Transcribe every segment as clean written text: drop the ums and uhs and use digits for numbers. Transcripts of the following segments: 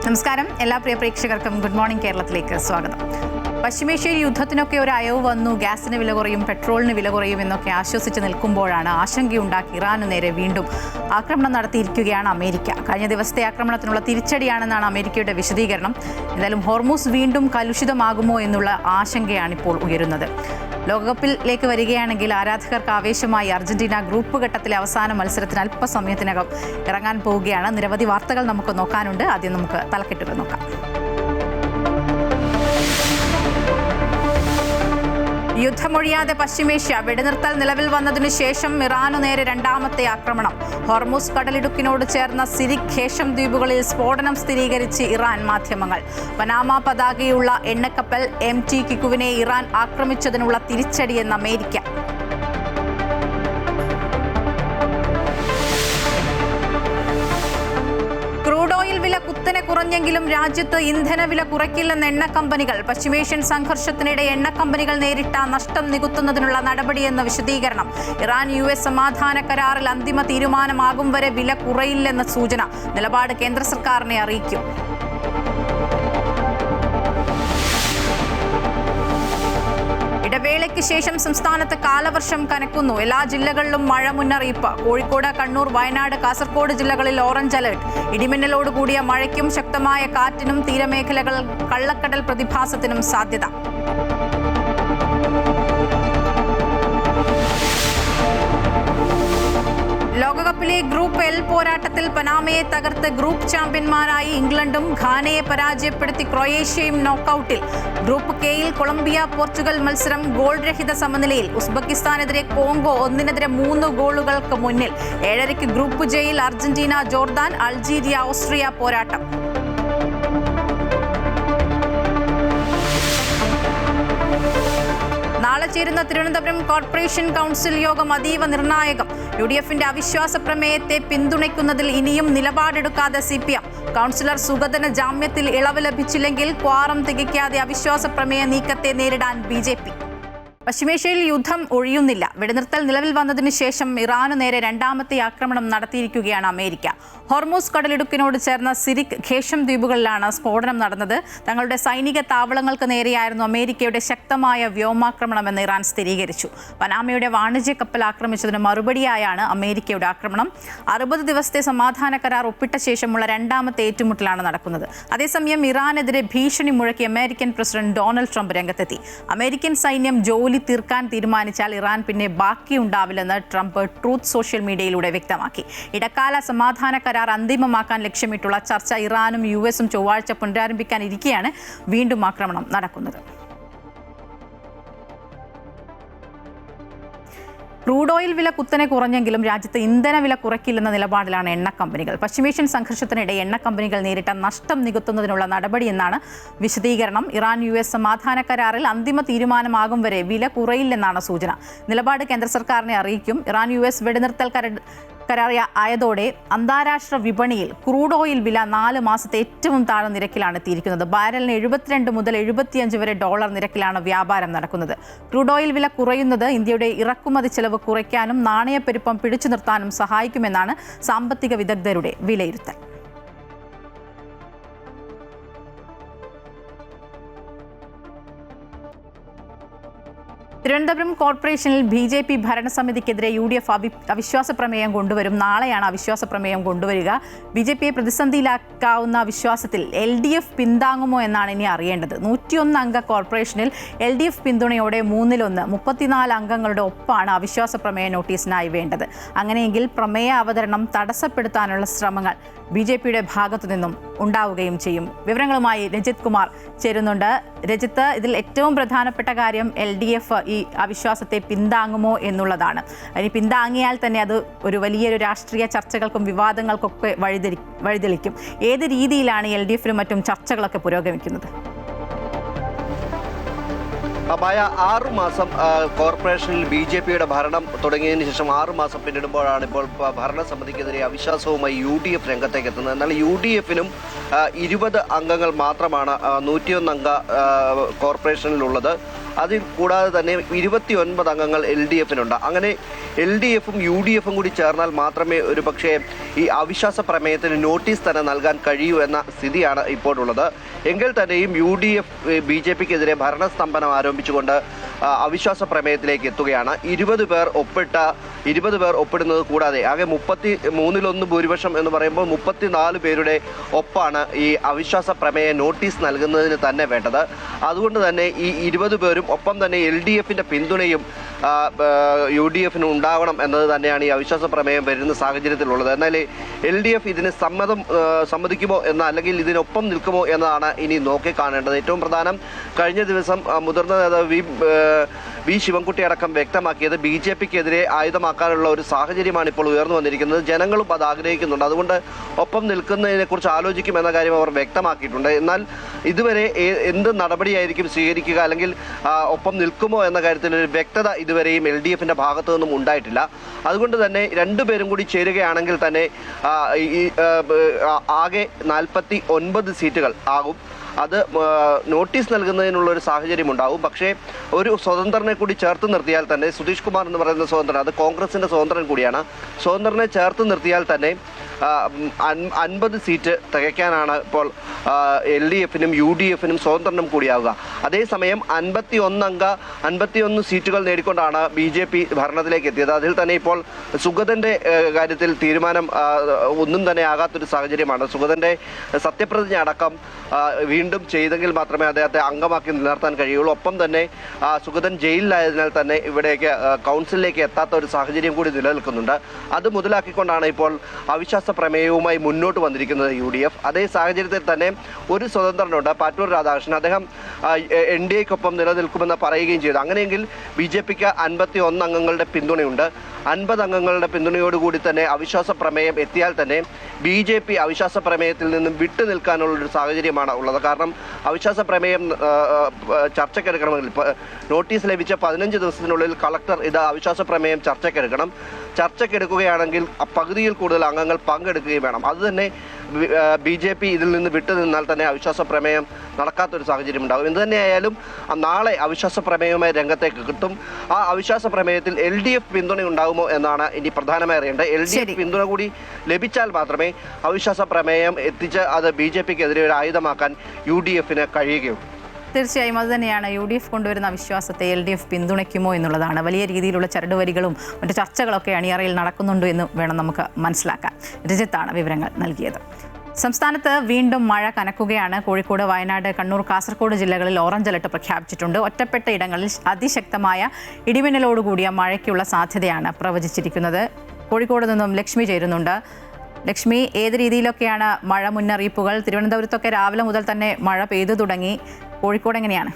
നമസ്കാരം. എല്ലാ പ്രിയ പ്രേക്ഷകർക്കും ഗുഡ് മോർണിംഗ് കേരളത്തിലേക്ക് സ്വാഗതം. പശ്ചിമേഷ്യയിൽ യുദ്ധത്തിനൊക്കെ ഒരു അയവ് വന്നു, ഗ്യാസിന് വില കുറയും, പെട്രോളിന് വില കുറയും എന്നൊക്കെ ആശ്വസിച്ച് നിൽക്കുമ്പോഴാണ് ആശങ്കയുണ്ടാക്കി ഇറാനു നേരെ വീണ്ടും ആക്രമണം നടത്തിയിരിക്കുകയാണ് അമേരിക്ക. കഴിഞ്ഞ ദിവസത്തെ ആക്രമണത്തിനുള്ള തിരിച്ചടിയാണെന്നാണ് അമേരിക്കയുടെ വിശദീകരണം. എന്തായാലും ഹോർമൂസ് വീണ്ടും കലുഷിതമാകുമോ എന്നുള്ള ആശങ്കയാണിപ്പോൾ ഉയരുന്നത്. ലോകകപ്പിലേക്ക് വരികയാണെങ്കിൽ ആരാധകർക്ക് ആവേശമായി അർജന്റീന ഗ്രൂപ്പ് ഘട്ടത്തിലെ അവസാന മത്സരത്തിന് അല്പസമയത്തിനകം ഇറങ്ങാൻ പോവുകയാണ്. നിരവധി വാർത്തകൾ നമുക്ക് നോക്കാനുണ്ട്. ആദ്യം നമുക്ക് തലക്കെട്ടുകൾ നോക്കാം. യുദ്ധമൊഴിയാതെ പശ്ചിമേഷ്യ. വെടിനിർത്തൽ നിലവിൽ വന്നതിനു ശേഷം ഇറാനു നേരെ രണ്ടാമത്തെ ആക്രമണം. ഹോർമൂസ് കടലിടുക്കിനോട് ചേർന്ന സിരിക് ഖേഷം ദ്വീപുകളിൽ സ്ഫോടനം സ്ഥിരീകരിച്ച് ഇറാൻ മാധ്യമങ്ങൾ. പനാമ പതാകയുള്ള എണ്ണക്കപ്പൽ MT കിക്കുവിനെ ഇറാൻ ആക്രമിച്ചതിനുള്ള തിരിച്ചടിയെന്ന് അമേരിക്ക. ക്രൂഡ് ഓയിൽ വില കുത്തനെ കുറഞ്ഞെങ്കിലും രാജ്യത്ത് ഇന്ധനവില കുറയ്ക്കില്ലെന്ന് എണ്ണ കമ്പനികൾ. പശ്ചിമേഷ്യൻ സംഘർഷത്തിനിടെ എണ്ണ കമ്പനികൾ നേരിട്ട നഷ്ടം നികത്തുന്നതിനുള്ള നടപടിയെന്ന വിശദീകരണം. ഇറാൻ US സമാധാന കരാറിൽ അന്തിമ തീരുമാനമാകും വരെ വില കുറയില്ലെന്ന സൂചന. നിലപാട് കേന്ദ്ര സർക്കാരിനെ അറിയിക്കും. ഇടവേളയ്ക്ക് ശേഷം സംസ്ഥാനത്ത് കാലവർഷം കനക്കുന്നു. എല്ലാ ജില്ലകളിലും മഴ മുന്നറിയിപ്പ്. കോഴിക്കോട്, കണ്ണൂർ, വയനാട്, കാസർഗോഡ് ജില്ലകളിൽ ഓറഞ്ച് അലർട്ട്. ഇടിമിന്നലോട് കൂടിയ മഴയ്ക്കും ശക്തമായ കാറ്റിനും തീരമേഖലകൾ കള്ളക്കടൽ പ്രതിഭാസത്തിനും സാധ്യത. ലോകകപ്പിലെ ഗ്രൂപ്പ് L പോരാട്ടത്തിൽ പനാമയെ തകർത്ത് ഗ്രൂപ്പ് ചാമ്പ്യന്മാരായി ഇംഗ്ലണ്ടും ഘാനയെ പരാജയപ്പെടുത്തി ക്രൊയേഷ്യയും നോക്കൌട്ടിൽ. ഗ്രൂപ്പ് Kയിൽ കൊളംബിയ പോർച്ചുഗൽ മത്സരം ഗോൾ രഹിത സമനിലയിൽ. ഉസ്ബെക്കിസ്ഥാനെതിരെ കോങ്കോ 1-3 ഗോളുകൾക്ക് മുന്നിൽ. 7:30 ഗ്രൂപ്പ് Jയിൽ അർജന്റീന, ജോർദാൻ, അൾജീരിയ, ഓസ്ട്രിയ പോരാട്ടം. നാളെ ചേരുന്ന തിരുവനന്തപുരം കോർപ്പറേഷൻ കൗൺസിൽ യോഗം അതീവ നിർണായകം. UDFന്റെ അവിശ്വാസ പ്രമേയത്തെ പിന്തുണയ്ക്കുന്നതിൽ ഇനിയും നിലപാടെടുക്കാതെ CPM. കൗൺസിലർ സുഗതന് ജാമ്യത്തിൽ ഇളവ് ലഭിച്ചില്ലെങ്കിൽ ക്വാറം തികയ്ക്കാതെ അവിശ്വാസ പ്രമേയ നീക്കത്തെ നേരിടാൻ BJP. പശ്ചിമേഷ്യയിൽ യുദ്ധം ഒഴിയുന്നില്ല. വെടിനിർത്തൽ നിലവിൽ വന്നതിനു ശേഷം ഇറാനു നേരെ രണ്ടാമത്തെ ആക്രമണം നടത്തിയിരിക്കുകയാണ് അമേരിക്ക. ഹോർമൂസ് കടലിടുക്കിനോട് ചേർന്ന സിരിക് ഖേഷം ദ്വീപുകളിലാണ് സ്ഫോടനം നടന്നത്. തങ്ങളുടെ സൈനിക താവളങ്ങൾക്ക് നേരെയായിരുന്നു അമേരിക്കയുടെ ശക്തമായ വ്യോമാക്രമണമെന്ന് ഇറാൻ സ്ഥിരീകരിച്ചു. പനാമയുടെ വാണിജ്യ കപ്പൽ ആക്രമിച്ചതിന് മറുപടിയായാണ് അമേരിക്കയുടെ ആക്രമണം. 60 ദിവസത്തെ സമാധാന കരാർ ഒപ്പിട്ട ശേഷമുള്ള രണ്ടാമത്തെ ഏറ്റുമുട്ടലാണ് നടക്കുന്നത്. അതേസമയം ഇറാനെതിരെ ഭീഷണി മുഴക്കി അമേരിക്കൻ പ്രസിഡന്റ് ഡൊണാൾഡ് ട്രംപ് രംഗത്തെത്തി. അമേരിക്കൻ സൈന്യം ജോലി തീർക്കാൻ തീരുമാനിച്ചാൽ ഇറാൻ പിന്നെ ബാക്കിയുണ്ടാവില്ലെന്ന് ട്രംപ് ട്രൂത്ത് സോഷ്യൽ മീഡിയയിലൂടെ വ്യക്തമാക്കി. ഇടക്കാല സമാധാന കരാർ അന്തിമമാക്കാൻ ലക്ഷ്യമിട്ടുള്ള ചർച്ച ഇറാനും US ചൊവ്വാഴ്ച പുനരാരംഭിക്കാനിരിക്കെയാണ് വീണ്ടും ആക്രമണം നടക്കുന്നത്. ക്രൂഡ് ഓയിൽ വില കുത്തനെ കുറഞ്ഞെങ്കിലും രാജ്യത്ത് ഇന്ധന വില കുറയ്ക്കില്ലെന്ന നിലപാടിലാണ് എണ്ണ കമ്പനികൾ. പശ്ചിമേഷ്യൻ സംഘർഷത്തിനിടെ എണ്ണ കമ്പനികൾ നേരിട്ട നഷ്ടം നികത്തുന്നതിനുള്ള നടപടിയെന്നാണ് വിശദീകരണം. ഇറാൻ US സമാധാന കരാറിൽ അന്തിമ തീരുമാനമാകും വരെ വില കുറയില്ലെന്നാണ് സൂചന. നിലപാട് കേന്ദ്ര സർക്കാരിനെ അറിയിക്കും. ഇറാൻ US വെടിനിർത്തൽ കരാർ ആയതോടെ അന്താരാഷ്ട്ര വിപണിയിൽ ക്രൂഡ് ഓയിൽ വില 4 മാസത്തെ ഏറ്റവും താഴ്ന്ന നിരക്കിലാണ് എത്തിയിരിക്കുന്നത്. ബാരലിന് 72 മുതൽ 75 വരെ ഡോളർ നിരക്കിലാണ് വ്യാപാരം നടക്കുന്നത്. ക്രൂഡ് ഓയിൽ വില കുറയുന്നത് ഇന്ത്യയുടെ ഇറക്കുമതി ചെലവ് കുറയ്ക്കാനും നാണയപ്പെരുപ്പം പിടിച്ചു നിർത്താനും സഹായിക്കുമെന്നാണ് സാമ്പത്തിക വിദഗ്ധരുടെ വിലയിരുത്തൽ. തിരുവനന്തപുരം കോർപ്പറേഷനിൽ BJP ഭരണസമിതിക്കെതിരെ UDF അവിശ്വാസ പ്രമേയം കൊണ്ടുവരും. നാളെയാണ് അവിശ്വാസ പ്രമേയം കൊണ്ടുവരിക. BJPയെ പ്രതിസന്ധിയിലാക്കാവുന്ന വിശ്വാസത്തിൽ LDF പിന്താങ്ങുമോ എന്നാണ് ഇനി അറിയേണ്ടത്. 101 അംഗ കോർപ്പറേഷനിൽ LDF പിന്തുണയോടെ 1/3 34 അംഗങ്ങളുടെ ഒപ്പാണ് അവിശ്വാസ പ്രമേയ നോട്ടീസിനായി വേണ്ടത്. അങ്ങനെയെങ്കിൽ പ്രമേയ അവതരണം തടസ്സപ്പെടുത്താനുള്ള ശ്രമങ്ങൾ BJPയുടെ ഭാഗത്തു നിന്നും ഉണ്ടാവുകയും ചെയ്യും. വിവരങ്ങളുമായി രജിത് കുമാർ ചേരുന്നുണ്ട്. രജിത്ത്, ഇതിൽ ഏറ്റവും പ്രധാനപ്പെട്ട കാര്യം LDF ഈ അവിശ്വാസത്തെ പിന്താങ്ങുമോ എന്നുള്ളതാണ്. ഇനി പിന്താങ്ങിയാൽ തന്നെ അത് ഒരു വലിയൊരു രാഷ്ട്രീയ ചർച്ചകൾക്കും വിവാദങ്ങൾക്കൊക്കെ വഴിതെളിക്കും. ഏത് രീതിയിലാണ് LDFിലും മറ്റും ചർച്ചകളൊക്കെ പുരോഗമിക്കുന്നത്? മായ 6 മാസം കോർപ്പറേഷനിൽ BJPയുടെ ഭരണം തുടങ്ങിയതിന് ശേഷം 6 മാസം പിന്നിടുമ്പോഴാണ് ഇപ്പോൾ ഭരണസമിതിക്കെതിരെ അവിശ്വാസവുമായി UDF രംഗത്തേക്ക് എത്തുന്നത്. എന്നാൽ UDFിനും 20 അംഗങ്ങൾ മാത്രമാണ് 101 അംഗ കോർപ്പറേഷനിലുള്ളത്. അതിൽ കൂടാതെ തന്നെ 29 അംഗങ്ങൾ LDF-നുണ്ട്. അങ്ങനെ LDF-ഉം UDF-ഉം കൂടി ചേർന്നാൽ മാത്രമേ ഒരു പക്ഷേ ഈ അവിശ്വാസ പ്രമേയത്തിന് നോട്ടീസ് തന്നെ നൽകാൻ കഴിയൂ എന്ന സ്ഥിതിയാണ് ഇപ്പോഴുള്ളത്. എങ്കിൽ തന്നെയും UDF BJP-ക്കെതിരെ ഭരണസ്തംഭനം ആരോപിച്ചുകൊണ്ട് അവിശ്വാസ പ്രമേയത്തിലേക്ക് എത്തുകയാണ്. 20 പേർ ഒപ്പിടുന്നത് കൂടാതെ ആകെ 33-1 ഭൂരിപക്ഷം എന്ന് പറയുമ്പോൾ 34 പേരുടെ ഒപ്പാണ് ഈ അവിശ്വാസ പ്രമേയ നോട്ടീസ് നൽകുന്നതിന് തന്നെ വേണ്ടത്. അതുകൊണ്ട് തന്നെ ഈ 20 പേരും ഒപ്പം തന്നെ LDF-ന്റെ പിന്തുണയും UDF-ന് ഉണ്ടാവണം എന്നത് തന്നെയാണ് ഈ അവിശ്വാസ പ്രമേയം വരുന്ന സാഹചര്യത്തിലുള്ളത്. എന്നാൽ LDF ഇതിന് സമ്മതിക്കുമോ അല്ലെങ്കിൽ ഇതിനൊപ്പം നിൽക്കുമോ എന്നതാണ് ഇനി നോക്കിക്കാണേണ്ടത്. ഏറ്റവും പ്രധാനം, കഴിഞ്ഞ ദിവസം മുതിർന്ന നേതാവ് വി ശിവൻകുട്ടി അടക്കം വ്യക്തമാക്കിയത് BJP-ക്കെതിരെ ആയുധമാക്കാനുള്ള ഒരു സാഹചര്യമാണ് ഇപ്പോൾ ഉയർന്നു വന്നിരിക്കുന്നത്. ജനങ്ങളും അത് ആഗ്രഹിക്കുന്നുണ്ട്. അതുകൊണ്ട് ഒപ്പം നിൽക്കുന്നതിനെ കുറിച്ച് ആലോചിക്കുമെന്ന കാര്യം അവർ വ്യക്തമാക്കിയിട്ടുണ്ട്. എന്നാൽ ഇതുവരെ എന്ത് നടപടിയായിരിക്കും സ്വീകരിക്കുക അല്ലെങ്കിൽ ഒപ്പം നിൽക്കുമോ എന്ന കാര്യത്തിൽ ഒരു വ്യക്തത ഇതുവരെയും LDF-ന്റെ ഭാഗത്തു നിന്നും ഉണ്ടായിട്ടില്ല. അതുകൊണ്ട് തന്നെ രണ്ടുപേരും കൂടി ചേരുകയാണെങ്കിൽ തന്നെ ആകെ 49 സീറ്റുകൾ ആകും. അത് നോട്ടീസ് നൽകുന്നതിനുള്ള ഒരു സാഹചര്യം ഉണ്ടാവും. പക്ഷേ ഒരു സ്വതന്ത്രനെ കൂടി ചേർത്ത് നിർത്തിയാൽ തന്നെ, സുധീഷ് കുമാർ എന്ന് പറയുന്ന സ്വതന്ത്രൻ, അത് കോൺഗ്രസിന്റെ സ്വതന്ത്രൻ കൂടിയാണ്, സ്വതന്ത്രനെ ചേർത്ത് നിർത്തിയാൽ തന്നെ 50 സീറ്റ് തികയ്ക്കാനാണ് ഇപ്പോൾ LDF-നും UDF-നും സ്വതന്ത്രനും കൂടിയാവുക. അതേസമയം 51 സീറ്റുകൾ നേടിക്കൊണ്ടാണ് BJP ഭരണത്തിലേക്ക് എത്തിയത്. അതിൽ തന്നെ ഇപ്പോൾ സുഗതന്റെ കാര്യത്തിൽ തീരുമാനം ഒന്നും തന്നെ ആകാത്തൊരു സാഹചര്യമാണ്. സുഗതന്റെ സത്യപ്രതിജ്ഞ അടക്കം വീണ്ടും ചെയ്തെങ്കിൽ മാത്രമേ അദ്ദേഹത്തെ അംഗമാക്കി നിലനിർത്താൻ കഴിയുള്ളൂ. ഒപ്പം തന്നെ സുഗതൻ ജയിലിലായതിനാൽ തന്നെ ഇവിടേക്ക് കൗൺസിലിലേക്ക് എത്താത്ത ഒരു സാഹചര്യം കൂടി നിലനിൽക്കുന്നുണ്ട്. അത് മുതലാക്കിക്കൊണ്ടാണ് ഇപ്പോൾ അവിശ്വാസ പ്രമേയവുമായി മുന്നോട്ട് വന്നിരിക്കുന്നത് UDF. അതേ സാഹചര്യത്തിൽ തന്നെ ഒരു സ്വതന്ത്രനുണ്ട്, പാറ്റൂർ രാധാകൃഷ്ണൻ. അദ്ദേഹം NDA-ക്കൊപ്പം നിലനിൽക്കുമെന്ന് പറയുകയും ചെയ്തു. അങ്ങനെയെങ്കിൽ BJP-ക്ക് 51 അംഗങ്ങളുടെ പിന്തുണയുണ്ട്. 50 അംഗങ്ങളുടെ പിന്തുണയോടുകൂടി തന്നെ അവിശ്വാസ പ്രമേയം എത്തിയാൽ തന്നെ BJP അവിശ്വാസ പ്രമേയത്തിൽ നിന്നും വിട്ടു നിൽക്കാനുള്ളൊരു സാഹചര്യമാണ് ഉള്ളത്. കാരണം അവിശ്വാസ പ്രമേയം ചർച്ചയ്ക്കെടുക്കണമെങ്കിൽ നോട്ടീസ് ലഭിച്ച 15 ദിവസത്തിനുള്ളിൽ കളക്ടർ ഇത് അവിശ്വാസ പ്രമേയം ചർച്ചയ്ക്കെടുക്കണം. ചർച്ചയ്ക്കെടുക്കുകയാണെങ്കിൽ പകുതിയിൽ കൂടുതൽ അംഗങ്ങൾ പങ്കെടുക്കുകയും വേണം. അതുതന്നെ BJP ഇതിൽ നിന്ന് വിട്ടു നിന്നാൽ തന്നെ അവിശ്വാസ പ്രമേയം നടക്കാത്തൊരു സാഹചര്യം ഉണ്ടാകും. എന്ത് തന്നെയായാലും നാളെ അവിശ്വാസ പ്രമേയവുമായി രംഗത്തേക്ക് കിട്ടും. ആ അവിശ്വാസ പ്രമേയത്തിൽ LDF പിന്തുണ ഉണ്ടാകുമോ എന്നാണ് ഇനി പ്രധാനമായി അറിയേണ്ടത്. LDF പിന്തുണ കൂടി ലഭിച്ചാൽ മാത്രമേ അവിശ്വാസ പ്രമേയം എത്തിച്ച് അത് BJP-ക്കെതിരെ ഒരു ആയുധമാക്കാൻ UDF-ന് കഴിയുകയുള്ളൂ. തീർച്ചയായും അതുതന്നെയാണ്. UDF കൊണ്ടുവരുന്ന അവിശ്വാസത്തെ LDF പിന്തുണയ്ക്കുമോ എന്നുള്ളതാണ്. വലിയ രീതിയിലുള്ള ചരടുവരികളും മറ്റു ചർച്ചകളൊക്കെ അണിയറയിൽ നടക്കുന്നുണ്ടോ എന്ന് വേണം നമുക്ക് മനസ്സിലാക്കാൻ. രജിത്താണ് വിവരങ്ങൾ നൽകിയത്. സംസ്ഥാനത്ത് വീണ്ടും മഴ കനക്കുകയാണ്. കോഴിക്കോട്, വയനാട്, കണ്ണൂർ, കാസർഗോഡ് ജില്ലകളിൽ ഓറഞ്ച് അലർട്ട് പ്രഖ്യാപിച്ചിട്ടുണ്ട്. ഒറ്റപ്പെട്ട ഇടങ്ങളിൽ അതിശക്തമായ ഇടിമിന്നലോടുകൂടിയ മഴയ്ക്കുള്ള സാധ്യതയാണ് പ്രവചിച്ചിരിക്കുന്നത്. കോഴിക്കോട് നിന്നും ലക്ഷ്മി ചേരുന്നുണ്ട്. ലക്ഷ്മി, ഏത് രീതിയിലൊക്കെയാണ് മഴ മുന്നറിയിപ്പുകൾ? തിരുവനന്തപുരത്തൊക്കെ രാവിലെ മുതൽ തന്നെ മഴ പെയ്തു തുടങ്ങി. കോഴിക്കോട് എങ്ങനെയാണ്?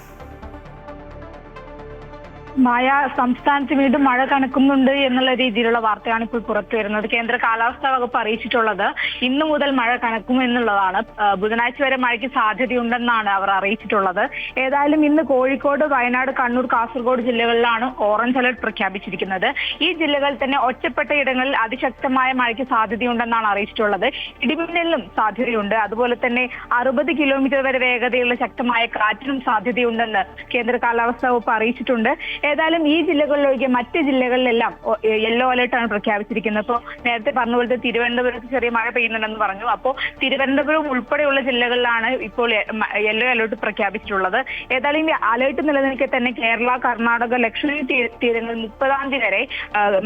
മായ, സംസ്ഥാനത്ത് വീണ്ടും മഴ കനക്കുന്നുണ്ട് എന്നുള്ള രീതിയിലുള്ള വാർത്തയാണ് ഇപ്പോൾ പുറത്തു വരുന്നത്. കേന്ദ്ര കാലാവസ്ഥാ വകുപ്പ് അറിയിച്ചിട്ടുള്ളത് ഇന്നു മുതൽ മഴ കനക്കും എന്നുള്ളതാണ്. ബുധനാഴ്ച വരെ മഴയ്ക്ക് സാധ്യതയുണ്ടെന്നാണ് അവർ അറിയിച്ചിട്ടുള്ളത്. ഏതായാലും ഇന്ന് കോഴിക്കോട്, വയനാട്, കണ്ണൂർ, കാസർഗോഡ് ജില്ലകളിലാണ് ഓറഞ്ച് അലർട്ട് പ്രഖ്യാപിച്ചിരിക്കുന്നത്. ഈ ജില്ലകളിൽ തന്നെ ഒറ്റപ്പെട്ട ഇടങ്ങളിൽ അതിശക്തമായ മഴയ്ക്ക് സാധ്യതയുണ്ടെന്നാണ് അറിയിച്ചിട്ടുള്ളത്. ഇടിമിന്നലിനും സാധ്യതയുണ്ട്. അതുപോലെ തന്നെ 60 കിലോമീറ്റർ വരെ വേഗതയുള്ള ശക്തമായ കാറ്റിനും സാധ്യതയുണ്ടെന്ന് കേന്ദ്ര കാലാവസ്ഥാ വകുപ്പ് അറിയിച്ചിട്ടുണ്ട്. ഏതായാലും ഈ ജില്ലകളിലൊഴികെ മറ്റ് ജില്ലകളിലെല്ലാം യെല്ലോ അലേർട്ടാണ് പ്രഖ്യാപിച്ചിരിക്കുന്നത്. ഇപ്പോൾ നേരത്തെ പറഞ്ഞ പോലത്തെ തിരുവനന്തപുരത്ത് ചെറിയ മഴ പെയ്യുന്നുണ്ടെന്ന് പറഞ്ഞു. അപ്പോൾ തിരുവനന്തപുരം ഉൾപ്പെടെയുള്ള ജില്ലകളിലാണ് ഇപ്പോൾ യെല്ലോ അലേർട്ട് പ്രഖ്യാപിച്ചിട്ടുള്ളത്. ഏതായാലും ഈ അലേർട്ട് നിലനിൽക്കെ തന്നെ കേരള, കർണാടക, ലക്ഷദ്വീപ് തീരങ്ങളിൽ 30-ാം തീയതി വരെ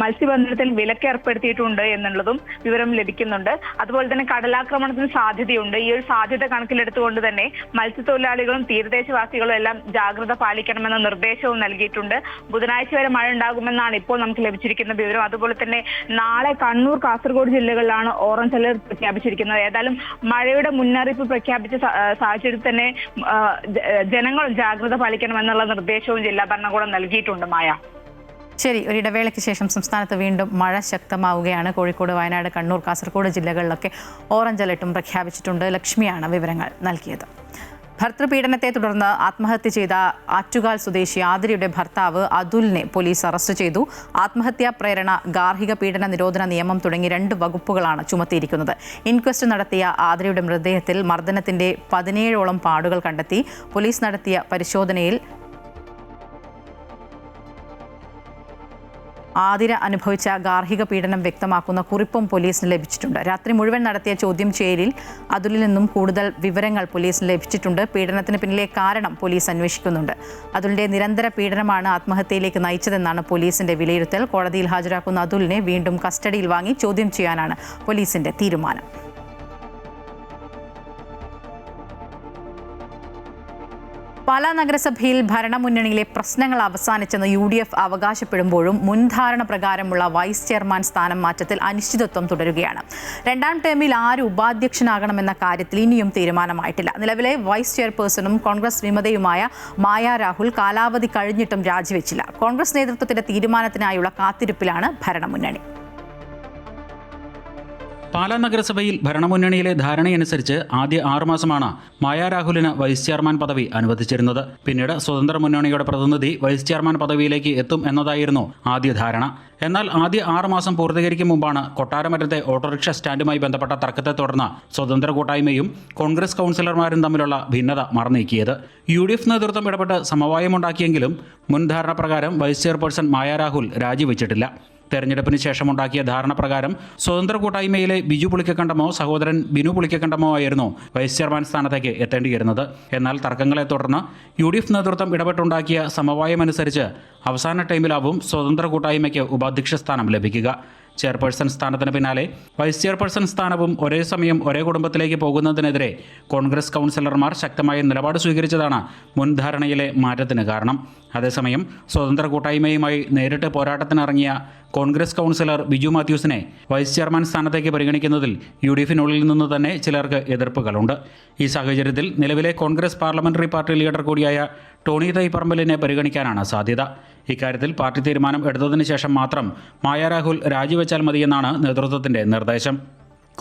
മത്സ്യബന്ധനത്തിൽ വിലക്ക് ഏർപ്പെടുത്തിയിട്ടുണ്ട് എന്നുള്ളതും വിവരം ലഭിക്കുന്നുണ്ട്. അതുപോലെ തന്നെ കടലാക്രമണത്തിന് സാധ്യതയുണ്ട്. ഈ ഒരു സാധ്യത കണക്കിലെടുത്തുകൊണ്ട് തന്നെ മത്സ്യത്തൊഴിലാളികളും തീരദേശവാസികളും എല്ലാം ജാഗ്രത പാലിക്കണമെന്ന നിർദ്ദേശവും നൽകിയിട്ടുണ്ട്. ബുധനാഴ്ച വരെ മഴ ഉണ്ടാകുമെന്നാണ് ഇപ്പോൾ നമുക്ക് ലഭിച്ചിരിക്കുന്ന വിവരം. അതുപോലെ തന്നെ നാളെ കണ്ണൂർ, കാസർഗോഡ് ജില്ലകളിലാണ് ഓറഞ്ച് അലർട്ട് പ്രഖ്യാപിച്ചിരിക്കുന്നത്. ഏതായാലും മഴയുടെ മുന്നറിയിപ്പ് പ്രഖ്യാപിച്ച സാഹചര്യത്തിൽ തന്നെ ജനങ്ങൾ ജാഗ്രത പാലിക്കണമെന്നുള്ള നിർദ്ദേശവും ജില്ലാ ഭരണകൂടം നൽകിയിട്ടുണ്ട്. മായ, ശരി, ഒരു ഇടവേളയ്ക്ക് ശേഷം സംസ്ഥാനത്ത് വീണ്ടും മഴ ശക്തമാവുകയാണ്. കോഴിക്കോട്, വയനാട്, കണ്ണൂർ, കാസർഗോഡ് ജില്ലകളിലൊക്കെ ഓറഞ്ച് അലർട്ടും പ്രഖ്യാപിച്ചിട്ടുണ്ട്. ലക്ഷ്മിയാണ് വിവരങ്ങൾ നൽകിയത്. ഭർതൃപീഡനത്തെ തുടർന്ന് ആത്മഹത്യ ചെയ്ത ആറ്റുകാൽ സ്വദേശി ആതിരയുടെ ഭർത്താവ് അതുലിനെ പോലീസ് അറസ്റ്റ് ചെയ്തു. ആത്മഹത്യാ പ്രേരണ, ഗാർഹിക പീഡന നിരോധന നിയമം തുടങ്ങി 2 വകുപ്പുകളാണ് ചുമത്തിയിരിക്കുന്നത്. ഇൻക്വസ്റ്റ് നടത്തിയ ആതിരയുടെ മൃതദേഹത്തിൽ മർദ്ദനത്തിന്റെ 17ഓളം പാടുകൾ കണ്ടെത്തി. പോലീസ് നടത്തിയ പരിശോധനയിൽ ആതിര അനുഭവിച്ച ഗാർഹിക പീഡനം വ്യക്തമാക്കുന്ന കുറിപ്പും പോലീസിന് ലഭിച്ചിട്ടുണ്ട്. രാത്രി മുഴുവൻ നടത്തിയ ചോദ്യം ചെയ്യലിൽ അതുലിൽ നിന്നും കൂടുതൽ വിവരങ്ങൾ പോലീസിന് ലഭിച്ചിട്ടുണ്ട്. പീഡനത്തിന് പിന്നിലെ കാരണം പോലീസ് അന്വേഷിക്കുന്നുണ്ട്. അതുലിന്റെ നിരന്തര പീഡനമാണ് ആത്മഹത്യയിലേക്ക് നയിച്ചതെന്നാണ് പോലീസിന്റെ വിലയിരുത്തൽ. കോടതിയിൽ ഹാജരാക്കുന്ന അതുലിനെ വീണ്ടും കസ്റ്റഡിയിൽ വാങ്ങി ചോദ്യം ചെയ്യാനാണ് പോലീസിന്റെ തീരുമാനം. പാലാ നഗരസഭയിൽ ഭരണമുന്നണിയിലെ പ്രശ്നങ്ങൾ അവസാനിച്ചെന്ന് UDF അവകാശപ്പെടുമ്പോഴും മുൻധാരണ പ്രകാരമുള്ള വൈസ് ചെയർമാൻ സ്ഥാനം മാറ്റത്തിൽ അനിശ്ചിതത്വം തുടരുകയാണ്. രണ്ടാം ടേമിൽ ആര് ഉപാധ്യക്ഷനാകണമെന്ന കാര്യത്തിൽ ഇനിയും തീരുമാനമായിട്ടില്ല. നിലവിലെ വൈസ് ചെയർപേഴ്സണും കോൺഗ്രസ് വിമതയുമായ മായ രാഹുൽ കാലാവധി കഴിഞ്ഞിട്ടും രാജിവെച്ചില്ല. കോൺഗ്രസ് നേതൃത്വത്തിന്റെ തീരുമാനത്തിനായുള്ള കാത്തിരിപ്പിലാണ് ഭരണമുന്നണി. പാലാ നഗരസഭയിൽ ഭരണമുന്നണിയിലെ ധാരണയനുസരിച്ച് ആദ്യ 6 മാസമാണ് മായ രാഹുലിന് വൈസ് ചെയർമാൻ പദവി അനുവദിച്ചിരുന്നത്. പിന്നീട് സ്വതന്ത്ര മുന്നണിയുടെ പ്രതിനിധി വൈസ് ചെയർമാൻ പദവിയിലേക്ക് എത്തും എന്നതായിരുന്നു ആദ്യ ധാരണ. എന്നാൽ ആദ്യ 6 മാസം പൂർത്തീകരിക്കും മുമ്പാണ് കൊട്ടാരമറ്റത്തെ ഓട്ടോറിക്ഷ സ്റ്റാൻഡുമായി ബന്ധപ്പെട്ട തർക്കത്തെ തുടർന്ന് സ്വതന്ത്ര കൂട്ടായ്മയും കോൺഗ്രസ് കൗൺസിലർമാരും തമ്മിലുള്ള ഭിന്നത മറനീക്കിയത്. UDF നേതൃത്വം ഇടപെട്ട് സമവായമുണ്ടാക്കിയെങ്കിലും മുൻധാരണ പ്രകാരം വൈസ് ചെയർപേഴ്സൺ മായ രാഹുൽ രാജിവെച്ചിട്ടില്ല. തെരഞ്ഞെടുപ്പിന് ശേഷമുണ്ടാക്കിയ ധാരണ പ്രകാരം സ്വതന്ത്ര കൂട്ടായ്മയിലെ ബിജു പുളിക്കക്കണ്ടമോ സഹോദരൻ ബിനു പുളിക്കക്കണ്ടമോ ആയിരുന്നു വൈസ് ചെയർമാൻ സ്ഥാനത്തേക്ക് എത്തേണ്ടിയിരുന്നത്. എന്നാൽ തർക്കങ്ങളെ തുടർന്ന് UDF നേതൃത്വം ഇടപെട്ടുണ്ടാക്കിയ സമവായമനുസരിച്ച് അവസാന ടൈമിലാവും സ്വതന്ത്ര കൂട്ടായ്മയ്ക്ക് ഉപാധ്യക്ഷ സ്ഥാനം ലഭിക്കുക. ചെയർപേഴ്സൺ സ്ഥാനത്തിന് പിന്നാലെ വൈസ് ചെയർപേഴ്സൺ സ്ഥാനവും ഒരേ സമയം ഒരേ കുടുംബത്തിലേക്ക് പോകുന്നതിനെതിരെ കോൺഗ്രസ് കൗൺസിലർമാർ ശക്തമായ നിലപാട് സ്വീകരിച്ചതാണ് മുൻധാരണയിലെ മാറ്റത്തിന് കാരണം. അതേസമയം സ്വതന്ത്ര കൂട്ടായ്മയുമായി നേരിട്ട് പോരാട്ടത്തിനിറങ്ങിയ കോൺഗ്രസ് കൗൺസിലർ ബിജു മാത്യൂസിനെ വൈസ് ചെയർമാൻ സ്ഥാനത്തേക്ക് പരിഗണിക്കുന്നതിൽ UDFിനുള്ളിൽ നിന്ന് തന്നെ ചിലർക്ക് എതിർപ്പുകളുണ്ട്. ഈ സാഹചര്യത്തിൽ നിലവിലെ കോൺഗ്രസ് പാർലമെന്ററി പാർട്ടി ലീഡർ കൂടിയായ ടോണി തൈപ്പറമ്പലിനെ പരിഗണിക്കാനാണ് സാധ്യത. ഇക്കാര്യത്തിൽ പാർട്ടി തീരുമാനം എടുത്തതിന് ശേഷം മാത്രം മായ രാഹുൽ രാജിവെച്ചാൽ മതിയെന്നാണ് നേതൃത്വത്തിന്റെ നിർദ്ദേശം.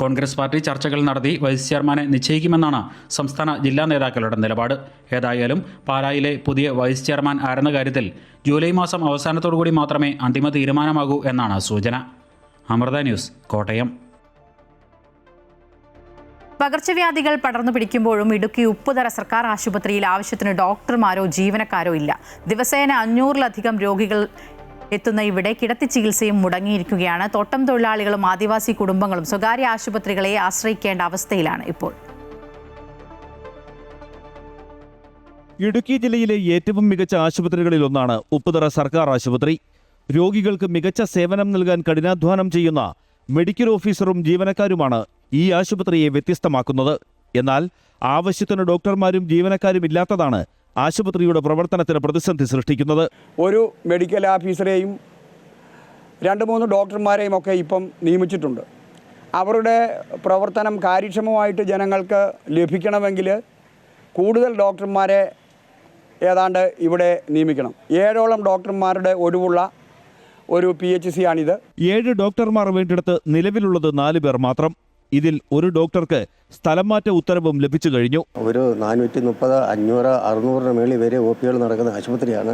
കോൺഗ്രസ് പാർട്ടി ചർച്ചകൾ നടത്തി വൈസ് ചെയർമാനെ നിശ്ചയിക്കുമെന്നാണ് സംസ്ഥാന ജില്ലാ നേതാക്കളുടെ നിലപാട്. ഏതായാലും പാലായിലെ പുതിയ വൈസ് ചെയർമാൻ ആരെന്ന കാര്യത്തിൽ ജൂലൈ മാസം അവസാനത്തോടുകൂടി മാത്രമേ അന്തിമ തീരുമാനമാകൂ എന്നാണ് സൂചന. അമൃത ന്യൂസ്, കോട്ടയം. പകർച്ചവ്യാധികൾ പടർന്നു പിടിക്കുമ്പോഴും ഇടുക്കി ഉപ്പുതറ സർക്കാർ ആശുപത്രിയിൽ ആവശ്യത്തിന് ഡോക്ടർമാരോ ജീവനക്കാരോ ഇല്ല. ദിവസേന 500-ലധികം രോഗികൾ എത്തുന്ന ഇവിടെ കിടത്തി ചികിത്സയും മുടങ്ങിയിരിക്കുകയാണ്. തോട്ടം തൊഴിലാളികളും ആദിവാസി കുടുംബങ്ങളും സ്വകാര്യ ആശുപത്രികളെ ആശ്രയിക്കേണ്ട അവസ്ഥയിലാണ് ഇപ്പോൾ. ഇടുക്കി ജില്ലയിലെ ഏറ്റവും മികച്ച ആശുപത്രികളിലൊന്നാണ് ഉപ്പുതറ സർക്കാർ ആശുപത്രി. രോഗികൾക്ക് മികച്ച സേവനം നൽകാൻ കഠിനാധ്വാനം ചെയ്യുന്ന മെഡിക്കൽ ഓഫീസറും ജീവനക്കാരുമാണ് ഈ ആശുപത്രിയെ വ്യത്യസ്തമാക്കുന്നത്. എന്നാൽ ആവശ്യത്തിന് ഡോക്ടർമാരും ജീവനക്കാരും ഇല്ലാത്തതാണ് ആശുപത്രിയുടെ പ്രവർത്തനത്തിന് പ്രതിസന്ധി സൃഷ്ടിക്കുന്നത്. ഒരു മെഡിക്കൽ ഓഫീസറെയും 2-3 ഡോക്ടർമാരെയും ഒക്കെ ഇപ്പം നിയമിച്ചിട്ടുണ്ട്. അവരുടെ പ്രവർത്തനം കാര്യക്ഷമമായിട്ട് ജനങ്ങൾക്ക് ലഭിക്കണമെങ്കിൽ കൂടുതൽ ഡോക്ടർമാരെ ഏതാണ്ട് ഇവിടെ നിയമിക്കണം. 7ഓളം ഡോക്ടർമാരുടെ ഒഴിവുള്ള ഒരു PHC ആണിത്. 7 ഡോക്ടർമാർ വേണ്ടിടത്ത് നിലവിലുള്ളത് 4 പേർ മാത്രം. ഇതിൽ ഒരു ഡോക്ടർക്ക് സ്ഥലം മാറ്റ ഉത്തരവും ലഭിച്ചു കഴിഞ്ഞു. ഒരു 430, 500, 600 മേളിൽ വരെ OPകൾ നടക്കുന്ന ആശുപത്രിയാണ്.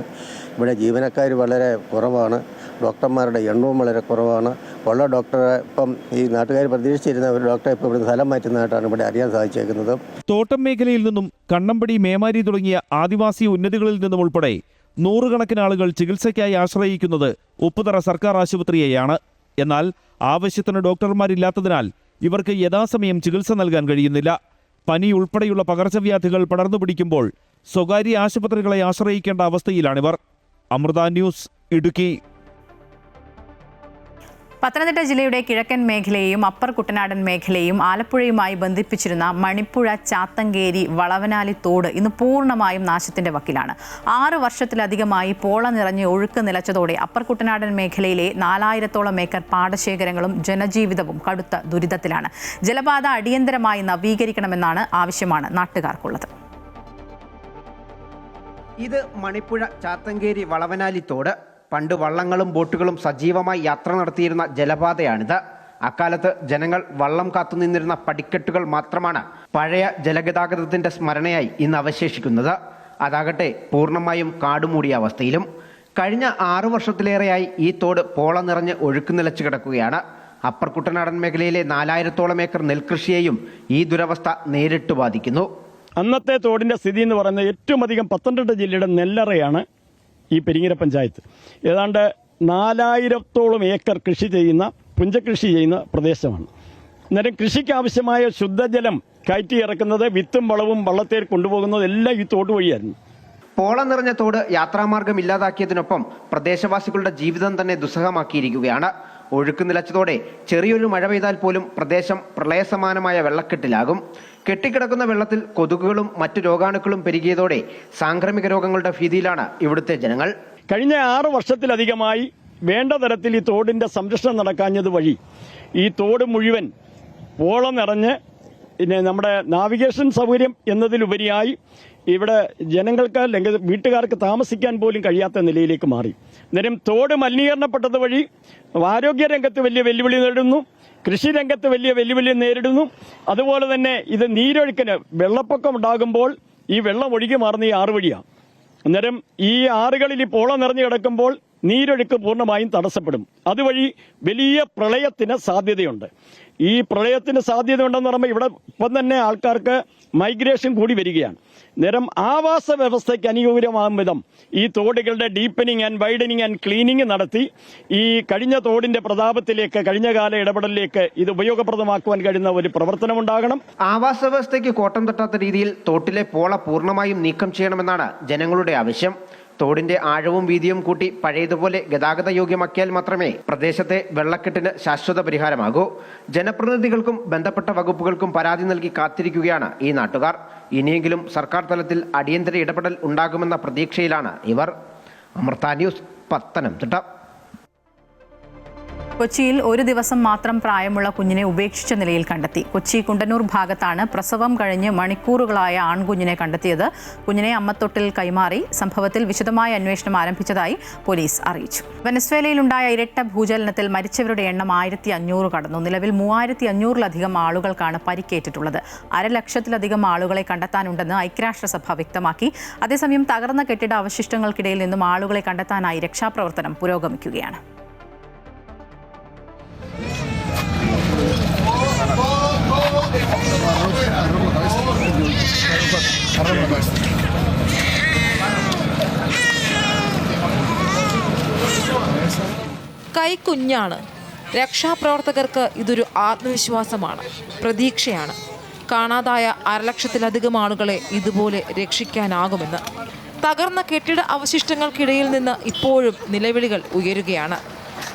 ഇവിടെ ജീവനക്കാർ വളരെ കുറവാണ്. ഡോക്ടർമാരുടെ എണ്ണവും വളരെ കുറവാണ്. ഉള്ള ഡോക്ടറെ ഇപ്പം ഈ നാട്ടുകാർ പ്രതീക്ഷിച്ചിരുന്ന ഒരു ഡോക്ടറെ ഇപ്പോൾ ഇവിടെ സ്ഥലം മാറ്റുന്നതായിട്ടാണ് ഇവിടെ അറിയാൻ സാധിച്ചേക്കുന്നത്. തോട്ടം മേഖലയിൽ നിന്നും കണ്ണമ്പടി, മേമാരി തുടങ്ങിയ ആദിവാസി ഉന്നതികളിൽ നിന്നും ഉൾപ്പെടെ 100 കണക്കിന് ആളുകൾ ചികിത്സയ്ക്കായി ആശ്രയിക്കുന്നത് ഉപ്പുതറ സർക്കാർ ആശുപത്രിയെയാണ്. എന്നാൽ ആവശ്യത്തിന് ഡോക്ടർമാരില്ലാത്തതിനാൽ ഇവർക്ക് യഥാസമയം ചികിത്സ നൽകാൻ കഴിയുന്നില്ല. പനി ഉൾപ്പെടെയുള്ള പകർച്ചവ്യാധികൾ പടർന്നു പിടിക്കുമ്പോൾ സ്വകാര്യ ആശുപത്രികളെ ആശ്രയിക്കേണ്ട അവസ്ഥയിലാണിവർ. അമൃത ന്യൂസ്, ഇടുക്കി. പത്തനംതിട്ട ജില്ലയുടെ കിഴക്കൻ മേഖലയെയും അപ്പർ കുട്ടനാടൻ മേഖലയും ആലപ്പുഴയുമായി ബന്ധിപ്പിച്ചിരുന്ന മണിപ്പുഴ ചാത്തങ്കേരി വളവനാലി തോട് ഇന്ന് പൂർണ്ണമായും നാശത്തിന്റെ വക്കിലാണ്. 6 വർഷത്തിലധികമായി പോള നിറഞ്ഞ് ഒഴുക്ക് നിലച്ചതോടെ അപ്പർ കുട്ടനാടൻ മേഖലയിലെ 4000-ഓളം ഏക്കർ പാടശേഖരങ്ങളും ജനജീവിതവും കടുത്ത ദുരിതത്തിലാണ്. ജലപാത അടിയന്തരമായി നവീകരിക്കണമെന്നാണ് ആവശ്യമാണ് നാട്ടുകാർക്കുള്ളത്. ഇത് മണിപ്പുഴ ചാത്തങ്കേരി വളവനാലി തോട്. പണ്ട് വള്ളങ്ങളും ബോട്ടുകളും സജീവമായി യാത്ര നടത്തിയിരുന്ന ജലപാതയാണിത്. അക്കാലത്ത് ജനങ്ങൾ വള്ളം കാത്തുനിന്നിരുന്ന പടിക്കെട്ടുകൾ മാത്രമാണ് പഴയ ജലഗതാഗതത്തിന്റെ സ്മരണയായി ഇന്ന് അവശേഷിക്കുന്നത്. അതാകട്ടെ പൂർണ്ണമായും കാടുമൂടിയ അവസ്ഥയിലും. കഴിഞ്ഞ 6 വർഷത്തിലേറെയായി ഈ തോട് പോള നിറഞ്ഞ് ഒഴുക്ക് നിലച്ചു കിടക്കുകയാണ്. അപ്പർ കുട്ടനാടൻ മേഖലയിലെ 4000-ഓളം ഏക്കർ നെൽകൃഷിയെയും ഈ ദുരവസ്ഥ നേരിട്ട് ബാധിക്കുന്നു. അന്നത്തെ തോടിന്റെ സ്ഥിതി എന്ന് പറയുന്നത് ഏറ്റവും അധികം പത്തനംതിട്ട ജില്ലയുടെ നെല്ലറയാണ് ഈ പെരിങ്ങര പഞ്ചായത്ത്. ഏതാണ്ട് 4000-ഓളം ഏക്കർ കൃഷി ചെയ്യുന്ന പുഞ്ചകൃഷി ചെയ്യുന്ന പ്രദേശമാണ്. അന്നേരം കൃഷിക്ക് ആവശ്യമായ ശുദ്ധജലം കയറ്റി ഇറക്കുന്നത് വിത്തും വളവും വള്ളത്തേൽ കൊണ്ടുപോകുന്നത് എല്ലാം ഈ തോട് വഴിയായിരുന്നു. പോളം നിറഞ്ഞ തോട് യാത്രാമാർഗം ഇല്ലാതാക്കിയതിനൊപ്പം പ്രദേശവാസികളുടെ ജീവിതം തന്നെ ദുസ്സഹമാക്കിയിരിക്കുകയാണ്. ഒഴുക്ക് നിലച്ചതോടെ ചെറിയൊരു മഴ പെയ്താൽ പോലും പ്രദേശം പ്രളയസമാനമായ വെള്ളക്കെട്ടിലാകും. കെട്ടിക്കിടക്കുന്ന വെള്ളത്തിൽ കൊതുകുകളും മറ്റു രോഗാണുക്കളും പെരുകിയതോടെ സാംക്രമിക രോഗങ്ങളുടെ ഭീതിയിലാണ് ഇവിടുത്തെ ജനങ്ങൾ. കഴിഞ്ഞ 6 വർഷത്തിലധികമായി വേണ്ട തരത്തിൽ ഈ തോടിന്റെ സംരക്ഷണം നടക്കാഞ്ഞത് വഴി ഈ തോട് മുഴുവൻ പോളം നിറഞ്ഞ് പിന്നെ നമ്മുടെ നാവിഗേഷൻ സൗകര്യം എന്നതിലുപരിയായി ഇവിടെ ജനങ്ങൾക്ക് അല്ലെങ്കിൽ വീട്ടുകാർക്ക് താമസിക്കാൻ പോലും കഴിയാത്ത നിലയിലേക്ക് മാറി. അന്നേരം തോട് മലിനീകരണപ്പെട്ടത് വഴി ആരോഗ്യരംഗത്ത് വലിയ വെല്ലുവിളി നേരിടുന്നു, കൃഷി രംഗത്ത് വലിയ വെല്ലുവിളി നേരിടുന്നു. അതുപോലെ തന്നെ ഇത് നീരൊഴുക്കിന് വെള്ളപ്പൊക്കം ഉണ്ടാകുമ്പോൾ ഈ വെള്ളം ഒഴുകി മാറുന്ന ഈ ആറ് വഴിയാണ്. അന്നേരം ഈ ആറുകളിൽ ഈ പോളം നിറഞ്ഞു കിടക്കുമ്പോൾ നീരൊഴുക്ക് പൂർണ്ണമായും തടസ്സപ്പെടും. അതുവഴി വലിയ പ്രളയത്തിന് സാധ്യതയുണ്ട്. ഈ പ്രളയത്തിന് സാധ്യതയുണ്ടെന്ന് പറയുമ്പോൾ ഇവിടെ ഇപ്പം തന്നെ ആൾക്കാർക്ക് മൈഗ്രേഷൻ കൂടി വരികയാണ്. നേരം ആവാസ വ്യവസ്ഥയ്ക്ക് അനുകൂലമാകും വിധം ഈ തോടുകളുടെ deepening and widening and cleaning നടത്തി ഈ കഴിഞ്ഞ തോടിന്റെ പ്രതാപത്തിലേക്ക്, കഴിഞ്ഞ കാല ഇടപെടലിലേക്ക് ഇത് ഉപയോഗപ്രദമാക്കുവാൻ കഴിയുന്ന ഒരു പ്രവർത്തനമുണ്ടാകണം. ആവാസ വ്യവസ്ഥയ്ക്ക് കോട്ടം തട്ടാത്ത രീതിയിൽ തോട്ടിലെ പോള പൂർണ്ണമായും നീക്കം ചെയ്യണമെന്നാണ് ജനങ്ങളുടെ ആവശ്യം. തോടിന്റെ ആഴവും വീതിയും കൂട്ടി പഴയതുപോലെ ഗതാഗത യോഗ്യമാക്കിയാൽ മാത്രമേ പ്രദേശത്തെ വെള്ളക്കെട്ടിന് ശാശ്വത പരിഹാരമാകൂ. ജനപ്രതിനിധികൾക്കും ബന്ധപ്പെട്ട വകുപ്പുകൾക്കും പരാതി നൽകി കാത്തിരിക്കുകയാണ് ഈ നാട്ടുകാർ. ഇനിയെങ്കിലും സർക്കാർ തലത്തിൽ അടിയന്തര ഇടപെടൽ ഉണ്ടാകുമെന്ന പ്രതീക്ഷയിലാണ് ഇവർ. അമൃത ന്യൂസ്, പത്തനംതിട്ട. കൊച്ചിയിൽ 1 ദിവസം മാത്രം പ്രായമുള്ള കുഞ്ഞിനെ ഉപേക്ഷിച്ച നിലയിൽ കണ്ടെത്തി. കൊച്ചി കുണ്ടന്നൂർ ഭാഗത്താണ് പ്രസവം കഴിഞ്ഞ് മണിക്കൂറുകളായ ആൺകുഞ്ഞിനെ കണ്ടെത്തിയത്. കുഞ്ഞിനെ അമ്മത്തൊട്ടിൽ കൈമാറി. സംഭവത്തിൽ വിശദമായ അന്വേഷണം ആരംഭിച്ചതായി പോലീസ് അറിയിച്ചു. വെനസ്വേലയിലുണ്ടായ ഇരട്ട ഭൂചലനത്തിൽ മരിച്ചവരുടെ എണ്ണം 1500 കടന്നു. നിലവിൽ 3500-ലധികം ആളുകൾക്കാണ് പരിക്കേറ്റിട്ടുള്ളത്. 1,00,000-ലധികം ആളുകളെ കണ്ടെത്താനുണ്ടെന്ന് ഐക്യരാഷ്ട്രസഭ വ്യക്തമാക്കി. അതേസമയം തകർന്ന കെട്ടിട അവശിഷ്ടങ്ങൾക്കിടയിൽ നിന്നും ആളുകളെ കണ്ടെത്താനായി രക്ഷാപ്രവർത്തനം പുരോഗമിക്കുകയാണ്. കൈക്കുഞ്ഞാണ്. രക്ഷാപ്രവർത്തകർക്ക് ഇതൊരു ആത്മവിശ്വാസമാണ്, പ്രതീക്ഷയാണ്. കാണാതായ 1,00,000-ലധികം ആളുകളെ ഇതുപോലെ രക്ഷിക്കാനാകുമെന്ന്. തകർന്ന കെട്ടിട അവശിഷ്ടങ്ങൾക്കിടയിൽ നിന്ന് ഇപ്പോഴും നിലവിളികൾ ഉയരുകയാണ്.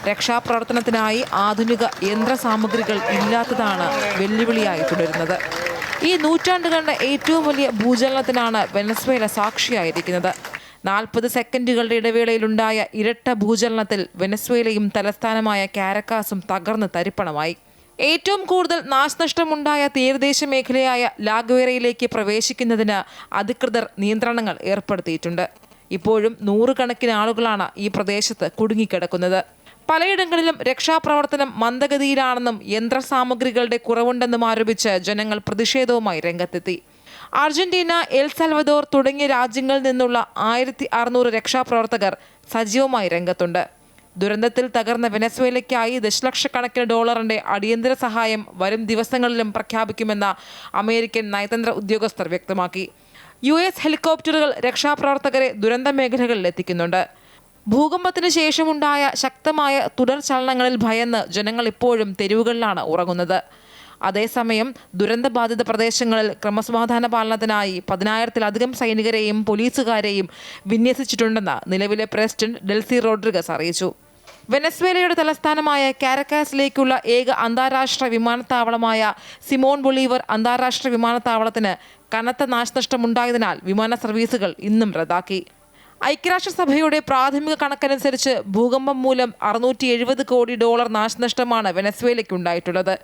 രക്ഷാപ്രവർത്തനത്തിനായി ആധുനിക യന്ത്രസാമഗ്രികൾ ഇല്ലാത്തതാണ് വെല്ലുവിളിയായി തുടരുന്നത്. ഈ നൂറ്റാണ്ടുകളുടെ ഏറ്റവും വലിയ ഭൂചലനത്തിനാണ് വെനസ്വേല സാക്ഷിയായിരിക്കുന്നത്. 40 സെക്കൻഡുകളുടെ ഇടവേളയിലുണ്ടായ ഇരട്ട ഭൂചലനത്തിൽ വെനസ്വേലയും തലസ്ഥാനമായ കാരക്കാസും തകർന്ന് തരിപ്പണമായി. ഏറ്റവും കൂടുതൽ നാശനഷ്ടമുണ്ടായ തീരദേശ മേഖലയായ ലാഗ്വേരയിലേക്ക് പ്രവേശിക്കുന്നതിന് അധികൃതർ നിയന്ത്രണങ്ങൾ ഏർപ്പെടുത്തിയിട്ടുണ്ട്. ഇപ്പോഴും 100 കണക്കിന് ആളുകളാണ് ഈ പ്രദേശത്ത് കുടുങ്ങിക്കിടക്കുന്നത്. പലയിടങ്ങളിലും രക്ഷാപ്രവർത്തനം മന്ദഗതിയിലാണെന്നും യന്ത്രസാമഗ്രികളുടെ കുറവുണ്ടെന്നും ആരോപിച്ച് ജനങ്ങൾ പ്രതിഷേധവുമായി രംഗത്തെത്തി. അർജന്റീന, എൽ സൽവദോർ തുടങ്ങിയ രാജ്യങ്ങളിൽ നിന്നുള്ള 1600 രക്ഷാപ്രവർത്തകർ സജീവമായി രംഗത്തുണ്ട്. ദുരന്തത്തിൽ തകർന്ന വെനസ്വേലയ്ക്കായി ദശലക്ഷക്കണക്കിന് ഡോളറിന്റെ അടിയന്തര സഹായം വരും ദിവസങ്ങളിലും പ്രഖ്യാപിക്കുമെന്ന് അമേരിക്കൻ നയതന്ത്ര ഉദ്യോഗസ്ഥർ വ്യക്തമാക്കി. US ഹെലികോപ്റ്ററുകൾ രക്ഷാപ്രവർത്തകരെ ദുരന്ത മേഖലകളിൽ എത്തിക്കുന്നുണ്ട്. ഭൂകമ്പത്തിന് ശേഷമുണ്ടായ ശക്തമായ തുടർ ചലനങ്ങളിൽ ഭയന്ന് ജനങ്ങൾ ഇപ്പോഴും തെരുവുകളിലാണ് ഉറങ്ങുന്നത്. അതേസമയം ദുരന്തബാധിത പ്രദേശങ്ങളിൽ ക്രമസമാധാന പാലനത്തിനായി 10,000-ലധികം സൈനികരെയും പോലീസുകാരെയും വിന്യസിച്ചിട്ടുണ്ടെന്ന് നിലവിലെ പ്രസിഡന്റ് ഡെൽസി റോഡ്രിഗസ് അറിയിച്ചു. വെനസ്വേലയുടെ തലസ്ഥാനമായ കാരക്കാസിലേക്കുള്ള ഏക അന്താരാഷ്ട്ര വിമാനത്താവളമായ സിമോൺ ബൊളീവർ അന്താരാഷ്ട്ര വിമാനത്താവളത്തിന് കനത്ത നാശനഷ്ടമുണ്ടായതിനാൽ വിമാന സർവീസുകൾ ഇന്നും റദ്ദാക്കി. ഐക്യരാഷ്ട്രസഭയുടെ പ്രാഥമിക കണക്കനുസരിച്ച് ഭൂകമ്പം മൂലം $670 കോടി നാശനഷ്ടമാണ് വെനസ്വേലയ്ക്കുണ്ടായിട്ടുള്ളത്.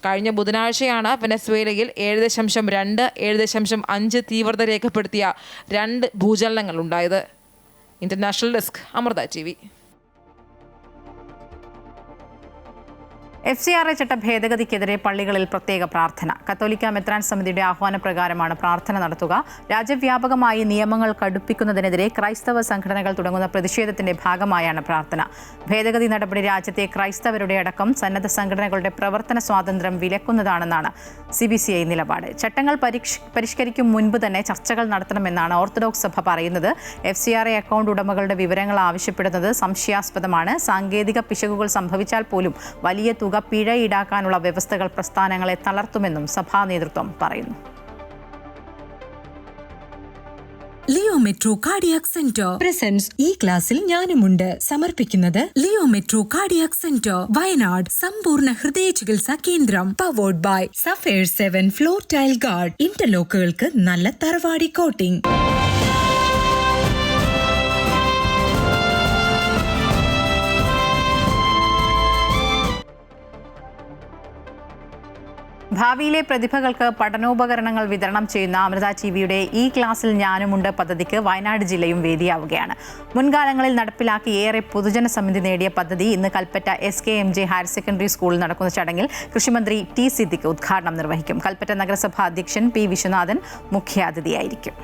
കഴിഞ്ഞ ബുധനാഴ്ചയാണ് വെനസ്വേലയിൽ 7.2, 7.5 തീവ്രത രേഖപ്പെടുത്തിയ 2 ഭൂചലനങ്ങൾ ഉണ്ടായത്. International desk, Amrita TV. FCRA ചട്ട ഭേദഗതിക്കെതിരെ പള്ളികളിൽ പ്രത്യേക പ്രാർത്ഥന. കത്തോലിക്ക മെത്രാൻ സമിതിയുടെ ആഹ്വാനപ്രകാരമാണ് പ്രാർത്ഥന നടത്തുക. രാജ്യവ്യാപകമായി നിയമങ്ങൾ കടുപ്പിക്കുന്നതിനെതിരെ ക്രൈസ്തവ സംഘടനകൾ തുടങ്ങുന്ന പ്രതിഷേധത്തിന്റെ ഭാഗമായാണ് പ്രാർത്ഥന. ഭേദഗതി നടപടി രാജ്യത്തെ ക്രൈസ്തവരുടെ അടക്കം സന്നദ്ധ സംഘടനകളുടെ പ്രവർത്തന സ്വാതന്ത്ര്യം വിലക്കുന്നതാണെന്നാണ് CBCI നിലപാട്. ചട്ടങ്ങൾ പരിഷ്കരിക്കും മുൻപ് തന്നെ ചർച്ചകൾ നടത്തണമെന്നാണ് ഓർത്തഡോക്സ് സഭ പറയുന്നത്. FCRA അക്കൗണ്ട് ഉടമകളുടെ വിവരങ്ങൾ ആവശ്യപ്പെടുന്നത് സംശയാസ്പദമാണ്. സാങ്കേതിക പിശകുകൾ സംഭവിച്ചാൽ പോലും വലിയ തുക പിഴ ഈടാക്കാനുള്ള വ്യവസ്ഥകൾ പ്രസ്ഥാനങ്ങളെ തളർത്തുമെന്നും സഭാ നേതൃത്വം പറയുന്നു. Leo Metro Cardiac Centre presents ഈ ക്ലാസ്സിൽ ഞാനുമുണ്ട് സമർപ്പിക്കുന്നത് Leo Metro Cardiac Centre Wayanad സമ്പൂർണ്ണ ഹൃദയ ചികിത്സാ കേന്ദ്രം powered by Safer 7 floor tile guard ഇന്റർലോക്കുകൾക്ക് നല്ല തറവാടി കോട്ടിംഗ്. ഭാവിയിലെ പ്രതിഭകൾക്ക് പഠനോപകരണങ്ങൾ വിതരണം ചെയ്യുന്ന അമൃത TVയുടെ ഈ ക്ലാസ്സിൽ ഞാനുമുണ്ട് പദ്ധതിക്ക് വയനാട് ജില്ലയും വേദിയാവുകയാണ്. മുൻകാലങ്ങളിൽ നടപ്പിലാക്കി ഏറെ പൊതുജന സമിതി നേടിയ പദ്ധതി ഇന്ന് കൽപ്പറ്റ SKMJ ഹയർ സെക്കൻഡറി സ്കൂളിൽ നടക്കുന്ന ചടങ്ങിൽ കൃഷിമന്ത്രി T. സിദ്ദിഖ് ഉദ്ഘാടനം നിർവഹിക്കും. കൽപ്പറ്റ നഗരസഭാ അധ്യക്ഷൻ P. വിശ്വനാഥൻ മുഖ്യാതിഥിയായിരിക്കും.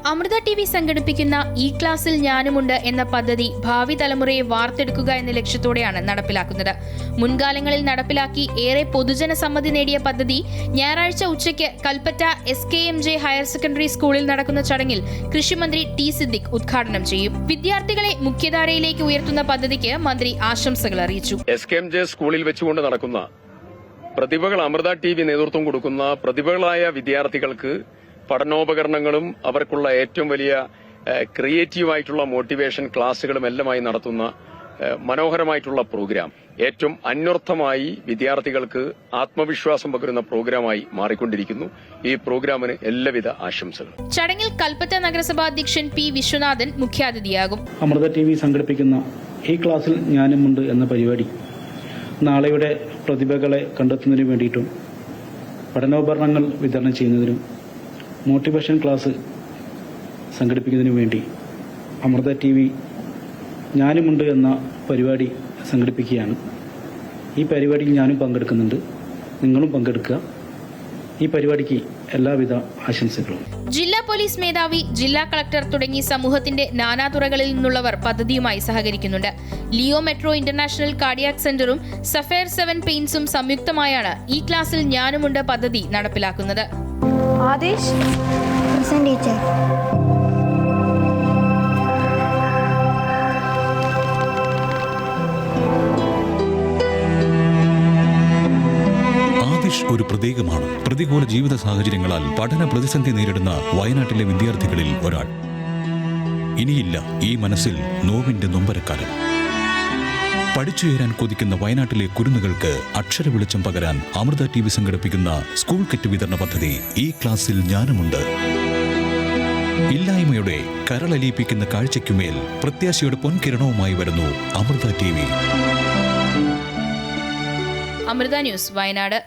അമൃത TV സംഘടിപ്പിക്കുന്ന ഈ ക്ലാസ്സിൽ ഞാനുമുണ്ട് എന്ന പദ്ധതി ഭാവി തലമുറയെ വാർത്തെടുക്കുക എന്ന ലക്ഷ്യത്തോടെയാണ് നടപ്പിലാക്കുന്നത്. മുൻകാലങ്ങളിൽ നടപ്പിലാക്കി ഏറെ പൊതുജന സമ്മതി നേടിയ പദ്ധതി ഞായറാഴ്ച ഉച്ചയ്ക്ക് കൽപ്പറ്റ SKMJ ഹയർ സെക്കൻഡറി സ്കൂളിൽ നടക്കുന്ന ചടങ്ങിൽ കൃഷിമന്ത്രി T. സിദ്ദിഖ് ഉദ്ഘാടനം ചെയ്യും. വിദ്യാർത്ഥികളെ മുഖ്യധാരയിലേക്ക് ഉയർത്തുന്ന പദ്ധതിക്ക് മന്ത്രി ആശംസകൾ അറിയിച്ചു. SKMJ സ്കൂളിൽ വെച്ചുകൊണ്ട് നടക്കുന്ന പ്രതിഭകൾ അമൃത TV നേതൃത്വം കൊടുക്കുന്ന പ്രതിഭകളായ വിദ്യാർത്ഥികൾക്ക് പഠനോപകരണങ്ങളും അവർക്കുള്ള ഏറ്റവും വലിയ ക്രിയേറ്റീവായിട്ടുള്ള മോട്ടിവേഷൻ ക്ലാസുകളും എല്ലാമായി നടത്തുന്ന മനോഹരമായിട്ടുള്ള പ്രോഗ്രാം ഏറ്റവും അന്വർത്ഥമായി വിദ്യാർത്ഥികൾക്ക് ആത്മവിശ്വാസം പകരുന്ന പ്രോഗ്രാമായി മാറിക്കൊണ്ടിരിക്കുന്നു. ഈ പ്രോഗ്രാമിന് എല്ലാവിധ ആശംസകളും. ചടങ്ങിൽ കൽപ്പറ്റ നഗരസഭാ അധ്യക്ഷൻ P. വിശ്വനാഥൻ മുഖ്യാതിഥിയാകും. അമൃത TV സംഘടിപ്പിക്കുന്ന ഈ ക്ലാസ്സിൽ ഞാനുമുണ്ട് എന്ന പരിപാടി നാളെയുടെ പ്രതിഭകളെ കണ്ടെത്തുന്നതിന് വേണ്ടിയിട്ടും പഠനോപകരണങ്ങൾ വിതരണം ചെയ്യുന്നതിനും മോട്ടിവേഷൻ ക്ലാസ് സംഘടിപ്പിക്കുന്നതിനു വേണ്ടി അമൃത TV ഞാനുമുണ്ട് എന്ന പരിപാടി സംഘടിപ്പിക്കുകയാണ്. ഈ പരിപാടിയിൽ ഞാനും പങ്കെടുക്കുന്നുണ്ട്, നിങ്ങളും പങ്കെടുക്കുക. ഈ പരിപാടിക്ക് എല്ലാവിധ ആശംസകളും. ജില്ലാ പോലീസ് മേധാവി, ജില്ലാ കളക്ടർ തുടങ്ങി സമൂഹത്തിന്റെ നാനാതുറകളിൽ നിന്നുള്ളവർ പദ്ധതിയുമായി സഹകരിക്കുന്നുണ്ട്. ലിയോ മെട്രോ ഇന്റർനാഷണൽ കാർഡിയാക് സെന്ററും സഫേർ 7 പെയിന്റ്സും സംയുക്തമായാണ് ഈ ക്ലാസ്സിൽ ഞാനുമുണ്ട് പദ്ധതി നടപ്പിലാക്കുന്നത്. ആദേശ് പ്രസന്റ് ടീച്ചർ ആദിഷ് ഒരു പ്രതീകമാണ്. പ്രതികൂല ജീവിത സാഹചര്യങ്ങളാൽ പഠന പ്രതിസന്ധി നേരിടുന്ന വയനാട്ടിലെ വിദ്യാർത്ഥികളിൽ ഒരാൾ. ഇനിയില്ല ഈ മനസ്സിൽ നോവിന്റെ നൊമ്പരക്കാലം. പഠിച്ചുയരാൻ കൊതിക്കുന്ന വയനാട്ടിലെ കുരുന്നുകൾക്ക് അക്ഷര വെളിച്ചം പകരാൻ അമൃത TV സംഘടിപ്പിക്കുന്ന സ്കൂൾ കിറ്റ് വിതരണ പദ്ധതി ഈ ക്ലാസ്സിൽ ഞാനുമുണ്ട്. ഇല്ലായ്മയുടെ കരളലിയിപ്പിക്കുന്ന കാഴ്ചയ്ക്കുമേൽ പ്രത്യാശയുടെ പൊൻകിരണവുമായി വരുന്നു അമൃത TV. അമൃത ന്യൂസ് വയനാട്.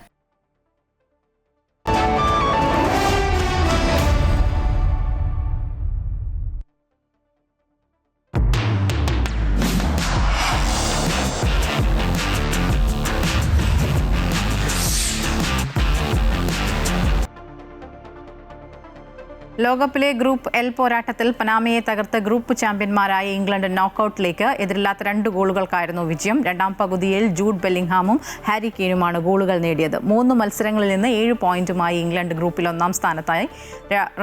ലോകകപ്പിലെ ഗ്രൂപ്പ് L പോരാട്ടത്തിൽ പനാമയെ തകർത്ത് ഗ്രൂപ്പ് ചാമ്പ്യന്മാരായ ഇംഗ്ലണ്ട് നോക്കൌട്ടിലേക്ക്. എതിരില്ലാത്ത 2 ഗോളുകൾക്കായിരുന്നു വിജയം. രണ്ടാം പകുതിയിൽ ജൂഡ് ബെല്ലിംഗ്ഹാമും ഹാരി കെയ്നുമാണ് ഗോളുകൾ നേടിയത്. 3 മത്സരങ്ങളിൽ നിന്ന് 7 പോയിന്റുമായി ഇംഗ്ലണ്ട് ഗ്രൂപ്പിൽ 1-ാം സ്ഥാനത്തായി.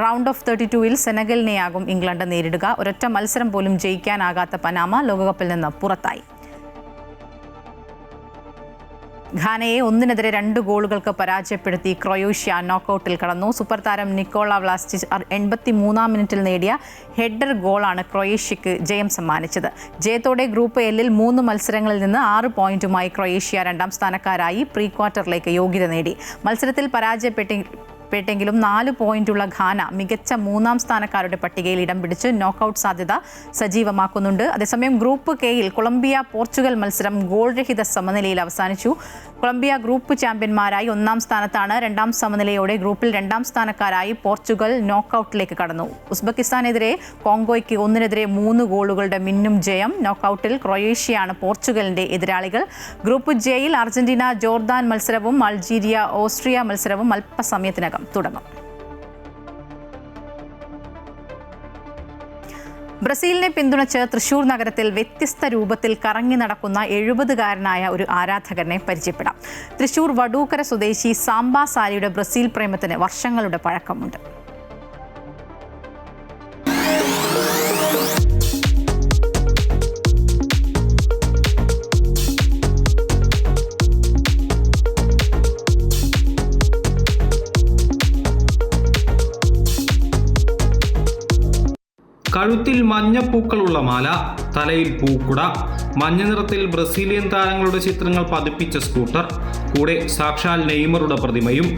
റൗണ്ട് ഓഫ് 32-ൽ സെനഗലിനെയാകും ഇംഗ്ലണ്ട് നേരിടുക. ഒരൊറ്റ മത്സരം പോലും ജയിക്കാനാകാത്ത പനാമ ലോകകപ്പിൽ നിന്ന് പുറത്തായി. ഘാനയെ 1-2 ഗോളുകൾക്ക് പരാജയപ്പെടുത്തി ക്രൊയേഷ്യ നോക്കൌട്ടിൽ കടന്നു. സൂപ്പർ താരം നിക്കോള വ്ലാസ്റ്റിച്ച് 83-ാം മിനിറ്റിൽ നേടിയ ഹെഡർ ഗോളാണ് ക്രൊയേഷ്യയ്ക്ക് ജയം സമ്മാനിച്ചത്. ജയത്തോടെ ഗ്രൂപ്പ് Lൽ 3 മത്സരങ്ങളിൽ നിന്ന് 6 പോയിന്റുമായി ക്രൊയേഷ്യ 2-ാം സ്ഥാനക്കാരായി പ്രീ ക്വാർട്ടറിലേക്ക് യോഗ്യത നേടി. മത്സരത്തിൽ നഷ്ടപ്പെട്ടെങ്കിലും 4 പോയിന്റുള്ള ഘാന മികച്ച 3-ാം സ്ഥാനക്കാരുടെ പട്ടികയിൽ ഇടം പിടിച്ച് നോക്കൌട്ട് സാധ്യത സജീവമാക്കുന്നുണ്ട്. അതേസമയം ഗ്രൂപ്പ് കെയിൽ കൊളംബിയ പോർച്ചുഗൽ മത്സരം ഗോൾ രഹിത സമനിലയിൽ അവസാനിച്ചു. കൊളംബിയ ഗ്രൂപ്പ് ചാമ്പ്യന്മാരായി 1-ാം സ്ഥാനത്താണ്. 2-ാം സമനിലയോടെ ഗ്രൂപ്പിൽ 2-ാം സ്ഥാനക്കാരായി പോർച്ചുഗൽ നോക്കൌട്ടിലേക്ക് കടന്നു. ഉസ്ബെക്കിസ്ഥാനെതിരെ കോങ്കോയ്ക്ക് 1-3 ഗോളുകളുടെ മിന്നും ജയം. നോക്കൌട്ടിൽ ക്രൊയേഷ്യയാണ് പോർച്ചുഗലിന്റെ എതിരാളികൾ. ഗ്രൂപ്പ് ജെയിൽ അർജന്റീന ജോർദാൻ മത്സരവും അൾജീരിയ ഓസ്ട്രിയ മത്സരവും അല്പസമയത്തിനകം തുടങ്ങും. ബ്രസീലിനെ പിന്തുണച്ച് തൃശൂർ നഗരത്തിൽ വ്യത്യസ്ത രൂപത്തിൽ കറങ്ങി നടക്കുന്ന 70-കാരനായ ഒരു ആരാധകനെ പരിചയപ്പെടാം. തൃശൂർ വടൂക്കര സ്വദേശി സാംബ സാലിയുടെ ബ്രസീൽ പ്രേമത്തിന് വർഷങ്ങളുടെ പഴക്കമുണ്ട്. കഴുത്തിൽ മഞ്ഞപ്പൂക്കളുള്ള മാല, തലയിൽ പൂക്കുട, മഞ്ഞ നിറത്തിൽ ബ്രസീലിയൻ താരങ്ങളുടെ ചിത്രങ്ങൾ പതിപ്പിച്ച സ്കൂട്ടർ, കൂടെ സാക്ഷാൽ നെയ്മറുടെ പ്രതിമയും.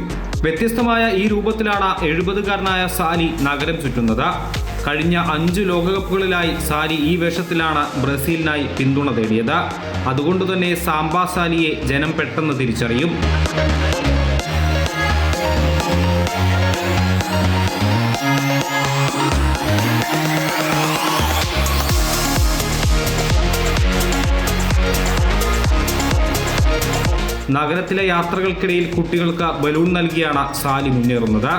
വ്യത്യസ്തമായ ഈ രൂപത്തിലാണ് 70-കാരനായ സാലി നഗരം ചുറ്റുന്നത്. കഴിഞ്ഞ 5 ലോകകപ്പുകളിലായി സാലി ഈ വേഷത്തിലാണ് ബ്രസീലിനായി പിന്തുണ തേടിയത്. അതുകൊണ്ടുതന്നെ സാംബ സാലിയെ ജനം പെട്ടെന്ന് തിരിച്ചറിയും. നഗരത്തിലെ യാത്രകൾക്കിടയിൽ കുട്ടികൾക്ക് ബലൂൺ നൽകിയാണ് സാലി മുന്നേറുന്നത്.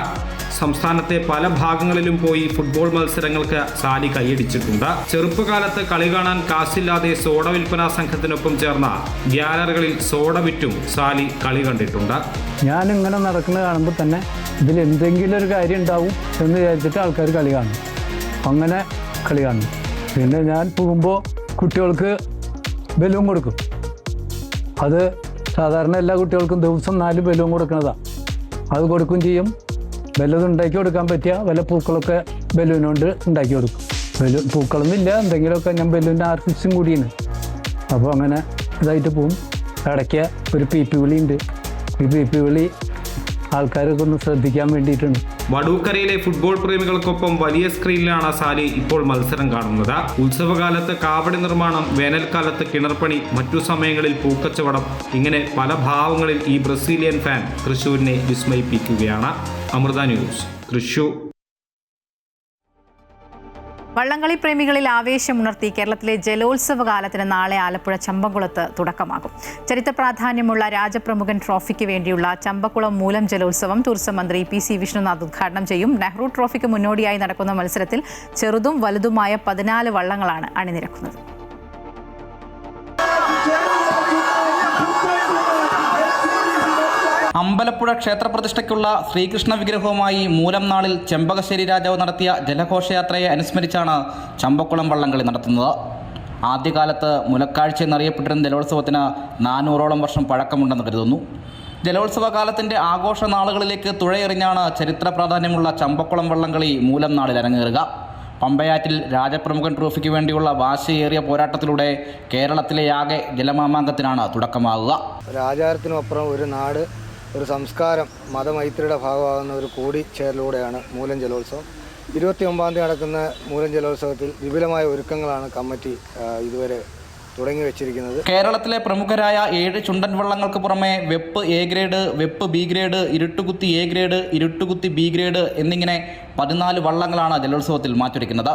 സംസ്ഥാനത്തെ പല ഭാഗങ്ങളിലും പോയി ഫുട്ബോൾ മത്സരങ്ങൾക്ക് സാലി കൈയടിച്ചിട്ടുണ്ട്. ചെറുപ്പകാലത്ത് കളി കാണാൻ കാശില്ലാതെ സോഡ വിൽപ്പനാ സംഘത്തിനൊപ്പം ചേർന്ന ഗ്യാലറികളിൽ സോഡ വിറ്റും സാലി കളി കണ്ടിട്ടുണ്ട്. ഞാനിങ്ങനെ നടക്കുന്നത് കാണുമ്പോൾ തന്നെ ഇതിൽ എന്തെങ്കിലും ഒരു കാര്യം ഉണ്ടാവും എന്ന് വിചാരിച്ചിട്ട് ആൾക്കാർ കളി കാണും. അങ്ങനെ കളി കാണും. പിന്നെ ഞാൻ പോകുമ്പോൾ കുട്ടികൾക്ക് ബലൂൺ കൊടുക്കും. അത് സാധാരണ എല്ലാ കുട്ടികൾക്കും ദിവസം 4 ബലൂൺ കൊടുക്കുന്നതാണ്. അത് കൊടുക്കുകയും ചെയ്യും. വല്ലതും ഉണ്ടാക്കി കൊടുക്കാൻ പറ്റിയ വല്ല പൂക്കളൊക്കെ ബലൂൺ കൊണ്ട് ഉണ്ടാക്കി കൊടുക്കും. പൂക്കളൊന്നുമില്ല, എന്തെങ്കിലുമൊക്കെ. ഞാൻ ബലൂണിൻ്റെ ആർട്ടിസ്റ്റും കൂടിയാണ്. അപ്പോൾ അങ്ങനെ ഇതായിട്ട് പോവും. ഇടയ്ക്ക് ഒരു പി വിളി ഉണ്ട്. ഈ പി വിളി ആൾക്കാരൊക്കെ ഒന്ന് ശ്രദ്ധിക്കാൻ വേണ്ടിയിട്ടുണ്ട്. വടൂക്കരയിലെ ഫുട്ബോൾ പ്രേമികൾക്കൊപ്പം വലിയ സ്ക്രീനിലാണ് സാലി ഇപ്പോൾ മത്സരം കാണുന്നത്. ഉത്സവകാലത്ത് കാവടി നിർമ്മാണം, വേനൽക്കാലത്ത് കിണർപ്പണി, മറ്റു സമയങ്ങളിൽ പൂക്കച്ചവടം, ഇങ്ങനെ പല ഭാവങ്ങളിൽ ഈ ബ്രസീലിയൻ ഫാൻ തൃശ്ശൂരിനെ വിസ്മയിപ്പിക്കുകയാണ്. അമൃത ന്യൂസ്, തൃശ്ശൂർ. വള്ളംകളി പ്രേമികളിൽ ആവേശമുണർത്തി കേരളത്തിലെ ജലോത്സവ കാലത്തിന് നാളെ ആലപ്പുഴ ചമ്പക്കുളത്ത് തുടക്കമാകും. ചരിത്ര പ്രാധാന്യമുള്ള രാജപ്രമുഖൻ ട്രോഫിക്ക് വേണ്ടിയുള്ള ചമ്പക്കുളം മൂലം ജലോത്സവം ടൂറിസം മന്ത്രി PC വിഷ്ണുനാഥ് ഉദ്ഘാടനം ചെയ്യും. നെഹ്റു ട്രോഫിക്ക് മുന്നോടിയായി നടക്കുന്ന മത്സരത്തിൽ ചെറുതും വലുതുമായ 14 വള്ളങ്ങളാണ് അണിനിരക്കുന്നത്. അമ്പലപ്പുഴ ക്ഷേത്രപ്രതിഷ്ഠയ്ക്കുള്ള ശ്രീകൃഷ്ണ വിഗ്രഹവുമായി മൂലം നാളിൽ ചെമ്പകശ്ശേരി രാജാവ് നടത്തിയ ജലഘോഷയാത്രയെ അനുസ്മരിച്ചാണ് ചമ്പക്കുളം വള്ളംകളി നടത്തുന്നത്. ആദ്യകാലത്ത് മുലക്കാഴ്ച എന്നറിയപ്പെട്ടിരുന്ന ജലോത്സവത്തിന് 400ഓളം വർഷം പഴക്കമുണ്ടെന്ന് കരുതുന്നു. ജലോത്സവ കാലത്തിൻ്റെ ആഘോഷ നാളുകളിലേക്ക് തുഴയെറിഞ്ഞാണ് ചരിത്ര പ്രാധാന്യമുള്ള ചമ്പക്കുളം വള്ളംകളി മൂലം നാളിൽ അരങ്ങേറുക. പമ്പയാറ്റിൽ രാജപ്രമുഖൻ ട്രോഫിക്ക് വേണ്ടിയുള്ള വാശിയേറിയ പോരാട്ടത്തിലൂടെ കേരളത്തിലെ ആകെ ജലമാമാങ്കത്തിനാണ് തുടക്കമാകുക. രാജാരത്തിനപ്പുറം ഒരു നാട്, ഒരു സംസ്കാരം, മതമൈത്രിയുടെ ഭാഗമാകുന്ന ഒരു കൂടിച്ചേരലൂടെയാണ് മൂലം ജലോത്സവം. 29-ാം തീയതി നടക്കുന്ന മൂലം ജലോത്സവത്തിൽ വിപുലമായ ഒരുക്കങ്ങളാണ് കമ്മിറ്റി ഇതുവരെ തുടങ്ങി വെച്ചിരിക്കുന്നത്. കേരളത്തിലെ പ്രമുഖരായ 7 ചുണ്ടൻ വള്ളങ്ങൾക്ക് പുറമെ വെപ്പ് A ഗ്രേഡ്, വെപ്പ് B ഗ്രേഡ്, ഇരുട്ടുകുത്തി A ഗ്രേഡ്, ഇരുട്ടുകുത്തി B ഗ്രേഡ് എന്നിങ്ങനെ 14 വള്ളങ്ങളാണ് ജലോത്സവത്തിൽ മാറ്റുരയ്ക്കുന്നത്.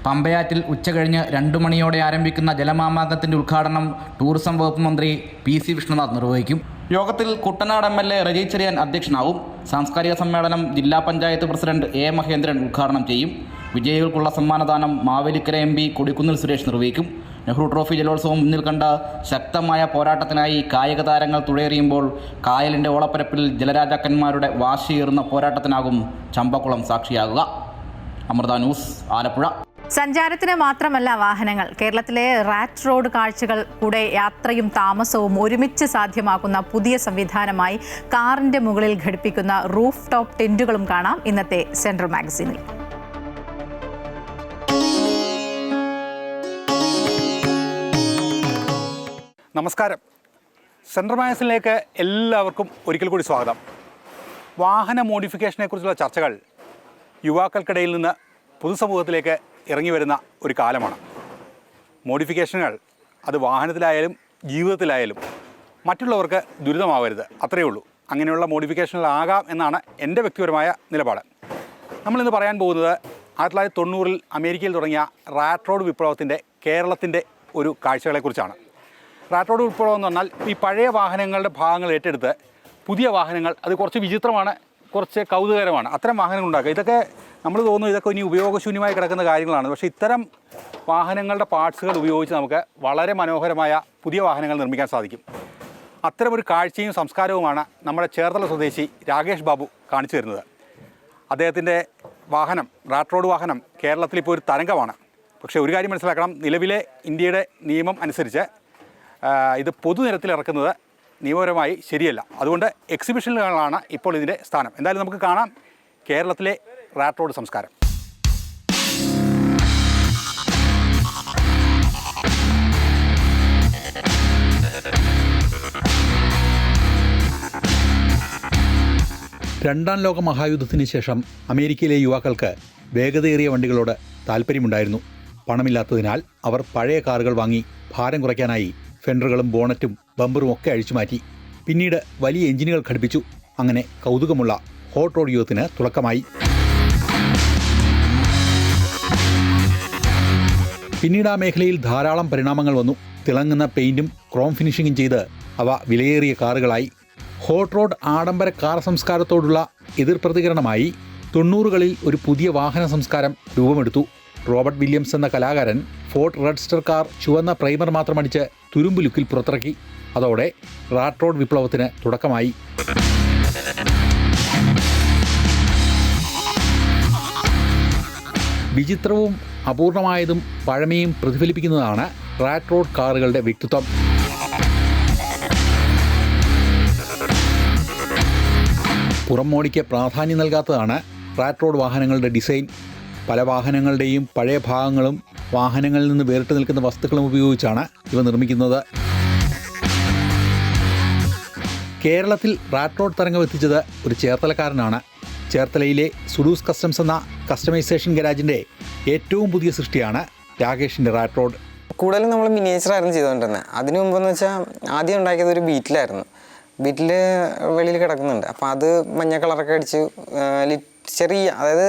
പമ്പയാറ്റിൽ ഉച്ചകഴിഞ്ഞ് 2 മണിയോടെ ആരംഭിക്കുന്ന ജലമാമാങ്കത്തിൻ്റെ ഉദ്ഘാടനം ടൂറിസം വകുപ്പ് മന്ത്രി PC വിഷ്ണുനാഥ് നിർവഹിക്കും. യോഗത്തിൽ കുട്ടനാട് MLA റജി ചെറിയാൻ അധ്യക്ഷനാവും. സാംസ്കാരിക സമ്മേളനം ജില്ലാ പഞ്ചായത്ത് പ്രസിഡന്റ് A മഹേന്ദ്രൻ ഉദ്ഘാടനം ചെയ്യും. വിജയികൾക്കുള്ള സമ്മാനദാനം മാവേലിക്കര MP കൊടിക്കുന്നിൽ സുരേഷ് നിർവഹിക്കും. നെഹ്റു ട്രോഫി ജലോത്സവം മുന്നിൽ കണ്ട ശക്തമായ പോരാട്ടത്തിനായി കായിക താരങ്ങൾ തുഴയെറിയുമ്പോൾ കായലിൻ്റെ ഓളപ്പരപ്പിൽ ജലരാജാക്കന്മാരുടെ വാശിയേറുന്ന പോരാട്ടത്തിനാകും ചമ്പക്കുളം സാക്ഷിയാകുക. അമൃത ന്യൂസ്, ആലപ്പുഴ. സഞ്ചാരത്തിന് മാത്രമല്ല വാഹനങ്ങൾ, കേരളത്തിലെ റാറ്റ് റോഡ് കാഴ്ചകൾ കൂടെ യാത്രയും താമസവും ഒരുമിച്ച് സാധ്യമാക്കുന്ന പുതിയ സംവിധാനമായി കാറിന്റെ മുകളിൽ ഘടിപ്പിക്കുന്ന റൂഫ് ടോപ്പ് ടെന്റുകളും കാണാം ഇന്നത്തെ സെൻട്രൽ മാഗസിനിൽ. നമസ്കാരം. സെൻട്രൽ മാഗസിനിലേക്ക് എല്ലാവർക്കും ഒരിക്കൽ കൂടി സ്വാഗതം. വാഹന മോഡിഫിക്കേഷനെ കുറിച്ചുള്ള ചർച്ചകൾ യുവാക്കൾക്കിടയിൽ നിന്ന് പൊതുസമൂഹത്തിലേക്ക് ഇറങ്ങി വരുന്ന ഒരു കാലമാണ്. മോഡിഫിക്കേഷനുകൾ അത് വാഹനത്തിലായാലും ജീവിതത്തിലായാലും മറ്റുള്ളവർക്ക് ദുരിതമാവരുത്, അത്രയേ ഉള്ളൂ. അങ്ങനെയുള്ള മോഡിഫിക്കേഷനുകളാകാം എന്നാണ് എൻ്റെ വ്യക്തിപരമായ നിലപാട്. നമ്മളിന്ന് പറയാൻ പോകുന്നത് 1990 അമേരിക്കയിൽ തുടങ്ങിയ റാറ്റ് റോഡ് വിപ്ലവത്തിൻ്റെ കേരളത്തിൻ്റെ ഒരു കാഴ്ചകളെക്കുറിച്ചാണ്. റാറ്റ് റോഡ് വിപ്ലവം എന്ന് പറഞ്ഞാൽ ഈ പഴയ വാഹനങ്ങളുടെ ഭാഗങ്ങൾ ഏറ്റെടുത്ത് പുതിയ വാഹനങ്ങൾ, അത് കുറച്ച് വിചിത്രമാണ്, കുറച്ച് കൗതുകകരമാണ്, അത്തരം വാഹനങ്ങൾ ഉണ്ടാക്കുക. ഇതൊക്കെ നമ്മൾ തോന്നുന്നു ഇതൊക്കെ ഇനി ഉപയോഗശൂന്യമായി കിടക്കുന്ന കാര്യങ്ങളാണ്. പക്ഷേ ഇത്തരം വാഹനങ്ങളുടെ പാർട്സുകൾ ഉപയോഗിച്ച് നമുക്ക് വളരെ മനോഹരമായ പുതിയ വാഹനങ്ങൾ നിർമ്മിക്കാൻ സാധിക്കും. അത്തരമൊരു കാഴ്ചയും സംസ്കാരവുമാണ് നമ്മുടെ ചേർത്തല സ്വദേശി രാകേഷ് ബാബു കാണിച്ചു തരുന്നത്. അദ്ദേഹത്തിൻ്റെ വാഹനം, റാറ്റ് റോഡ് വാഹനം, കേരളത്തിൽ ഇപ്പോൾ ഒരു തരംഗമാണ്. പക്ഷേ ഒരു കാര്യം മനസ്സിലാക്കണം, നിലവിലെ ഇന്ത്യയുടെ നിയമം അനുസരിച്ച് ഇത് പൊതുനിരത്തിൽ ഇറക്കുന്നത് നിയമപരമായി ശരിയല്ല. അതുകൊണ്ട് എക്സിബിഷനുകളാണ് ഇപ്പോൾ ഇതിൻ്റെ സ്ഥാനം. എന്തായാലും നമുക്ക് കാണാം കേരളത്തിലെ റാറ്റ് റോഡ് സംസ്കാരം. രണ്ടാം ലോക മഹായുദ്ധത്തിന് ശേഷം അമേരിക്കയിലെ യുവാക്കൾക്ക് വേഗതയേറിയ വണ്ടികളോട് താല്പര്യമുണ്ടായിരുന്നു. പണമില്ലാത്തതിനാൽ അവർ പഴയ കാറുകൾ വാങ്ങി ഭാരം കുറയ്ക്കാനായി ഫെൻഡറുകളും ബോണറ്റും ബമ്പറും ഒക്കെ അഴിച്ചുമാറ്റി. പിന്നീട് വലിയ എഞ്ചിനുകൾ ഘടിപ്പിച്ചു. അങ്ങനെ കൗതുകമുള്ള ഹോട്ട് റോഡ് യുഗത്തിന് തുടക്കമായി. പിന്നീട് ആ മേഖലയിൽ ധാരാളം പരിണാമങ്ങൾ വന്നു. തിളങ്ങുന്ന പെയിന്റും ക്രോം ഫിനിഷിങ്ങും ചെയ്ത് അവ വിലയേറിയ കാറുകളായി. ഹോട്ട് റോഡ് ആഡംബര കാർ സംസ്കാരത്തോടുള്ള എതിർപ്രതികരണമായി 90കളിൽ ഒരു പുതിയ വാഹന സംസ്കാരം രൂപമെടുത്തു. റോബർട്ട് വില്യംസ് എന്ന കലാകാരൻ ഫോർഡ് റെഡ്സ്റ്റർ കാർ ചുവന്ന പ്രൈമർ മാത്രമടിച്ച് തുരുമ്പ് ലുക്കിൽ പുറത്തിറക്കി. അതോടെ റാറ്റ് റോഡ് വിപ്ലവത്തിന് തുടക്കമായി. വിചിത്രവും അപൂർണമായതും പഴമയും പ്രതിഫലിപ്പിക്കുന്നതാണ് റാറ്റ് റോഡ് കാറുകളുടെ വ്യക്തിത്വം. പുറംമോടിക്ക് പ്രാധാന്യം നൽകാത്തതാണ് റാറ്റ് റോഡ് വാഹനങ്ങളുടെ ഡിസൈൻ. പല വാഹനങ്ങളുടെയും പഴയ ഭാഗങ്ങളും വാഹനങ്ങളിൽ നിന്ന് വേറിട്ട് നിൽക്കുന്ന വസ്തുക്കളും ഉപയോഗിച്ചാണ് ഇവ നിർമ്മിക്കുന്നത്. കേരളത്തിൽ റാറ്റ് റോഡ് തരംഗം എത്തിച്ചത് ഒരു ചേർത്തലക്കാരനാണ്. ചേർത്തലയിലെ സുഡൂസ് കസ്റ്റംസ് എന്ന കസ്റ്റമൈസേഷൻ ഗരാജിൻ്റെ ഏറ്റവും പുതിയ സൃഷ്ടിയാണ് രാകേഷിൻ്റെ റാറ്റ് റോഡ്. കൂടുതലും നമ്മൾ മിനിയേച്ചറായിരുന്നു ചെയ്തുകൊണ്ടിരുന്നത്. അതിനു മുമ്പെന്ന് വെച്ചാൽ ആദ്യം ഉണ്ടാക്കിയത് ഒരു ബീറ്റിലായിരുന്നു. ബീറ്റിൽ വെളിയിൽ കിടക്കുന്നുണ്ട്. അപ്പോൾ അത് മഞ്ഞ കളറൊക്കെ അടിച്ച് ചെറിയ, അതായത്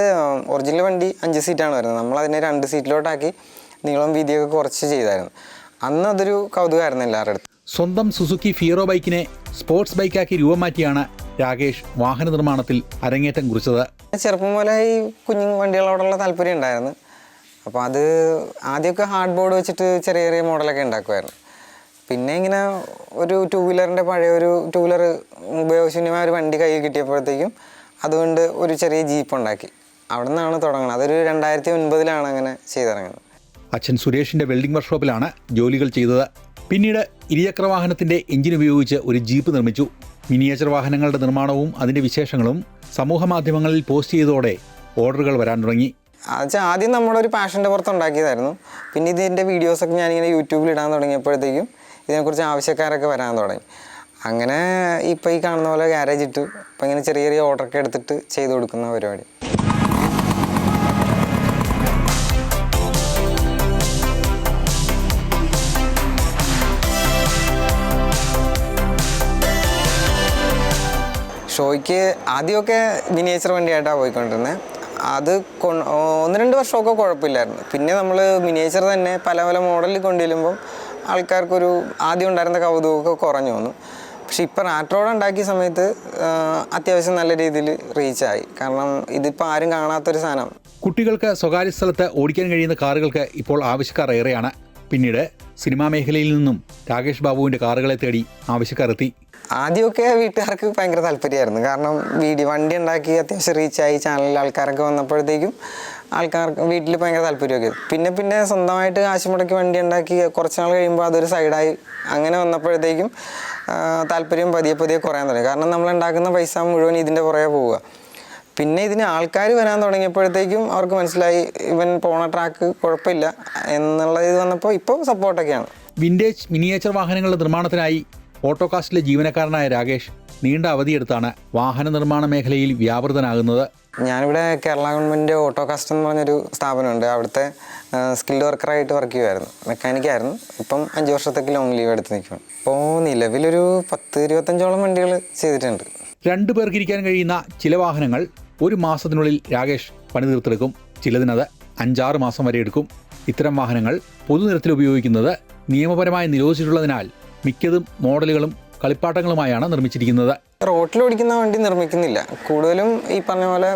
ഒറിജിനൽ വണ്ടി 5 സീറ്റാണ് വരുന്നത്. നമ്മളതിനെ 2 സീറ്റിലോട്ടാക്കി നീളം വീതിയൊക്കെ കുറച്ച് ചെയ്തായിരുന്നു. അന്ന് അതൊരു കൗതുകമായിരുന്നു എല്ലാവരുടെ അടുത്ത്. സ്വന്തം സുസുക്കി ഫിയറോ ബൈക്കിനെ സ്പോർട്സ് ബൈക്കാക്കി രൂപം മാറ്റിയാണ് രാകേഷ് വാഹന നിർമ്മാണത്തിൽ അരങ്ങേറ്റം കുറിച്ചത്. ചെറുപ്പം പോലെ ഈ കുഞ്ഞു വണ്ടികളോടുള്ള താല്പര്യം ഉണ്ടായിരുന്നു. അപ്പോൾ അത് ആദ്യമൊക്കെ ഹാർഡ് ബോർഡ് വെച്ചിട്ട് ചെറിയ ചെറിയ മോഡലൊക്കെ ഉണ്ടാക്കുമായിരുന്നു. പിന്നെ ഇങ്ങനെ ഒരു 2 വീലറിൻ്റെ പഴയ ഒരു 2 വീലർ ഉപയോഗശൂന്യമായ ഒരു വണ്ടി കയ്യിൽ കിട്ടിയപ്പോഴത്തേക്കും അതുകൊണ്ട് ഒരു ചെറിയ ജീപ്പ് ഉണ്ടാക്കി. അവിടെ നിന്നാണ് തുടങ്ങുന്നത്. അതൊരു 2009 അങ്ങനെ ചെയ്തിറങ്ങുന്നത്. അച്ഛൻ സുരേഷിൻ്റെ വെൽഡിംഗ് വർക്ക്ഷോപ്പിലാണ് ജോലികൾ ചെയ്തത്. പിന്നീട് ഇരുചക്ര വാഹനത്തിൻ്റെ എഞ്ചിൻ ഉപയോഗിച്ച് ഒരു ജീപ്പ് നിർമ്മിച്ചു. മിനിയേച്ചർ വാഹനങ്ങളുടെ നിർമ്മാണവും അതിൻ്റെ വിശേഷങ്ങളും സമൂഹ മാധ്യമങ്ങളിൽ പോസ്റ്റ് ചെയ്തതോടെ ഓർഡറുകൾ വരാൻ തുടങ്ങി. ആദ്യം നമ്മളൊരു പാഷൻ്റെ പുറത്ത് ഉണ്ടാക്കിയതായിരുന്നു. പിന്നെ ഇതിൻ്റെ വീഡിയോസൊക്കെ ഞാനിങ്ങനെ യൂട്യൂബിൽ ഇടാൻ തുടങ്ങിയപ്പോഴത്തേക്കും ഇതിനെക്കുറിച്ച് ആവശ്യക്കാരൊക്കെ വരാൻ തുടങ്ങി. അങ്ങനെ ഇപ്പോൾ ഈ കാണുന്ന പോലെ ഗാരേജ് ഇട്ടു. ഇപ്പം ഇങ്ങനെ ചെറിയ ചെറിയ ഓർഡറൊക്കെ എടുത്തിട്ട് ചെയ്ത് കൊടുക്കുന്ന പരിപാടി. ഷോയ്ക്ക് ആദ്യമൊക്കെ മിനിയേച്ചർ വണ്ടിയായിട്ടാണ് പോയിക്കൊണ്ടിരുന്നത്. അത് 1-2 വർഷമൊക്കെ കുഴപ്പമില്ലായിരുന്നു. പിന്നെ നമ്മൾ മിനിയേച്ചർ തന്നെ പല പല മോഡലിൽ കൊണ്ടുവരുമ്പം ആൾക്കാർക്കൊരു ആദ്യം ഉണ്ടായിരുന്ന കൗതുകമൊക്കെ കുറഞ്ഞു വന്നു. പക്ഷെ ഇപ്പോൾ റാറ്റ് റോഡ് ഉണ്ടാക്കിയ സമയത്ത് അത്യാവശ്യം നല്ല രീതിയിൽ റീച്ചായി. കാരണം ഇതിപ്പോൾ ആരും കാണാത്തൊരു സാധനം. കുട്ടികൾക്ക് സ്വകാര്യ സ്ഥലത്ത് ഓടിക്കാൻ കഴിയുന്ന കാറുകൾക്ക് ഇപ്പോൾ ആവശ്യക്കാർ ഏറെയാണ്. പിന്നീട് സിനിമാ മേഖലയിൽ നിന്നും രാകേഷ് ബാബുവിൻ്റെ കാറുകളെ തേടി ആവശ്യക്കാർ എത്തി. ആദ്യമൊക്കെ വീട്ടുകാർക്ക് ഭയങ്കര താല്പര്യമായിരുന്നു. കാരണം വണ്ടി ഉണ്ടാക്കി അത്യാവശ്യം റീച്ചായി, ചാനലിൽ ആൾക്കാരൊക്കെ വന്നപ്പോഴത്തേക്കും ആൾക്കാർക്ക് വീട്ടിൽ ഭയങ്കര താല്പര്യമൊക്കെ. പിന്നെ സ്വന്തമായിട്ട് കാശ് മുടക്കി വണ്ടി ഉണ്ടാക്കി കുറച്ച് നാൾ കഴിയുമ്പോൾ അതൊരു സൈഡായി. അങ്ങനെ വന്നപ്പോഴത്തേക്കും താല്പര്യം പതിയെ കുറയാൻ തുടങ്ങി. കാരണം നമ്മൾ ഉണ്ടാക്കുന്ന പൈസ മുഴുവൻ ഇതിൻ്റെ പുറകെ പോവുക. പിന്നെ ഇതിന് ആൾക്കാർ വരാൻ തുടങ്ങിയപ്പോഴത്തേക്കും അവർക്ക് മനസ്സിലായി ഇവൻ പോണ ട്രാക്ക് കുഴപ്പമില്ല എന്നുള്ള ഇത് വന്നപ്പോൾ ഇപ്പോൾ സപ്പോർട്ടൊക്കെയാണ്. വിൻറ്റേജ് മിനിയേച്ചർ വാഹനങ്ങളുടെ നിർമ്മാണത്തിനായി ഓട്ടോകാസ്റ്റിലെ ജീവനക്കാരനായ രാകേഷ് നീണ്ട അവധിയെടുത്താണ് വാഹന നിർമ്മാണ മേഖലയിൽ വ്യാപൃതനാകുന്നത്. ഞാനിവിടെ കേരള ഗവൺമെൻറ് ഓട്ടോകാസ്റ്റ് എന്ന് പറഞ്ഞൊരു സ്ഥാപനമുണ്ട്. അവിടുത്തെ സ്കിൽഡ് വർക്കറായിട്ട് വർക്ക് ചെയ്യുമായിരുന്നു. മെക്കാനിക്കായിരുന്നു. ഇപ്പം 5 വർഷത്തേക്ക് ലോങ് ലീവ് എടുത്ത് നിൽക്കുകയാണ്. ഇപ്പോൾ നിലവിലൊരു 10-25ഓളം വണ്ടികൾ ചെയ്തിട്ടുണ്ട്. 2 പേർക്ക് ഇരിക്കാൻ കഴിയുന്ന ചില വാഹനങ്ങൾ 1 മാസത്തിനുള്ളിൽ രാകേഷ് പണി തീർത്തെടുക്കും. ചിലതിനത് 5-6 മാസം വരെ എടുക്കും. ഇത്തരം വാഹനങ്ങൾ പൊതുനിരത്തിൽ ഉപയോഗിക്കുന്നത് നിയമപരമായി നിരോധിച്ചിട്ടുള്ളതിനാൽ മിക്കതും മോഡലുകളും കളിപ്പാട്ടങ്ങളുമായാണ് നിർമ്മിച്ചിരിക്കുന്നത്. റോട്ടിൽ ഓടിക്കുന്ന വണ്ടി നിർമ്മിക്കുന്നില്ല. കൂടുതലും ഈ പറഞ്ഞ പോലെ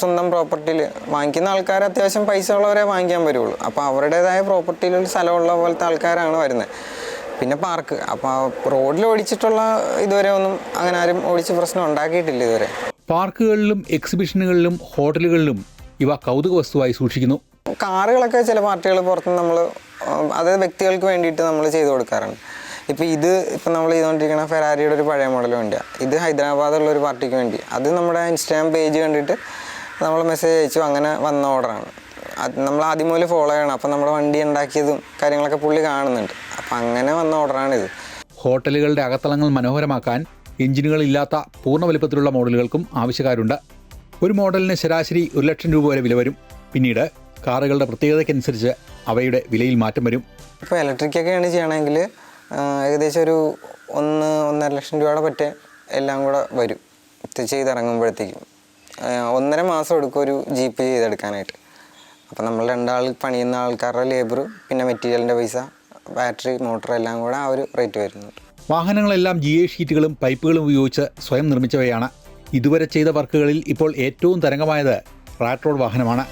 സ്വന്തം പ്രോപ്പർട്ടിയിൽ വാങ്ങിക്കുന്ന ആൾക്കാർ അത്യാവശ്യം പൈസ ഉള്ളവരെ വാങ്ങിക്കാൻ വരുള്ളൂ. അപ്പോൾ അവരുടേതായ പ്രോപ്പർട്ടിയിൽ ഒരു സ്ഥലമുള്ള പോലത്തെ ആൾക്കാരാണ് വരുന്നത്. പിന്നെ പാർക്ക്. അപ്പോൾ റോഡിൽ ഓടിച്ചിട്ടുള്ള ഇതുവരെ ഒന്നും അങ്ങനെ ആരും ഓടിച്ച് പ്രശ്നം ഉണ്ടാക്കിയിട്ടില്ല ഇതുവരെ. പാർക്കുകളിലും എക്സിബിഷനുകളിലും ഹോട്ടലുകളിലും ഇവ കൗതുക വസ്തുവായി സൂക്ഷിക്കുന്നു. കാറുകളൊക്കെ ചില പാർട്ടികൾ പുറത്ത് നമ്മൾ അതായത് വ്യക്തികൾക്ക് വേണ്ടിയിട്ട് നമ്മൾ ചെയ്തു കൊടുക്കാറുണ്ട്. ഇപ്പം നമ്മൾ ചെയ്തുകൊണ്ടിരിക്കുന്ന ഫെറാരിയുടെ ഒരു പഴയ മോഡൽ വണ്ടിയാണ്. ഇത് ഹൈദരാബാദുള്ള ഒരു പാർട്ടിക്ക് വേണ്ടി. അത് നമ്മുടെ ഇൻസ്റ്റാഗ്രാം പേജ് കണ്ടിട്ട് നമ്മൾ മെസ്സേജ് അയച്ചു. അങ്ങനെ വന്ന ഓർഡറാണ്. അത് നമ്മൾ ആദ്യം മുതൽ ഫോളോ ചെയ്യണം. അപ്പം നമ്മുടെ വണ്ടി ഉണ്ടാക്കിയതും കാര്യങ്ങളൊക്കെ പുള്ളി കാണുന്നുണ്ട്. അപ്പം അങ്ങനെ വന്ന ഓർഡറാണിത്. ഹോട്ടലുകളുടെ അകത്തളങ്ങൾ മനോഹരമാക്കാൻ എഞ്ചിനുകളില്ലാത്ത പൂർണ്ണ വലിപ്പത്തിലുള്ള മോഡലുകൾക്കും ആവശ്യക്കാരുണ്ട്. ഒരു മോഡലിന് ശരാശരി 1 ലക്ഷം രൂപ വരെ വില വരും. പിന്നീട് കാറുകളുടെ പ്രത്യേകതയ്ക്കനുസരിച്ച് അവയുടെ വിലയിൽ മാറ്റം വരും. ഇപ്പോൾ ഇലക്ട്രിക്കൊക്കെയാണ് ചെയ്യണമെങ്കിൽ ഏകദേശം ഒരു 1-1.5 ലക്ഷം രൂപയുടെ പറ്റേ എല്ലാം കൂടെ വരും. ചെയ്തിറങ്ങുമ്പോഴത്തേക്കും 1.5 മാസം എടുക്കും ഒരു ജീപ്പ് ചെയ്തെടുക്കാനായിട്ട്. അപ്പോൾ നമ്മൾ 2 ആൾ പണിയുന്ന ആൾക്കാരുടെ ലേബർ, പിന്നെ മെറ്റീരിയലിൻ്റെ പൈസ, ബാറ്ററി, മോട്ടർ എല്ലാം കൂടെ ആ ഒരു റേറ്റ് വരുന്നുണ്ട്. വാഹനങ്ങളെല്ലാം GA ഷീറ്റുകളും പൈപ്പുകളും ഉപയോഗിച്ച് സ്വയം നിർമ്മിച്ചവയാണ്. ഇതുവരെ ചെയ്ത വർക്കുകളിൽ ഇപ്പോൾ ഏറ്റവും തരംഗമായത് റാറ്റ് റോഡ് വാഹനമാണ്.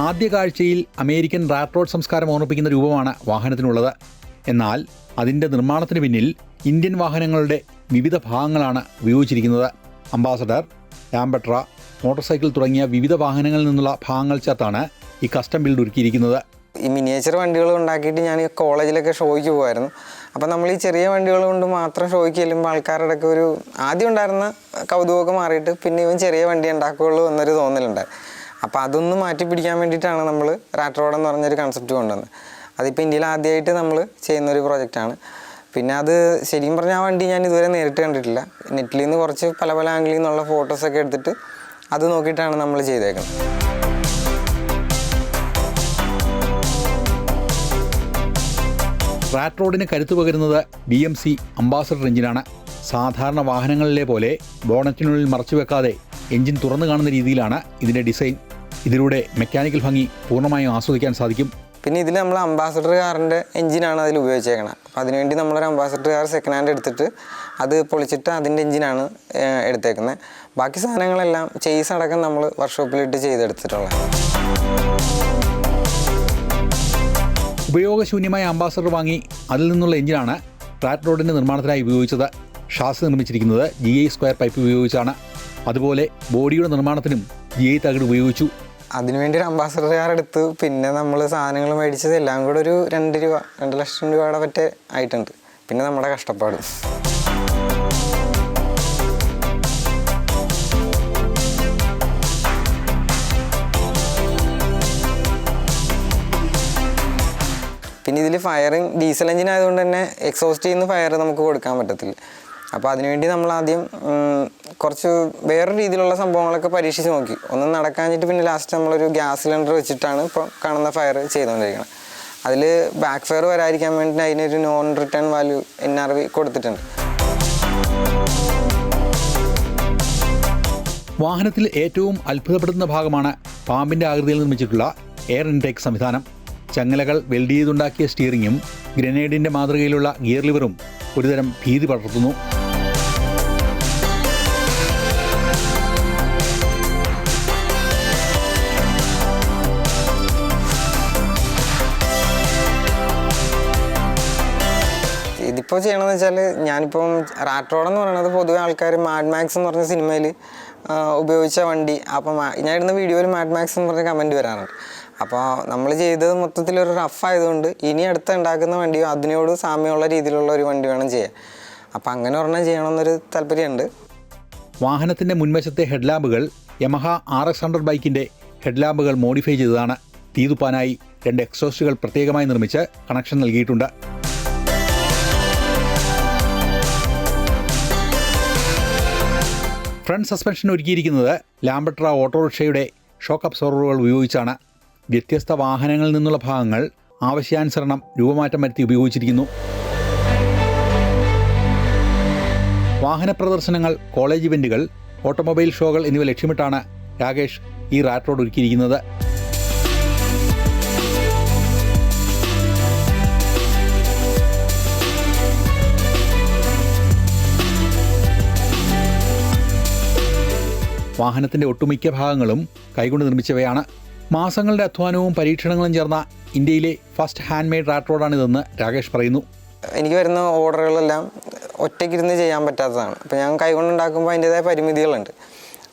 ആദ്യ കാഴ്ചയിൽ അമേരിക്കൻ റാറ്റ് റോഡ് സംസ്കാരം ഓർമ്മിപ്പിക്കുന്ന രൂപമാണ് വാഹനത്തിനുള്ളത്. എന്നാൽ അതിൻ്റെ നിർമ്മാണത്തിന് പിന്നിൽ ഇന്ത്യൻ വാഹനങ്ങളുടെ വിവിധ ഭാഗങ്ങളാണ് ഉപയോഗിച്ചിരിക്കുന്നത്. അംബാസഡർ, ലാംബട്ര, മോട്ടോർ സൈക്കിൾ തുടങ്ങിയ വിവിധ വാഹനങ്ങളിൽ നിന്നുള്ള ഭാഗങ്ങൾ ചേർത്താണ് ഈ കസ്റ്റം ബിൽഡ് ഒരുക്കിയിരിക്കുന്നത്. ഈ മിനിയേച്ചർ വണ്ടികൾ ഉണ്ടാക്കിയിട്ട് ഞാൻ കോളേജിലൊക്കെ ഷോയ്ക്ക് പോകുമായിരുന്നു. അപ്പം നമ്മൾ ഈ ചെറിയ വണ്ടികൾ കൊണ്ട് മാത്രം ഷോയ്ക്ക് ചെല്ലുമ്പോൾ ആൾക്കാരുടെ ഒക്കെ ഒരു ആദ്യം ഉണ്ടായിരുന്ന കൗതുകമൊക്കെ മാറിയിട്ട് പിന്നെ ഇവൻ ചെറിയ വണ്ടി ഉണ്ടാക്കുകയുള്ളൂ എന്നൊരു തോന്നലുണ്ടായി. അപ്പോൾ അതൊന്ന് മാറ്റി പിടിക്കാൻ വേണ്ടിയിട്ടാണ് നമ്മൾ റാറ്റ് റോഡ് എന്ന് പറഞ്ഞൊരു കൺസെപ്റ്റ് കൊണ്ടുവന്നത്. അതിപ്പോൾ ഇന്ത്യയിൽ ആദ്യമായിട്ട് നമ്മൾ ചെയ്യുന്നൊരു പ്രോജക്റ്റാണ്. പിന്നെ അത് ശരിക്കും പറഞ്ഞാൽ ആ വണ്ടി ഞാൻ ഇതുവരെ നേരിട്ട് കണ്ടിട്ടില്ല. നെറ്റിൽ നിന്ന് കുറച്ച് പല ആംഗിളിൽ നിന്നുള്ള ഫോട്ടോസൊക്കെ എടുത്തിട്ട് അത് നോക്കിയിട്ടാണ് നമ്മൾ ചെയ്തേക്കുന്നത്. റാറ്റ് റോഡിന് കരുത്തു പകരുന്നത് BMC അംബാസഡർ എഞ്ചിനാണ്. സാധാരണ വാഹനങ്ങളിലെ പോലെ ബോണറ്റിനുള്ളിൽ മറച്ചു വെക്കാതെ എഞ്ചിൻ തുറന്നു കാണുന്ന രീതിയിലാണ് ഇതിൻ്റെ ഡിസൈൻ. ഇതിലൂടെ മെക്കാനിക്കൽ ഭംഗി പൂർണ്ണമായും ആസ്വദിക്കാൻ സാധിക്കും. പിന്നെ ഇതിൽ നമ്മൾ അംബാസഡർ കാറിൻ്റെ എഞ്ചിനാണ് അതിൽ ഉപയോഗിച്ചേക്കണം. അപ്പോൾ അതിനുവേണ്ടി നമ്മളൊരു അംബാസഡർ കാർ സെക്കൻഡ് ഹാൻഡ് എടുത്തിട്ട് അത് പൊളിച്ചിട്ട് അതിൻ്റെ എഞ്ചിനാണ് എടുത്തേക്കുന്നത്. ബാക്കി സാധനങ്ങളെല്ലാം ചെയ്സ് അടക്കം നമ്മൾ വർക്ക്ഷോപ്പിലിട്ട് ചെയ്തെടുത്തിട്ടുള്ളത്. ഉപയോഗശൂന്യമായ അംബാസഡർ വാങ്ങി അതിൽ നിന്നുള്ള എഞ്ചിനാണ് റാറ്റ് റോഡിൻ്റെ നിർമ്മാണത്തിനായി ഉപയോഗിച്ചത്. ഷാസി നിർമ്മിച്ചിരിക്കുന്നത് GI സ്ക്വയർ പൈപ്പ് ഉപയോഗിച്ചാണ്. അതുപോലെ ബോഡിയുടെ നിർമ്മാണത്തിനും GI തകിട് ഉപയോഗിച്ചു. അതിനുവേണ്ടി ഒരു അംബാസഡർ കാർ എടുത്തു. പിന്നെ നമ്മൾ സാധനങ്ങൾ മേടിച്ചത് എല്ലാം കൂടെ ഒരു 2 ലക്ഷം രൂപയുടെ പറ്റേ ആയിട്ടുണ്ട്. പിന്നെ നമ്മുടെ കഷ്ടപ്പാട്. പിന്നെ ഇതിൽ ഫയറിങ് ഡീസൽ എഞ്ചിൻ ആയതുകൊണ്ട് തന്നെ എക്സോസ്റ്റ് ചെയ്യുന്ന ഫയർ നമുക്ക് കൊടുക്കാൻ പറ്റത്തില്ല. അപ്പോൾ അതിനുവേണ്ടി നമ്മൾ ആദ്യം കുറച്ച് വേറെ രീതിയിലുള്ള സംഭവങ്ങളൊക്കെ പരീക്ഷിച്ച് നോക്കി. ഒന്നും നടക്കാഞ്ഞിട്ട് പിന്നെ ലാസ്റ്റ് നമ്മളൊരു ഗ്യാസ് സിലിണ്ടർ വെച്ചിട്ടാണ് ഇപ്പോൾ കാണുന്ന ഫയർ ചെയ്തുകൊണ്ടിരിക്കുന്നത്. അതിൽ ബാക്ക് ഫയർ വരാതിരിക്കാൻ വേണ്ടി അതിനൊരു നോൺ റിട്ടേൺ വാല്യൂ NRV കൊടുത്തിട്ടുണ്ട്. വാഹനത്തിൽ ഏറ്റവും അത്ഭുതപ്പെടുത്തുന്ന ഭാഗമാണ് പാമ്പിൻ്റെ ആകൃതിയിൽ നിർമ്മിച്ചിട്ടുള്ള എയർ ഇൻടേക്ക് സംവിധാനം. ചങ്ങലകൾ വെൽഡ് ചെയ്തുണ്ടാക്കിയ സ്റ്റിയറിങ്ങും ഗ്രനേഡിൻ്റെ മാതൃകയിലുള്ള ഗിയർ ലിവറും ഒരുതരം ഭീതി പടർത്തുന്നു. ഇതിപ്പോൾ ചെയ്യണമെന്ന് വെച്ചാൽ ഞാനിപ്പം റാറ്റ് റോഡ് എന്ന് പറയുന്നത് പൊതുവെ ആൾക്കാർ മാഡ് മാക്സ് എന്ന് പറഞ്ഞ സിനിമയിൽ ഉപയോഗിച്ച വണ്ടി. അപ്പം ഞാൻ ഇടുന്ന വീഡിയോയിൽ മാഡ് മാക്സ് എന്ന് പറഞ്ഞ കമൻറ്റ് വരാറുണ്ട്. അപ്പോൾ നമ്മൾ ചെയ്തത് മൊത്തത്തിലൊരു റഫ് ആയതുകൊണ്ട് ഇനി അടുത്ത് ഉണ്ടാക്കുന്ന വണ്ടിയോ അതിനോട് സാമ്യമുള്ള രീതിയിലുള്ള ഒരു വണ്ടി വേണം ചെയ്യാൻ. അപ്പം അങ്ങനെ ഒരെണ്ണം ചെയ്യണമെന്നൊരു താല്പര്യമുണ്ട്. വാഹനത്തിൻ്റെ മുൻവശത്തെ ഹെഡ്ലാമ്പുകൾ യമഹ RX100 ബൈക്കിൻ്റെ ഹെഡ്ലാമ്പുകൾ മോഡിഫൈ ചെയ്തതാണ്. തീതുപ്പാനായി 2 എക്സോസ്റ്റുകൾ പ്രത്യേകമായി നിർമ്മിച്ച് കണക്ഷൻ നൽകിയിട്ടുണ്ട്. ഫ്രണ്ട് സസ്പെൻഷൻ ഒരുക്കിയിരിക്കുന്നത് ലാംബട്ര ഓട്ടോറിക്ഷയുടെ ഷോക്ക് അബ്സോർവറുകൾ ഉപയോഗിച്ചാണ്. വ്യത്യസ്ത വാഹനങ്ങളിൽ നിന്നുള്ള ഭാഗങ്ങൾ ആവശ്യാനുസരണം രൂപമാറ്റം വരുത്തി ഉപയോഗിച്ചിരിക്കുന്നു. വാഹന പ്രദർശനങ്ങൾ, കോളേജ് ഇവന്റുകൾ, ഓട്ടോമൊബൈൽ ഷോകൾ എന്നിവ ലക്ഷ്യമിട്ടാണ് രാകേഷ് ഈ റാറ്റ് റോഡ് ഒരുക്കിയിരിക്കുന്നത്. വാഹനത്തിൻ്റെ ഒട്ടുമിക്ക ഭാഗങ്ങളും കൈകൊണ്ട് നിർമ്മിച്ചവയാണ്. മാസങ്ങളുടെ അധ്വാനവും പരീക്ഷണങ്ങളും ചേർന്ന ഇന്ത്യയിലെ ഫസ്റ്റ് ഹാൻഡ് മെയ്ഡ് റാറ്റ് റോഡാണിതെന്ന് രാകേഷ് പറയുന്നു. എനിക്ക് വരുന്ന ഓർഡറുകളെല്ലാം ഒറ്റയ്ക്കിരുന്ന് ചെയ്യാൻ പറ്റാത്തതാണ്. അപ്പോൾ ഞാൻ കൈകൊണ്ടുണ്ടാക്കുമ്പോൾ അതിൻ്റേതായ പരിമിതികളുണ്ട്.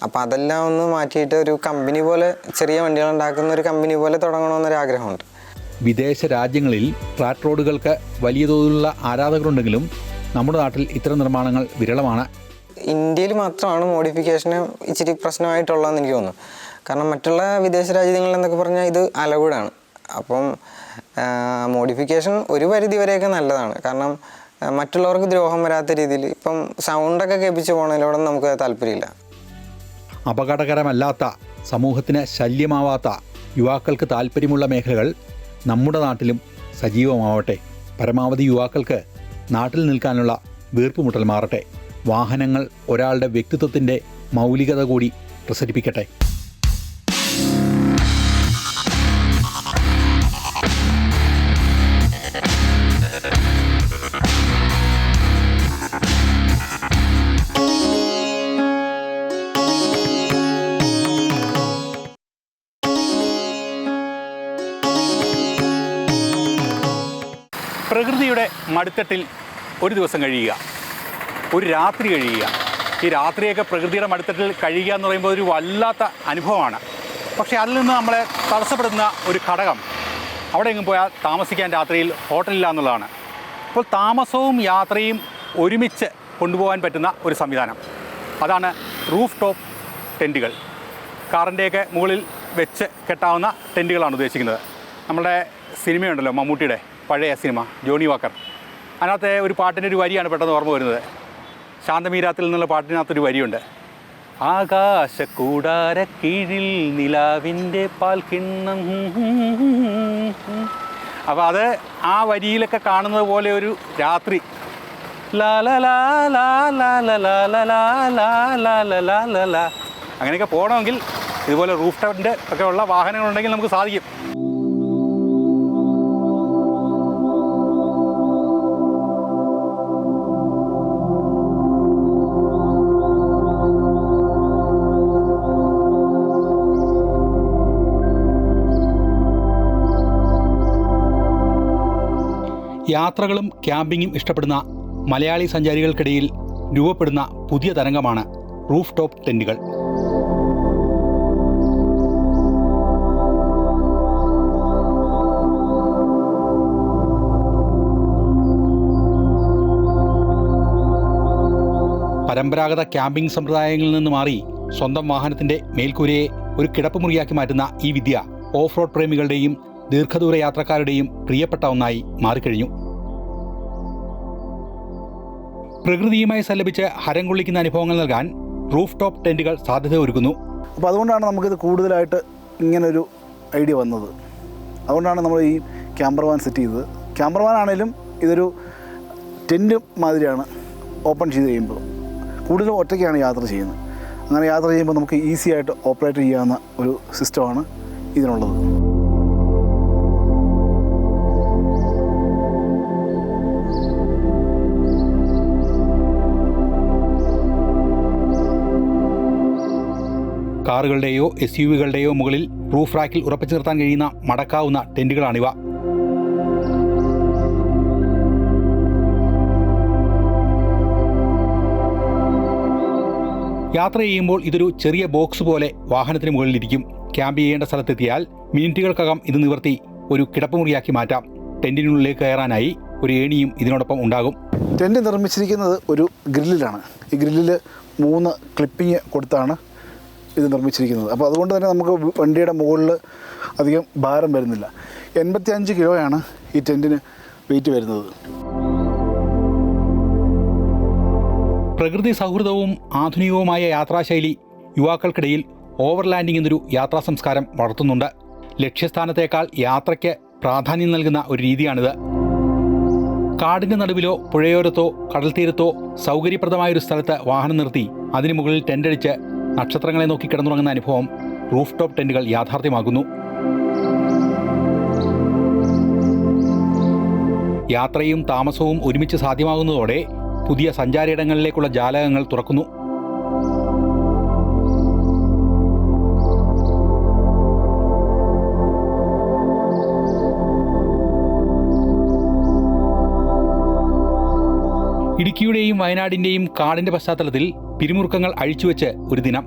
അപ്പോൾ അതെല്ലാം ഒന്ന് മാറ്റിയിട്ട് ഒരു കമ്പനി പോലെ, ചെറിയ വണ്ടികൾ ഉണ്ടാക്കുന്ന ഒരു കമ്പനി പോലെ തുടങ്ങണമെന്നൊരാഗ്രഹമുണ്ട്. വിദേശ രാജ്യങ്ങളിൽ റാറ്റ് റോഡുകൾക്ക് വലിയ തോതിലുള്ള ആരാധകരുണ്ടെങ്കിലും നമ്മുടെ നാട്ടിൽ ഇത്തരം നിർമ്മാണങ്ങൾ വിരളമാണ്. ഇന്ത്യയിൽ മാത്രമാണ് മോഡിഫിക്കേഷന് ഇച്ചിരി പ്രശ്നമായിട്ടുള്ളതെന്ന് എനിക്ക് തോന്നുന്നു. കാരണം മറ്റുള്ള വിദേശ രാജ്യങ്ങളിൽ എന്നൊക്കെ പറഞ്ഞാൽ ഇത് അലൗഡാണ്. അപ്പം മോഡിഫിക്കേഷൻ ഒരു പരിധി വരെയൊക്കെ നല്ലതാണ്. കാരണം മറ്റുള്ളവർക്ക് ദ്രോഹം വരാത്ത രീതിയിൽ ഇപ്പം സൗണ്ടൊക്കെ കേൾപ്പിച്ച് പോകണതിലൂടെ നമുക്ക് താല്പര്യമില്ല. അപകടകരമല്ലാത്ത, സമൂഹത്തിന് ശല്യമാവാത്ത, യുവാക്കൾക്ക് താല്പര്യമുള്ള മേഖലകൾ നമ്മുടെ നാട്ടിലും സജീവമാവട്ടെ. പരമാവധി യുവാക്കൾക്ക് നാട്ടിൽ നിൽക്കാനുള്ള വീർപ്പുമുട്ടൽ മാറട്ടെ. വാഹനങ്ങൾ ഒരാളുടെ വ്യക്തിത്വത്തിൻ്റെ മൗലികത കൂടി പ്രസരിപ്പിക്കട്ടെ. പ്രകൃതിയുടെ മടിത്തട്ടിൽ ഒരു ദിവസം കഴിയുക, ഒരു രാത്രി കഴിയുക. ഈ രാത്രിയൊക്കെ പ്രകൃതിയുടെ മടിത്തട്ടിൽ കഴിയുക എന്ന് പറയുമ്പോൾ ഒരു വല്ലാത്ത അനുഭവമാണ്. പക്ഷേ അതിൽ നിന്ന് നമ്മളെ തടസ്സപ്പെടുന്ന ഒരു ഘടകം, അവിടെ എങ്ങും പോയാൽ താമസിക്കാൻ രാത്രിയിൽ ഹോട്ടലില്ല എന്നുള്ളതാണ്. അപ്പോൾ താമസവും യാത്രയും ഒരുമിച്ച് കൊണ്ടുപോകാൻ പറ്റുന്ന ഒരു സംവിധാനം, അതാണ് റൂഫ് ടോപ്പ് ടെൻറ്റുകൾ. കാറിൻ്റെയൊക്കെ മുകളിൽ വെച്ച് കെട്ടാവുന്ന ടെൻറ്റുകളാണ് ഉദ്ദേശിക്കുന്നത്. നമ്മുടെ സിനിമയുണ്ടല്ലോ, മമ്മൂട്ടിയുടെ പഴയ സിനിമ ജോണി വാക്കർ, അതിനകത്തെ ഒരു പാട്ടിൻ്റെ ഒരു വരിയാണ് പെട്ടെന്ന് ഓർമ്മ വരുന്നത്. ശാന്തമീരാത്തിൽ നിന്നുള്ള പാട്ടിനകത്തൊരു വരിയുണ്ട്, ആകാശക്കൂടാര കീഴിൽ നിലാവിൻ്റെ പാൽക്കിണ്ണം. അപ്പോൾ അത് ആ വരിയിലൊക്കെ കാണുന്നത് പോലെ ഒരു രാത്രി, ലാ ലാ ലാ ലാ ലാ ലാ ലാ ലാ ലാ ലാ ലാ ലാ ലാ, അങ്ങനെയൊക്കെ പോകണമെങ്കിൽ ഇതുപോലെ റൂഫ് ടോപ്പിൻ്റെ ഒക്കെ ഉള്ള വാഹനങ്ങളുണ്ടെങ്കിൽ നമുക്ക് സാധിക്കും. യാത്രകളും ക്യാമ്പിങ്ങും ഇഷ്ടപ്പെടുന്ന മലയാളി സഞ്ചാരികൾക്കിടയിൽ രൂപപ്പെടുന്ന പുതിയ തരംഗമാണ് റൂഫ് ടോപ്പ് ടെൻറ്റുകൾ. പരമ്പരാഗത ക്യാമ്പിംഗ് സമ്പ്രദായങ്ങളിൽ നിന്ന് മാറി സ്വന്തം വാഹനത്തിൻ്റെ മേൽക്കൂരയെ ഒരു കിടപ്പുമുറിയാക്കി മാറ്റുന്ന ഈ വിദ്യ ഓഫ് റോഡ് പ്രേമികളുടെയും ദീർഘദൂര യാത്രക്കാരുടെയും പ്രിയപ്പെട്ട ഒന്നായി മാറിക്കഴിഞ്ഞു. പ്രകൃതിയുമായി സല്ലപിച്ച് ഹരം കൊള്ളിക്കുന്ന അനുഭവങ്ങൾ നൽകാൻ റൂഫ് ടോപ്പ് ടെൻറ്റുകൾ സാധ്യത ഒരുക്കുന്നു. അപ്പോൾ അതുകൊണ്ടാണ് നമുക്കിത് കൂടുതലായിട്ട് ഇങ്ങനൊരു ഐഡിയ വന്നത്. അതുകൊണ്ടാണ് നമ്മൾ ഈ ക്യാമ്പർ വാൻ സെറ്റ് ചെയ്തത്. ക്യാമ്പർ വാൻ ആണെങ്കിലും ഇതൊരു ടെൻറ്റ് മാതിരിയാണ്. ഓപ്പൺ ചെയ്ത് കഴിയുമ്പോൾ കൂടുതലും ഒറ്റയ്ക്കാണ് യാത്ര ചെയ്യുന്നത്. അങ്ങനെ യാത്ര ചെയ്യുമ്പോൾ നമുക്ക് ഈസി ആയിട്ട് ഓപ്പറേറ്റ് ചെയ്യാവുന്ന ഒരു സിസ്റ്റമാണ് ഇതിനുള്ളത്. കാറുകളുടെയോ SUV-കളുടെയോ മുകളിൽ റൂഫ് റാക്കിൽ ഉറപ്പിച്ചു നിർത്താൻ കഴിയുന്ന മടക്കാവുന്ന ടെൻറ്റുകളാണിവ. യാത്ര ചെയ്യുമ്പോൾ ഇതൊരു ചെറിയ ബോക്സ് പോലെ വാഹനത്തിന് മുകളിലിരിക്കും. ക്യാമ്പ് ചെയ്യേണ്ട സ്ഥലത്തെത്തിയാൽ മിനിറ്റുകൾക്കകം ഇത് നിവർത്തി ഒരു കിടപ്പുമുറിയാക്കി മാറ്റാം. ടെൻറ്റിനുള്ളിലേക്ക് കയറാനായി ഒരു ഏണിയും ഇതിനോടൊപ്പം ഉണ്ടാകും. ടെൻറ്റ് നിർമ്മിച്ചിരിക്കുന്നത് ഒരു ഗ്രില്ലിലാണ്. ഈ ഗ്രില്ലിൽ 3 ക്ലിപ്പിങ് കൊടുത്താണ് ഇത് നിർമ്മിച്ചിരിക്കുന്നത്. അപ്പോൾ അതുകൊണ്ട് തന്നെ നമുക്ക് വണ്ടിയുടെ മുകളിൽ അധികം ഭാരം വരുന്നില്ല. 85 കിലോയാണ് ഈ ടെൻറ്റിന് വെയിറ്റ് വരുന്നത്. പ്രകൃതി സൗഹൃദവും ആധുനികവുമായ യാത്രാശൈലി യുവാക്കൾക്കിടയിൽ ഓവർലാൻഡിംഗ് എന്നൊരു യാത്രാ സംസ്കാരം വളർത്തുന്നുണ്ട്. ലക്ഷ്യസ്ഥാനത്തേക്കാൾ യാത്രയ്ക്ക് പ്രാധാന്യം നൽകുന്ന ഒരു രീതിയാണിത്. കാടിൻ്റെ നടുവിലോ പുഴയോരത്തോ കടൽ തീരത്തോ സൗകര്യപ്രദമായൊരു സ്ഥലത്ത് വാഹനം നിർത്തി അതിനു മുകളിൽ ടെൻ്റടിച്ച് നക്ഷത്രങ്ങളെ നോക്കി കിടന്നുറങ്ങുന്ന അനുഭവം റൂഫ് ടോപ്പ് ടെൻറ്റുകൾ യാഥാർത്ഥ്യമാക്കുന്നു. യാത്രയും താമസവും ഒരുമിച്ച് സാധ്യമാകുന്നതോടെ പുതിയ സഞ്ചാരിയിടങ്ങളിലേക്കുള്ള ജാലകങ്ങൾ തുറക്കുന്നു. ഇടുക്കിയുടെയും വയനാടിൻ്റെയും കാടിൻ്റെ പശ്ചാത്തലത്തിൽ പിരിമുറുക്കങ്ങൾ അഴിച്ചുവെച്ച് ഒരു ദിനം.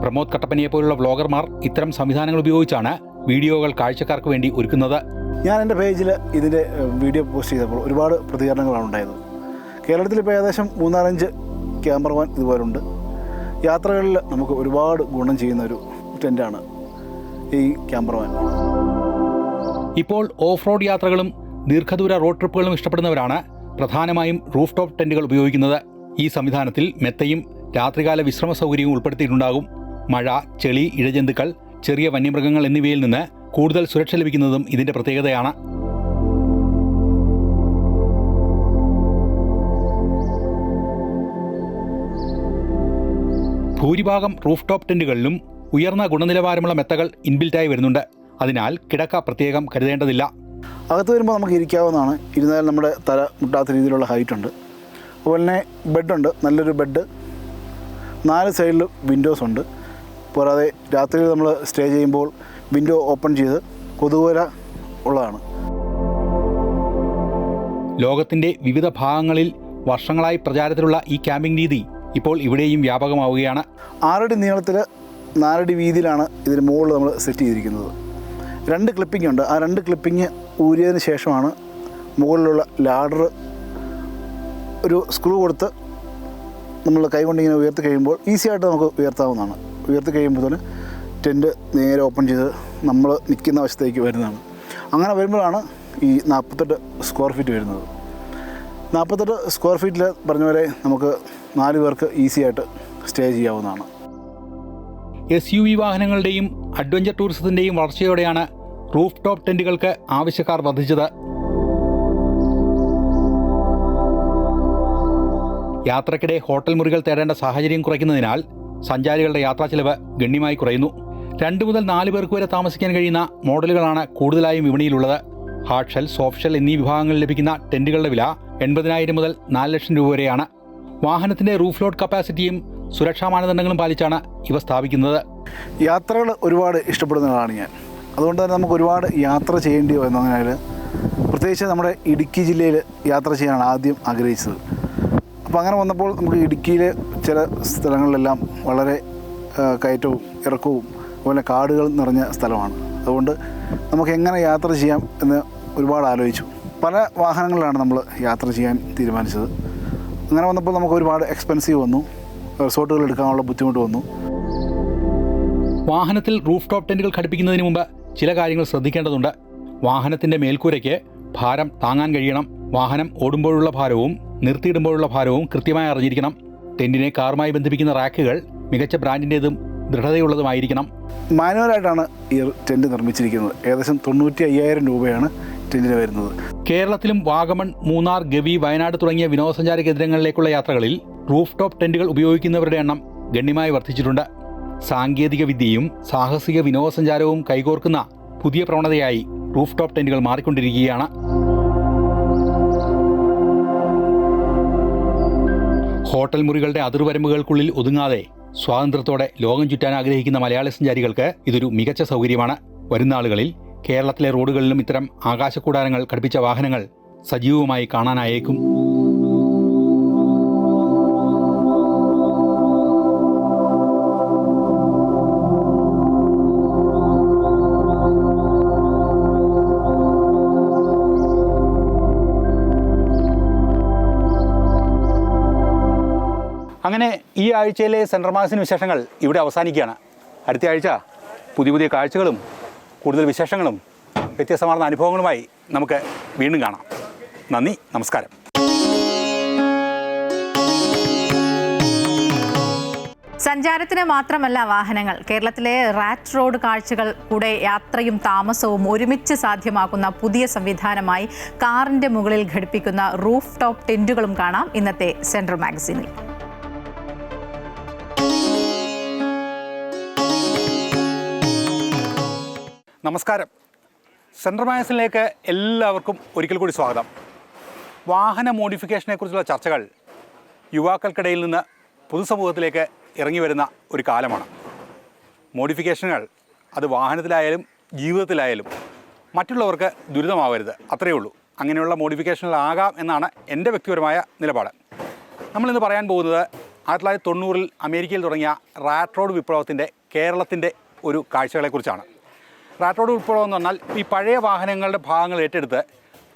പ്രമോദ് കട്ടപ്പനയെപ്പോലുള്ള വ്ളോഗർമാർ ഇത്തരം സംവിധാനങ്ങൾ ഉപയോഗിച്ചാണ് വീഡിയോകൾ കാഴ്ചക്കാർക്ക് വേണ്ടി ഒരുക്കുന്നത്. ഞാൻ എൻ്റെ പേജിൽ ഇതിൻ്റെ വീഡിയോ പോസ്റ്റ് ചെയ്തപ്പോൾ ഒരുപാട് പ്രതികരണങ്ങളാണ് ഉണ്ടായത്. കേരളത്തിൽ ഇപ്പോൾ ഏകദേശം 3-4 ക്യാമറമാൻ ഇതുപോലുണ്ട്. യാത്രകളിൽ നമുക്ക് ഒരുപാട് ഗുണം ചെയ്യുന്ന ഒരു ടെൻ്റാണ് ഈ ക്യാമറമാൻ. ഇപ്പോൾ ഓഫ് റോഡ് യാത്രകളും ദീർഘദൂര റോഡ് ട്രിപ്പുകളും ഇഷ്ടപ്പെടുന്നവരാണ് പ്രധാനമായും റൂഫ് ടോപ്പ് ടെൻറ്റുകൾ ഉപയോഗിക്കുന്നത്. ഈ സംവിധാനത്തിൽ മെത്തയും രാത്രികാല വിശ്രമ സൗകര്യവും ഉൾപ്പെടുത്തിയിട്ടുണ്ടാകും. മഴ, ചെളി, ഇഴജന്തുക്കൾ, ചെറിയ വന്യമൃഗങ്ങൾ എന്നിവയിൽ നിന്ന് കൂടുതൽ സുരക്ഷ ലഭിക്കുന്നതും ഇതിൻ്റെ പ്രത്യേകതയാണ്. ഭൂരിഭാഗം റൂഫ് ടോപ്പ് ടെൻറ്റുകളിലും ഉയർന്ന ഗുണനിലവാരമുള്ള മെത്തകൾ ഇൻബിൽറ്റായി വരുന്നുണ്ട്. അതിനാൽ കിടക്ക പ്രത്യേകം കരുതേണ്ടതില്ല. അകത്ത് വരുമ്പോൾ നമുക്ക് ഇരിക്കാവുന്നതാണ്. ഇരുന്നാൽ നമ്മുടെ തല മുട്ടാത്ത രീതിയിലുള്ള ഹൈറ്റ് ഉണ്ട്. അതുപോലെ തന്നെ ബെഡുണ്ട്, നല്ലൊരു ബെഡ്. 4 സൈഡിൽ വിൻഡോസ് ഉണ്ട്. പോരാതെ രാത്രി നമ്മൾ സ്റ്റേ ചെയ്യുമ്പോൾ വിൻഡോ ഓപ്പൺ ചെയ്ത് കൊതുകുവല ഉള്ളതാണ്. ലോകത്തിൻ്റെ വിവിധ ഭാഗങ്ങളിൽ വർഷങ്ങളായി പ്രചാരത്തിലുള്ള ഈ ക്യാമ്പിംഗ് രീതി ഇപ്പോൾ ഇവിടെയും വ്യാപകമാവുകയാണ്. 6 അടി നീളത്തിൽ 4 അടി വീതിയിലാണ് ഇതിന് മുകളിൽ നമ്മൾ സെറ്റ് ചെയ്തിരിക്കുന്നത്. 2 ക്ലിപ്പിംഗ് ഉണ്ട്. ആ 2 ക്ലിപ്പിംഗ് ഊരിയതിന് ശേഷമാണ് മുകളിലുള്ള ലാഡർ ഒരു സ്ക്രൂ കൊടുത്ത് നമ്മൾ കൈകൊണ്ടിങ്ങനെ ഉയർത്തി കഴിയുമ്പോൾ ഈസി ആയിട്ട് നമുക്ക് ഉയർത്താവുന്നതാണ്. ഉയർത്തി കഴിയുമ്പോൾ തന്നെ ടെൻറ്റ് നേരെ ഓപ്പൺ ചെയ്ത് നമ്മൾ നിൽക്കുന്ന വശത്തേക്ക് വരുന്നതാണ്. അങ്ങനെ വരുമ്പോഴാണ് ഈ 48 സ്ക്വയർ ഫീറ്റ് വരുന്നത്. 48 സ്ക്വയർ ഫീറ്റിൽ പറഞ്ഞ പോലെ നമുക്ക് 4 പേർക്ക് ഈസി ആയിട്ട് സ്റ്റേ ചെയ്യാവുന്നതാണ്. SUV വാഹനങ്ങളുടെയും അഡ്വഞ്ചർ ടൂറിസത്തിൻ്റെയും വളർച്ചയോടെയാണ് റൂഫ് ടോപ്പ് ടെൻറ്റുകൾക്ക് ആവശ്യക്കാർ വർദ്ധിച്ചത്. യാത്രക്കിടെ ഹോട്ടൽ മുറികൾ തേടേണ്ട സാഹചര്യം കുറയ്ക്കുന്നതിനാൽ സഞ്ചാരികളുടെ യാത്രാ ചെലവ് ഗണ്യമായി കുറയുന്നു. 2 മുതൽ 4 പേർക്ക് വരെ താമസിക്കാൻ കഴിയുന്ന മോഡലുകളാണ് കൂടുതലായും വിപണിയിലുള്ളത്. ഹാർഡ് ഷെൽ, സോഫ്റ്റ് ഷെൽ എന്നീ വിഭാഗങ്ങളിൽ ലഭിക്കുന്ന ടെൻറ്റുകളുടെ വില 80,000 മുതൽ 4 ലക്ഷം രൂപ വരെയാണ്. വാഹനത്തിൻ്റെ റൂഫ് ലോഡ് കപ്പാസിറ്റിയും സുരക്ഷാ മാനദണ്ഡങ്ങളും പാലിച്ചാണ് ഇവ സ്ഥാപിക്കുന്നത്. യാത്രകൾ ഒരുപാട് ഇഷ്ടപ്പെടുന്ന ആളാണ് ഞാൻ. അതുകൊണ്ട് തന്നെ നമുക്ക് ഒരുപാട് യാത്ര ചെയ്യേണ്ടി വന്നതിനാൽ പ്രത്യേകിച്ച് നമ്മുടെ ഇടുക്കി ജില്ലയിൽ യാത്ര ചെയ്യാനാണ് ആദ്യം ആഗ്രഹിച്ചത്. അപ്പോൾ അങ്ങനെ വന്നപ്പോൾ നമുക്ക് ഇടുക്കിയിലെ ചില സ്ഥലങ്ങളിലെല്ലാം വളരെ കയറ്റവും ഇറക്കവും അതുപോലെ കാടുകൾ നിറഞ്ഞ സ്ഥലമാണ്. അതുകൊണ്ട് നമുക്ക് എങ്ങനെ യാത്ര ചെയ്യാം എന്ന് ഒരുപാട് ആലോചിച്ചു. പല വാഹനങ്ങളിലാണ് നമ്മൾ യാത്ര ചെയ്യാൻ തീരുമാനിച്ചത്. അങ്ങനെ വന്നപ്പോൾ നമുക്ക് ഒരുപാട് എക്സ്പെൻസീവ് വന്നു. റിസോർട്ടുകൾ എടുക്കാനുള്ള ബുദ്ധിമുട്ട് വന്നു. വാഹനത്തിൽ റൂഫ് ടോപ്പ് ടെൻറ്റുകൾ ഘടിപ്പിക്കുന്നതിന് മുമ്പ് ചില കാര്യങ്ങൾ ശ്രദ്ധിക്കേണ്ടതുണ്ട്. വാഹനത്തിൻ്റെ മേൽക്കൂരയ്ക്ക് ഭാരം താങ്ങാൻ കഴിയണം. വാഹനം ഓടുമ്പോഴുള്ള ഭാരവും നിർത്തിയിടുമ്പോഴുള്ള ഭാരവും കൃത്യമായി അറിഞ്ഞിരിക്കണം. ടെൻറ്റിനെ കാറുമായി ബന്ധിപ്പിക്കുന്ന റാക്കുകൾ മികച്ച ബ്രാൻഡിൻ്റേതും ദൃഢതയുള്ളതുമായിരിക്കണം. മാനുവലായിട്ടാണ് ഈ ടെൻറ്റ് നിർമ്മിച്ചിരിക്കുന്നത്. ഏകദേശം 95,000 രൂപയാണ് ടെൻറ്റിന് വരുന്നത്. കേരളത്തിലും വാഗമൺ, മൂന്നാർ, ഗവി, വയനാട് തുടങ്ങിയ വിനോദസഞ്ചാര കേന്ദ്രങ്ങളിലേക്കുള്ള യാത്രകളിൽ റൂഫ് ടോപ്പ് ടെൻറ്റുകൾ ഉപയോഗിക്കുന്നവരുടെ എണ്ണം ഗണ്യമായി വർദ്ധിച്ചിട്ടുണ്ട്. സാങ്കേതിക വിദ്യയും സാഹസിക വിനോദസഞ്ചാരവും കൈകോർക്കുന്ന പുതിയ പ്രവണതയായി റൂഫ് ടോപ്പ് ടെൻറ്റുകൾ മാറിക്കൊണ്ടിരിക്കുകയാണ്. ഹോട്ടൽ മുറികളുടെ അതിർവരമ്പുകൾക്കുള്ളിൽ ഒതുങ്ങാതെ സ്വാതന്ത്ര്യത്തോടെ ലോകം ചുറ്റാൻ ആഗ്രഹിക്കുന്ന മലയാളി സഞ്ചാരികൾക്ക് ഇതൊരു മികച്ച സൗകര്യമാണ്. വരുന്ന ആളുകളിൽ കേരളത്തിലെ റോഡുകളിലും ഇത്തരം ആകാശക്കൂടാരങ്ങൾ ഘടിപ്പിച്ച വാഹനങ്ങൾ സജീവമായി കാണാനായേക്കും. അങ്ങനെ ഈ ആഴ്ചയിലെ സെൻട്രൽ മാഗസിൻ വിശേഷങ്ങൾ ഇവിടെ അവസാനിക്കുകയാണ്. അടുത്ത ആഴ്ച പുതിയ പുതിയ കാഴ്ചകളും കൂടുതൽ വിശേഷങ്ങളും വ്യത്യസ്തമാർന്ന അനുഭവങ്ങളുമായി നമുക്ക് വീണ്ടും കാണാം. നന്ദി, നമസ്കാരം. സഞ്ചാരത്തിന് മാത്രമല്ല വാഹനങ്ങൾ, കേരളത്തിലെ റാറ്റ് റോഡ് കാഴ്ചകൾ കൂടെ യാത്രയും താമസവും ഒരുമിച്ച് സാധ്യമാക്കുന്ന പുതിയ സംവിധാനമായി കാറിന്റെ മുകളിൽ ഘടിപ്പിക്കുന്ന റൂഫ് ടോപ്പ് ടെന്റുകളും കാണാം ഇന്നത്തെ സെൻട്രൽ മാഗസിനിൽ. നമസ്കാരം. സെൻട്രൽ മാഗസിനിലേക്ക് എല്ലാവർക്കും ഒരിക്കൽ കൂടി സ്വാഗതം. വാഹന മോഡിഫിക്കേഷനെ കുറിച്ചുള്ള ചർച്ചകൾ യുവാക്കൾക്കിടയിൽ നിന്ന് പൊതുസമൂഹത്തിലേക്ക് ഇറങ്ങി വരുന്ന ഒരു കാലമാണ്. മോഡിഫിക്കേഷനുകൾ അത് വാഹനത്തിലായാലും ജീവിതത്തിലായാലും മറ്റുള്ളവർക്ക് ദുരിതമാവരുത്, അത്രയേ ഉള്ളൂ. അങ്ങനെയുള്ള മോഡിഫിക്കേഷനുകളാകാം എന്നാണ് എൻ്റെ വ്യക്തിപരമായ നിലപാട്. നമ്മളിന്ന് പറയാൻ പോകുന്നത് 1990 അമേരിക്കയിൽ തുടങ്ങിയ റാറ്റ് റോഡ് വിപ്ലവത്തിൻ്റെ കേരളത്തിൻ്റെ ഒരു കാഴ്ചകളെക്കുറിച്ചാണ്. റാറ്റ് റോഡ് വിപ്ലവം എന്ന് പറഞ്ഞാൽ ഈ പഴയ വാഹനങ്ങളുടെ ഭാഗങ്ങൾ ഏറ്റെടുത്ത്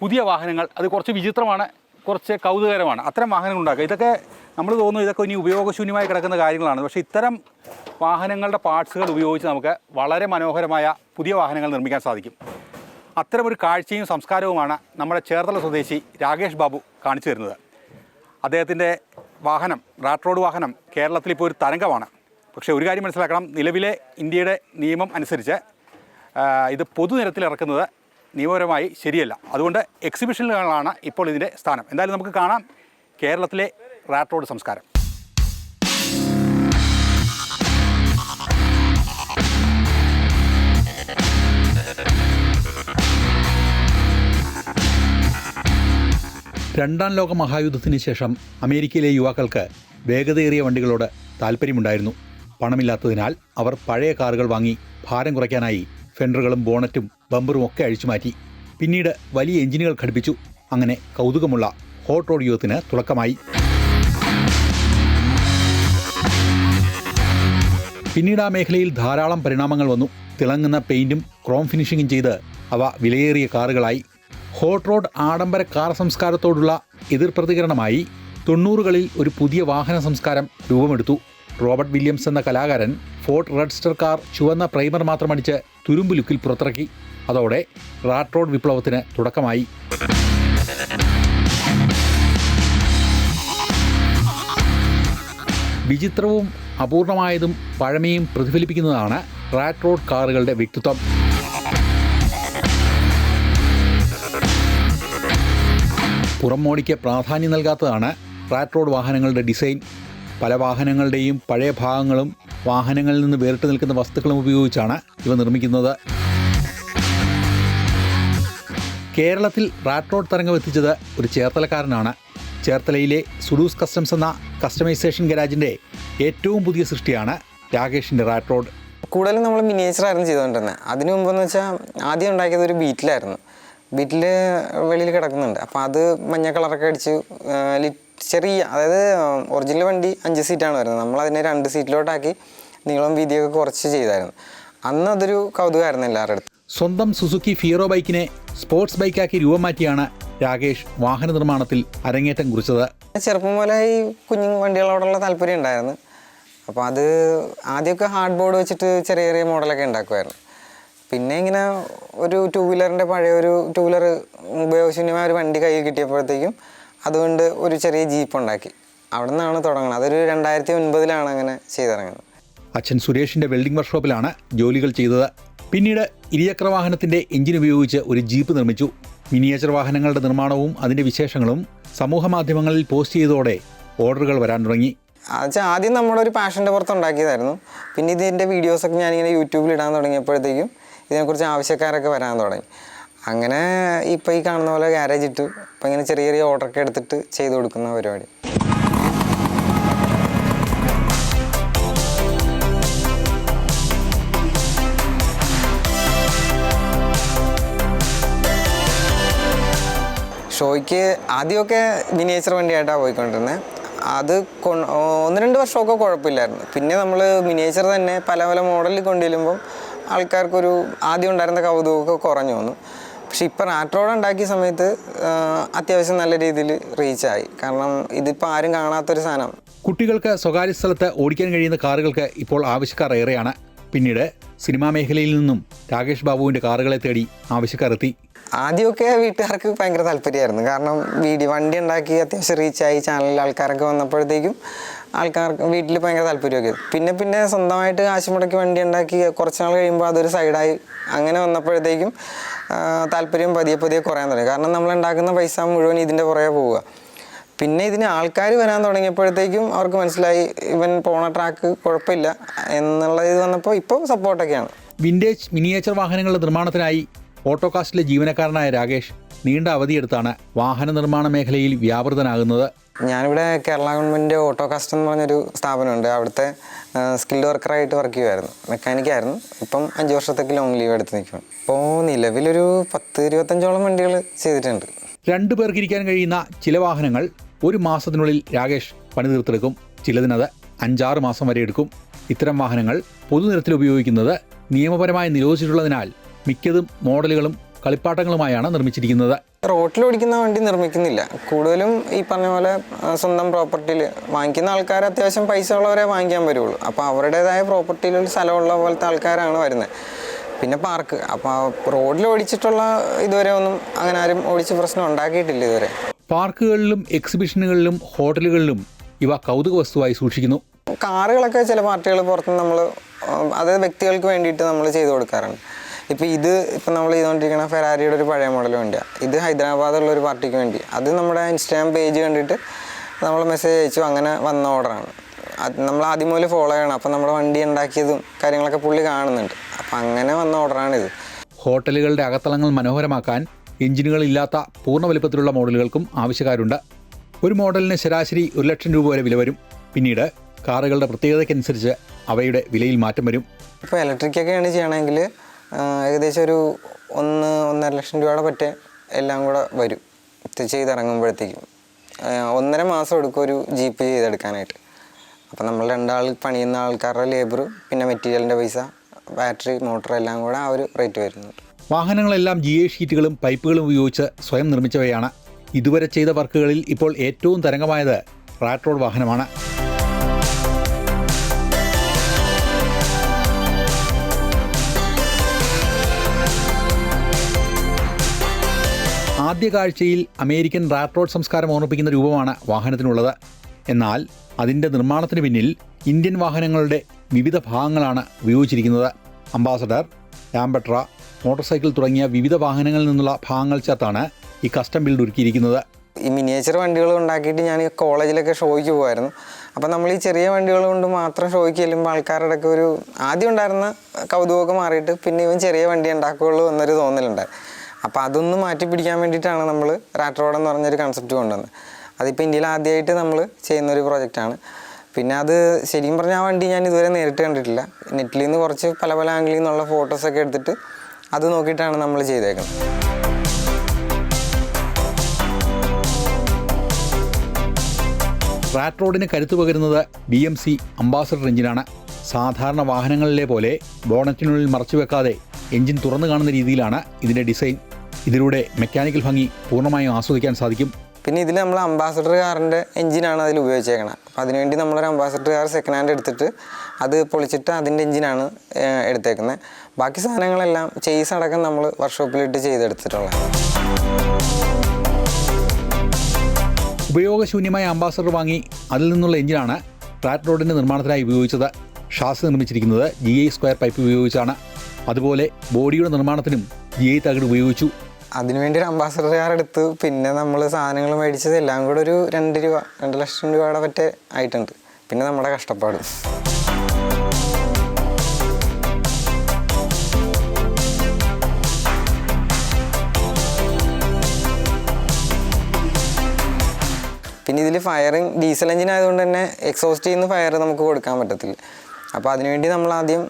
പുതിയ വാഹനങ്ങൾ, അത് കുറച്ച് വിചിത്രമാണ്, കുറച്ച് കൗതുകകരമാണ്, അത്തരം വാഹനങ്ങൾ ഉണ്ടാക്കുക. ഇതൊക്കെ നമ്മൾ തോന്നുന്നു ഇതൊക്കെ ഇനി ഉപയോഗശൂന്യമായി കിടക്കുന്ന കാര്യങ്ങളാണ്. പക്ഷേ ഇത്തരം വാഹനങ്ങളുടെ പാർട്സുകൾ ഉപയോഗിച്ച് നമുക്ക് വളരെ മനോഹരമായ പുതിയ വാഹനങ്ങൾ നിർമ്മിക്കാൻ സാധിക്കും. അത്തരമൊരു കാഴ്ചയും സംസ്കാരവുമാണ് നമ്മുടെ ചേർത്തല സ്വദേശി രാകേഷ് ബാബു കാണിച്ചു തരുന്നത്. അദ്ദേഹത്തിൻ്റെ വാഹനം, റാറ്റ് റോഡ് വാഹനം, കേരളത്തിൽ ഇപ്പോൾ ഒരു തരംഗമാണ്. പക്ഷേ ഒരു കാര്യം മനസ്സിലാക്കണം, നിലവിലെ ഇന്ത്യയുടെ നിയമം അനുസരിച്ച് ഇത് പൊതുനിരത്തിൽ ഇറക്കുന്നത് നിയമപരമായി ശരിയല്ല. അതുകൊണ്ട് എക്സിബിഷനുകളാണ് ഇപ്പോൾ ഇതിൻ്റെ സ്ഥാനം. എന്തായാലും നമുക്ക് കാണാം കേരളത്തിലെ റാറ്റ് റോഡ് സംസ്കാരം. രണ്ടാം ലോക മഹായുദ്ധത്തിന് ശേഷം അമേരിക്കയിലെ യുവാക്കൾക്ക് വേഗതയേറിയ വണ്ടികളോട് താല്പര്യമുണ്ടായിരുന്നു. പണമില്ലാത്തതിനാൽ അവർ പഴയ കാറുകൾ വാങ്ങി ഭാരം കുറയ്ക്കാനായി ഫെൻഡറുകളും ബോണറ്റും ബമ്പറും ഒക്കെ അഴിച്ചുമാറ്റി. പിന്നീട് വലിയ എഞ്ചിനുകൾ ഘടിപ്പിച്ചു. അങ്ങനെ കൗതുകമുള്ള ഹോട്ട് റോഡ് യുഗത്തിന് തുടക്കമായി. പിന്നീട് ആ മേഖലയിൽ ധാരാളം പരിണാമങ്ങൾ വന്നു. തിളങ്ങുന്ന പെയിന്റും ക്രോം ഫിനിഷിങ്ങും ചെയ്ത് അവ വിലയേറിയ കാറുകളായി. ഹോട്ട് റോഡ് ആഡംബര കാർ സംസ്കാരത്തോടുള്ള എതിർപ്രതികരണമായി 90കളിൽ ഒരു പുതിയ വാഹന സംസ്കാരം രൂപമെടുത്തു. റോബർട്ട് വില്യംസ് എന്ന കലാകാരൻ ഫോർഡ് റെഡ്സ്റ്റർ കാർ ചുവന്ന പ്രൈമർ മാത്രമടിച്ച് തുരുമ്പ് ലുക്കിൽ പുറത്തിറക്കി. അതോടെ റാറ്റ് റോഡ് വിപ്ലവത്തിന് തുടക്കമായി. വിചിത്രവും അപൂർണമായതും പഴമയും പ്രതിഫലിപ്പിക്കുന്നതാണ് റാറ്റ് റോഡ് കാറുകളുടെ വ്യക്തിത്വം. പുറംമോടിക്ക് പ്രാധാന്യം നൽകാത്തതാണ് റാറ്റ് റോഡ് വാഹനങ്ങളുടെ ഡിസൈൻ. പല വാഹനങ്ങളുടെയും പഴയ ഭാഗങ്ങളും വാഹനങ്ങളിൽ നിന്ന് വേറിട്ട് നിൽക്കുന്ന വസ്തുക്കളും ഉപയോഗിച്ചാണ് ഇവ നിർമ്മിക്കുന്നത്. കേരളത്തിൽ റാറ്റ് റോഡ് തരംഗം എത്തിച്ചത് ഒരു ചേർത്തലക്കാരനാണ്. ചേർത്തലയിലെ സുഡൂസ് കസ്റ്റംസ് എന്ന കസ്റ്റമൈസേഷൻ ഗരാജിൻ്റെ ഏറ്റവും പുതിയ സൃഷ്ടിയാണ് രാകേഷിൻ്റെ റാറ്റ് റോഡ്. കൂടുതലും നമ്മൾ മിനിയേച്ചറായിരുന്നു ചെയ്തുകൊണ്ടിരുന്നത്. അതിനു മുമ്പെന്ന് വെച്ചാൽ ആദ്യം ഉണ്ടാക്കിയത് ഒരു ബീറ്റിലായിരുന്നു. ബീറ്റിൽ വെളിയിൽ കിടക്കുന്നുണ്ട്. അപ്പോൾ അത് മഞ്ഞ കളറൊക്കെ അടിച്ച് ചെറിയ, അതായത് ഒറിജിനൽ വണ്ടി 5 സീറ്റാണ് വരുന്നത്. നമ്മളതിനെ 2 സീറ്റിലോട്ടാക്കി നീളം വീതിയൊക്കെ കുറച്ച് ചെയ്തായിരുന്നു. അന്ന് അതൊരു കൗതുകമായിരുന്നു എല്ലാവരുടെ അടുത്ത്. സ്വന്തം സുസുക്കി ഫിയറോ ബൈക്കിനെ സ്പോർട്സ് ബൈക്കാക്കി രൂപം മാറ്റിയാണ് രാകേഷ് വാഹന നിർമ്മാണത്തിൽ അരങ്ങേറ്റം കുറിച്ചത്. ചെറുപ്പം പോലെ ഈ കുഞ്ഞു വണ്ടികളോടുള്ള താല്പര്യം ഉണ്ടായിരുന്നു. അപ്പോൾ അത് ആദ്യമൊക്കെ ഹാർഡ് ബോർഡ് വെച്ചിട്ട് ചെറിയ ചെറിയ മോഡലൊക്കെ ഉണ്ടാക്കുമായിരുന്നു. പിന്നെ ഇങ്ങനെ ഒരു 2 വീലറിൻ്റെ പഴയ ഒരു 2 വീലർ ഉപയോഗശൂന്യമായ ഒരു വണ്ടി കയ്യിൽ കിട്ടിയപ്പോഴത്തേക്കും അതുകൊണ്ട് ഒരു ചെറിയ ജീപ്പ് ഉണ്ടാക്കി. അവിടെ നിന്നാണ് തുടങ്ങുന്നത്. അതൊരു 2009 അങ്ങനെ ചെയ്തിറങ്ങുന്നത്. അച്ഛൻ സുരേഷിൻ്റെ വെൽഡിംഗ് വർക്ക്ഷോപ്പിലാണ് ജോലികൾ ചെയ്തത്. പിന്നീട് ഇരുചക്ര വാഹനത്തിൻ്റെ എഞ്ചിൻ ഉപയോഗിച്ച് ഒരു ജീപ്പ് നിർമ്മിച്ചു. മിനിയേച്ചർ വാഹനങ്ങളുടെ നിർമ്മാണവും അതിൻ്റെ വിശേഷങ്ങളും സമൂഹ മാധ്യമങ്ങളിൽ പോസ്റ്റ് ചെയ്തതോടെ ഓർഡറുകൾ വരാൻ തുടങ്ങി. ആദ്യം നമ്മുടെ ഒരു പാഷൻ്റെ പുറത്ത് ഉണ്ടാക്കിയതായിരുന്നു. പിന്നെ ഇതിൻ്റെ വീഡിയോസൊക്കെ ഞാനിങ്ങനെ യൂട്യൂബിൽ ഇടാൻ തുടങ്ങിയപ്പോഴത്തേക്കും ഇതിനെക്കുറിച്ച് ആവശ്യക്കാരൊക്കെ വരാൻ തുടങ്ങി. അങ്ങനെ ഇപ്പോൾ ഈ കാണുന്ന പോലെ ഗാരേജ് ഇട്ടു. അപ്പോൾ ഇങ്ങനെ ചെറിയ ചെറിയ ഓർഡറൊക്കെ എടുത്തിട്ട് ചെയ്ത് കൊടുക്കുന്ന പരിപാടി. ഷോയ്ക്ക് ആദ്യമൊക്കെ മിനിയേച്ചർ വണ്ടിയായിട്ടാണ് പോയിക്കൊണ്ടിരുന്നത്. അത് 1-2 വർഷമൊക്കെ കുഴപ്പമില്ലായിരുന്നു. പിന്നെ നമ്മൾ മിനിയേച്ചർ തന്നെ പല പല മോഡലിൽ കൊണ്ടുവരുമ്പം ആൾക്കാർക്കൊരു ആദ്യം ഉണ്ടായിരുന്ന കൗതുകമൊക്കെ കുറഞ്ഞു വന്നു. പക്ഷെ ഇപ്പോൾ റാറ്റ് റോഡ് ഉണ്ടാക്കിയ സമയത്ത് അത്യാവശ്യം നല്ല രീതിയിൽ റീച്ചായി. കാരണം ഇതിപ്പോൾ ആരും കാണാത്തൊരു സാധനം. കുട്ടികൾക്ക് സ്വകാര്യ സ്ഥലത്ത് ഓടിക്കാൻ കഴിയുന്ന കാറുകൾക്ക് ഇപ്പോൾ ആവശ്യക്കാർ ഏറെയാണ്. പിന്നീട് സിനിമാ മേഖലയിൽ നിന്നും രാകേഷ് ബാബുവിൻ്റെ കാറുകളെ തേടി ആവശ്യക്കാരെത്തി. ആദ്യമൊക്കെ വീട്ടുകാർക്ക് ഭയങ്കര താല്പര്യമായിരുന്നു. കാരണം വണ്ടി ഉണ്ടാക്കി അത്യാവശ്യം റീച്ചായി ചാനലിൽ ആൾക്കാരൊക്കെ വന്നപ്പോഴത്തേക്കും ആൾക്കാർക്ക് വീട്ടിൽ ഭയങ്കര താല്പര്യമൊക്കെ. പിന്നെ സ്വന്തമായിട്ട് കാശ് മുടക്കി വണ്ടി ഉണ്ടാക്കി കുറച്ച് നാൾ കഴിയുമ്പോൾ അതൊരു സൈഡായി. അങ്ങനെ വന്നപ്പോഴത്തേക്കും താല്പര്യം പതിയെ കുറയാൻ തുടങ്ങി. കാരണം നമ്മൾ ഉണ്ടാക്കുന്ന പൈസ മുഴുവൻ ഇതിൻ്റെ പുറകെ പോവുക. പിന്നെ ഇതിന് ആൾക്കാർ വരാൻ തുടങ്ങിയപ്പോഴത്തേക്കും അവർക്ക് മനസ്സിലായി ഇവൻ പോണ ട്രാക്ക് കുഴപ്പമില്ല എന്നുള്ള ഇത് വന്നപ്പോൾ ഇപ്പോൾ സപ്പോർട്ടൊക്കെയാണ്. വിൻറ്റേജ് മിനിയേച്ചർ വാഹനങ്ങളുടെ നിർമ്മാണത്തിനായി ഓട്ടോകാസ്റ്റിലെ ജീവനക്കാരനായ രാകേഷ് നീണ്ട അവധിയെടുത്താണ് വാഹന നിർമ്മാണ മേഖലയിൽ വ്യാപൃതനാകുന്നത്. ഞാനിവിടെ കേരള ഗവൺമെൻറ് ഓട്ടോകാസ്റ്റ് എന്ന് പറഞ്ഞൊരു സ്ഥാപനമുണ്ട്. അവിടുത്തെ സ്കിൽഡ് വർക്കറായിട്ട് വർക്ക് ചെയ്യുമായിരുന്നു. മെക്കാനിക്കായിരുന്നു. ഇപ്പം 5 വർഷത്തേക്ക് ലോങ് ലീവ് എടുത്ത് നിൽക്കുകയാണ്. ഇപ്പോൾ നിലവിലൊരു 10-25ഓളം വണ്ടികൾ ചെയ്തിട്ടുണ്ട്. 2 പേർക്ക് ഇരിക്കാൻ കഴിയുന്ന ചില വാഹനങ്ങൾ 1 മാസത്തിനുള്ളിൽ രാകേഷ് പണി തീർത്തെടുക്കും. ചിലതിനത് 5-6 മാസം വരെ എടുക്കും. ഇത്തരം വാഹനങ്ങൾ പൊതുനിരത്തിൽ ഉപയോഗിക്കുന്നത് നിയമപരമായി നിരോധിച്ചിട്ടുള്ളതിനാൽ മിക്കതും മോഡലുകളും കളിപ്പാട്ടങ്ങളുമായാണ് നിർമ്മിച്ചിരിക്കുന്നത്. റോട്ടിൽ ഓടിക്കുന്ന വണ്ടി നിർമ്മിക്കുന്നില്ല. കൂടുതലും ഈ പറഞ്ഞ പോലെ സ്വന്തം പ്രോപ്പർട്ടിയിൽ വാങ്ങിക്കുന്ന ആൾക്കാർ അത്യാവശ്യം പൈസ ഉള്ളവരെ വാങ്ങിക്കാൻ വരുള്ളൂ. അപ്പോൾ അവരുടേതായ പ്രോപ്പർട്ടിയിൽ ഒരു സ്ഥലമുള്ള പോലത്തെ ആൾക്കാരാണ് വരുന്നത്. പിന്നെ പാർക്ക്. അപ്പോൾ റോഡിൽ ഓടിച്ചിട്ടുള്ള ഇതുവരെ ഒന്നും അങ്ങനെ ആരും ഓടിച്ച് പ്രശ്നം ഉണ്ടാക്കിയിട്ടില്ല ഇതുവരെ. പാർക്കുകളിലും എക്സിബിഷനുകളിലും ഹോട്ടലുകളിലും ഇവ കൗതുക വസ്തുവായി സൂക്ഷിക്കുന്നു. കാറുകളൊക്കെ ചില പാർട്ടികൾ പുറത്ത് നമ്മൾ അതായത് വ്യക്തികൾക്ക് വേണ്ടിയിട്ട് നമ്മൾ ചെയ്തു കൊടുക്കാറുണ്ട്. ഇപ്പം നമ്മൾ ചെയ്തുകൊണ്ടിരിക്കുന്ന ഫെറാരിയുടെ ഒരു പഴയ മോഡൽ വണ്ടിയാണ്. ഇത് ഹൈദരാബാദുള്ള ഒരു പാർട്ടിക്ക് വേണ്ടി. അത് നമ്മുടെ ഇൻസ്റ്റാഗ്രാം പേജ് കണ്ടിട്ട് നമ്മൾ മെസ്സേജ് അയച്ചു. അങ്ങനെ വന്ന ഓർഡറാണ്. അത് നമ്മൾ ആദ്യം മുതൽ ഫോളോ ചെയ്യണം. അപ്പം നമ്മുടെ വണ്ടി ഉണ്ടാക്കിയതും കാര്യങ്ങളൊക്കെ പുള്ളി കാണുന്നുണ്ട്. അപ്പം അങ്ങനെ വന്ന ഓർഡറാണിത്. ഹോട്ടലുകളുടെ അകത്തളങ്ങൾ മനോഹരമാക്കാൻ എഞ്ചിനുകളില്ലാത്ത പൂർണ്ണ വലിപ്പത്തിലുള്ള മോഡലുകൾക്കും ആവശ്യക്കാരുണ്ട്. ഒരു മോഡലിന് ശരാശരി 1 ലക്ഷം രൂപ വരെ വില വരും. പിന്നീട് കാറുകളുടെ പ്രത്യേകതയ്ക്കനുസരിച്ച് അവയുടെ വിലയിൽ മാറ്റം വരും. ഇപ്പോൾ ഇലക്ട്രിക്കൊക്കെയാണ് ചെയ്യണമെങ്കിൽ ഏകദേശം ഒരു 1-1.5 ലക്ഷം രൂപയുടെ പറ്റേ എല്ലാം കൂടെ വരും. ചെയ്തിറങ്ങുമ്പോഴത്തേക്കും 1.5 മാസം എടുക്കും ഒരു ജീപ്പ് ചെയ്തെടുക്കാനായിട്ട്. അപ്പം നമ്മൾ 2 ആൾ പണിയുന്ന ആൾക്കാരുടെ ലേബർ, പിന്നെ മെറ്റീരിയലിൻ്റെ പൈസ, ബാറ്ററി, മോട്ടർ എല്ലാം കൂടെ ആ ഒരു റേറ്റ് വരുന്നുണ്ട്. വാഹനങ്ങളെല്ലാം GA ഷീറ്റുകളും പൈപ്പുകളും ഉപയോഗിച്ച് സ്വയം നിർമ്മിച്ചവയാണ്. ഇതുവരെ ചെയ്ത വർക്കുകളിൽ ഇപ്പോൾ ഏറ്റവും തരംഗമായത് റാറ്റ് റോഡ് വാഹനമാണ്. ആദ്യ കാഴ്ചയിൽ അമേരിക്കൻ റാറ്റ് റോഡ് സംസ്കാരം ഓർമ്മിപ്പിക്കുന്ന രൂപമാണ് വാഹനത്തിനുള്ളത്. എന്നാൽ അതിൻ്റെ നിർമ്മാണത്തിന് പിന്നിൽ ഇന്ത്യൻ വാഹനങ്ങളുടെ വിവിധ ഭാഗങ്ങളാണ് ഉപയോഗിച്ചിരിക്കുന്നത്. അംബാസഡർ, ലാംബട്ര, മോട്ടോർ സൈക്കിൾ തുടങ്ങിയ വിവിധ വാഹനങ്ങളിൽ നിന്നുള്ള ഭാഗങ്ങൾ ചേർത്താണ് ഈ കസ്റ്റം ബിൽഡ് ഒരുക്കിയിരിക്കുന്നത്. ഈ മിനിയേച്ചർ വണ്ടികൾ ഉണ്ടാക്കിയിട്ട് ഞാൻ കോളേജിലൊക്കെ ഷോയ്ക്ക് പോകുമായിരുന്നു. അപ്പം നമ്മൾ ഈ ചെറിയ വണ്ടികൾ കൊണ്ട് മാത്രം ഷോയ്ക്ക് ചെല്ലുമ്പോൾ ആൾക്കാരുടെ ഒക്കെ ഒരു ആദ്യം ഉണ്ടായിരുന്ന കൗതുകമൊക്കെ മാറിയിട്ട് പിന്നെ ഇവൻ ചെറിയ വണ്ടി ഉണ്ടാക്കുകയുള്ളൂ എന്നൊരു തോന്നലുണ്ടായി. അപ്പോൾ അതൊന്ന് മാറ്റി പിടിക്കാൻ വേണ്ടിയിട്ടാണ് നമ്മൾ റാറ്റ് റോഡ് എന്ന് പറഞ്ഞൊരു കൺസെപ്റ്റ് കൊണ്ടുവന്നത്. അതിപ്പോൾ ഇന്ത്യയിൽ ആദ്യമായിട്ട് നമ്മൾ ചെയ്യുന്നൊരു പ്രോജക്റ്റാണ്. പിന്നെ അത് ശരിക്കും പറഞ്ഞാൽ ആ വണ്ടി ഞാൻ ഇതുവരെ നേരിട്ട് കണ്ടിട്ടില്ല. നെറ്റിൽ നിന്ന് കുറച്ച് പല ആംഗിളിൽ നിന്നുള്ള ഫോട്ടോസൊക്കെ എടുത്തിട്ട് അത് നോക്കിയിട്ടാണ് നമ്മൾ ചെയ്തേക്കുന്നത്. റാറ്റ് റോഡിന് കരുത്തു പകരുന്നത് BMC അംബാസഡർ എഞ്ചിനാണ്. സാധാരണ വാഹനങ്ങളിലെ പോലെ ബോണറ്റിനുള്ളിൽ മറച്ചു വെക്കാതെ എഞ്ചിൻ തുറന്നു കാണുന്ന രീതിയിലാണ് ഇതിൻ്റെ ഡിസൈൻ. ഇതിലൂടെ മെക്കാനിക്കൽ ഭംഗി പൂർണ്ണമായും ആസ്വദിക്കാൻ സാധിക്കും. പിന്നെ ഇതിൽ നമ്മൾ അംബാസഡർ കാറിൻ്റെ എഞ്ചിനാണ് അതിൽ ഉപയോഗിച്ചേക്കണം. അപ്പോൾ അതിനുവേണ്ടി നമ്മളൊരു അംബാസഡർ കാർ സെക്കൻഡ് ഹാൻഡ് എടുത്തിട്ട് അത് പൊളിച്ചിട്ട് അതിൻ്റെ എഞ്ചിനാണ് എടുത്തേക്കുന്നത്. ബാക്കി സാധനങ്ങളെല്ലാം ചെയ്സ് അടക്കം നമ്മൾ വർക്ക്ഷോപ്പിലിട്ട് ചെയ്തെടുത്തിട്ടുള്ളത്. ഉപയോഗശൂന്യമായ അംബാസഡർ വാങ്ങി അതിൽ നിന്നുള്ള എഞ്ചിനാണ് റാറ്റ് റോഡിൻ്റെ നിർമ്മാണത്തിനായി ഉപയോഗിച്ചത്. ഷാസി നിർമ്മിച്ചിരിക്കുന്നത് GI സ്ക്വയർ പൈപ്പ് ഉപയോഗിച്ചാണ്. അതുപോലെ ബോഡിയുടെ നിർമ്മാണത്തിനും GI തകിട് ഉപയോഗിച്ചു. അതിനുവേണ്ടി ഒരു അംബാസഡർ കാർ എടുത്തു. പിന്നെ നമ്മൾ സാധനങ്ങൾ മേടിച്ചത് എല്ലാം കൂടെ ഒരു 2 ലക്ഷം രൂപയുടെ പറ്റേ ആയിട്ടുണ്ട്. പിന്നെ നമ്മുടെ കഷ്ടപ്പാട്. പിന്നെ ഇതിൽ ഫയറിങ് ഡീസൽ എഞ്ചിൻ ആയതുകൊണ്ട് തന്നെ എക്സോസ്റ്റ് ചെയ്യുന്ന ഫയർ നമുക്ക് കൊടുക്കാൻ പറ്റത്തില്ല. അപ്പോൾ അതിനുവേണ്ടി നമ്മൾ ആദ്യം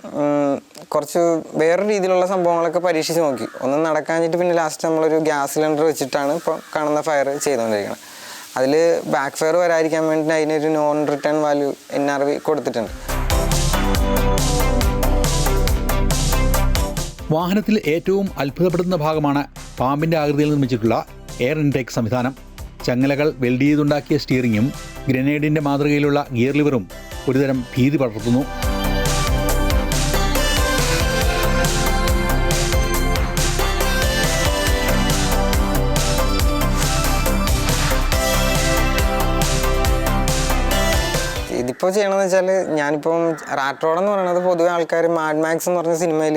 കുറച്ച് വേറെ രീതിയിലുള്ള സംഭവങ്ങളൊക്കെ പരീക്ഷിച്ച് നോക്കി. ഒന്നും നടക്കാഞ്ഞിട്ട് പിന്നെ ലാസ്റ്റ് നമ്മളൊരു ഗ്യാസ് സിലിണ്ടർ വെച്ചിട്ടാണ് ഇപ്പോൾ കാണുന്ന ഫയർ ചെയ്തുകൊണ്ടിരിക്കുന്നത്. അതിൽ ബാക്ക് ഫയർ വരാതിരിക്കാൻ വേണ്ടി അതിനൊരു നോൺ റിട്ടേൺ വാല്യൂ NRV കൊടുത്തിട്ടുണ്ട്. വാഹനത്തിൽ ഏറ്റവും അത്ഭുതപ്പെടുത്തുന്ന ഭാഗമാണ് പാമ്പിൻ്റെ ആകൃതിയിൽ നിർമ്മിച്ചിട്ടുള്ള എയർ ഇൻടേക്ക് സംവിധാനം. ചങ്ങലകൾ വെൽഡ് ചെയ്തുണ്ടാക്കിയ സ്റ്റിയറിങ്ങും ഗ്രനേഡിൻ്റെ മാതൃകയിലുള്ള ഗിയർ ലിവറും ഒരുതരം ഭീതി പടർത്തുന്നു. ഇപ്പോൾ ചെയ്യണമെന്ന് വെച്ചാൽ ഞാനിപ്പം റാറ്റ് റോഡ് എന്ന് പറയുന്നത് പൊതുവെ ആൾക്കാർ മാഡ് മാക്സ് എന്ന് പറഞ്ഞ സിനിമയിൽ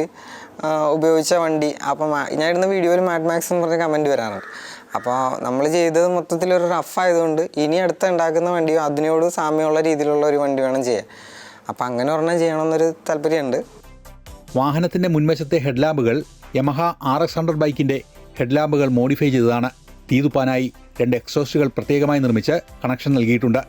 ഉപയോഗിച്ച വണ്ടി, അപ്പം ഞാൻ ഇടുന്ന വീഡിയോയിൽ മാഡ് മാക്സ് എന്ന് പറഞ്ഞ കമൻറ്റ് വരാറുണ്ട്. അപ്പോൾ നമ്മൾ ചെയ്തത് മൊത്തത്തിലൊരു റഫ് ആയതുകൊണ്ട് ഇനി അടുത്ത് ഉണ്ടാക്കുന്ന വണ്ടിയോ അതിനോട് സാമ്യമുള്ള രീതിയിലുള്ള ഒരു വണ്ടി വേണം ചെയ്യാൻ. അപ്പം അങ്ങനെ ഒരെണ്ണം ചെയ്യണമെന്നൊരു താല്പര്യമുണ്ട്. വാഹനത്തിൻ്റെ മുൻവശത്തെ ഹെഡ്ലാമ്പുകൾ യമഹ RX100 ബൈക്കിൻ്റെ ഹെഡ്ലാമ്പുകൾ മോഡിഫൈ ചെയ്തതാണ്. തീതുപ്പാനായി 2 എക്സോസ്റ്റുകൾ പ്രത്യേകമായി നിർമ്മിച്ച് കണക്ഷൻ നൽകിയിട്ടുണ്ട്.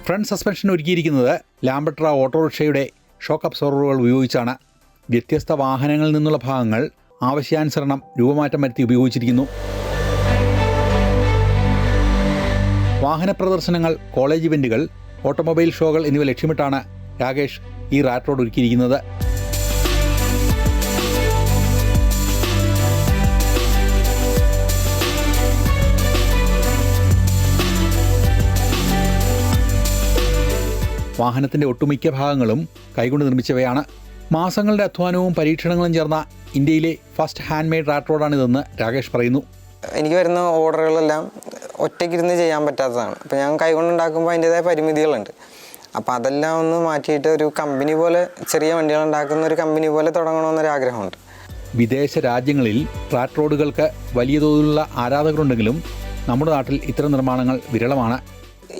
ഫ്രണ്ട് സസ്പെൻഷൻ ഒരുക്കിയിരിക്കുന്നത് ലാംബട്ര ഓട്ടോറിക്ഷയുടെ ഷോക്ക് അബ്സോർവറുകൾ ഉപയോഗിച്ചാണ്. വ്യത്യസ്ത വാഹനങ്ങളിൽ നിന്നുള്ള ഭാഗങ്ങൾ ആവശ്യാനുസരണം രൂപമാറ്റം വരുത്തി ഉപയോഗിച്ചിരിക്കുന്നു. വാഹന പ്രദർശനങ്ങൾ, കോളേജ് ഇവൻറ്റുകൾ, ഓട്ടോമൊബൈൽ ഷോകൾ എന്നിവ ലക്ഷ്യമിട്ടാണ് രാകേഷ് ഈ റാറ്റ് റോഡ് ഒരുക്കിയിരിക്കുന്നത്. വാഹനത്തിൻ്റെ ഒട്ടുമിക്ക ഭാഗങ്ങളും കൈകൊണ്ട് നിർമ്മിച്ചവയാണ്. മാസങ്ങളുടെ അധ്വാനവും പരീക്ഷണങ്ങളും ചേർന്ന ഇന്ത്യയിലെ ഫസ്റ്റ് ഹാൻഡ് മെയ്ഡ് റാറ്റ് റോഡാണിതെന്ന് രാകേഷ് പറയുന്നു. എനിക്ക് വരുന്ന ഓർഡറുകളെല്ലാം ഒറ്റയ്ക്കിരുന്ന് ചെയ്യാൻ പറ്റാത്തതാണ്. അപ്പോൾ ഞാൻ കൈകൊണ്ടുണ്ടാക്കുമ്പോൾ അതിൻ്റേതായ പരിമിതികളുണ്ട്. അപ്പോൾ അതെല്ലാം ഒന്ന് മാറ്റിയിട്ട് ഒരു കമ്പനി പോലെ, ചെറിയ വണ്ടികൾ ഉണ്ടാക്കുന്ന ഒരു കമ്പനി പോലെ തുടങ്ങണമെന്നൊരാഗ്രഹമുണ്ട്. വിദേശ രാജ്യങ്ങളിൽ റാറ്റ് റോഡുകൾക്ക് വലിയ തോതിലുള്ള ആരാധകരുണ്ടെങ്കിലും നമ്മുടെ നാട്ടിൽ ഇത്തരം നിർമ്മാണങ്ങൾ വിരളമാണ്.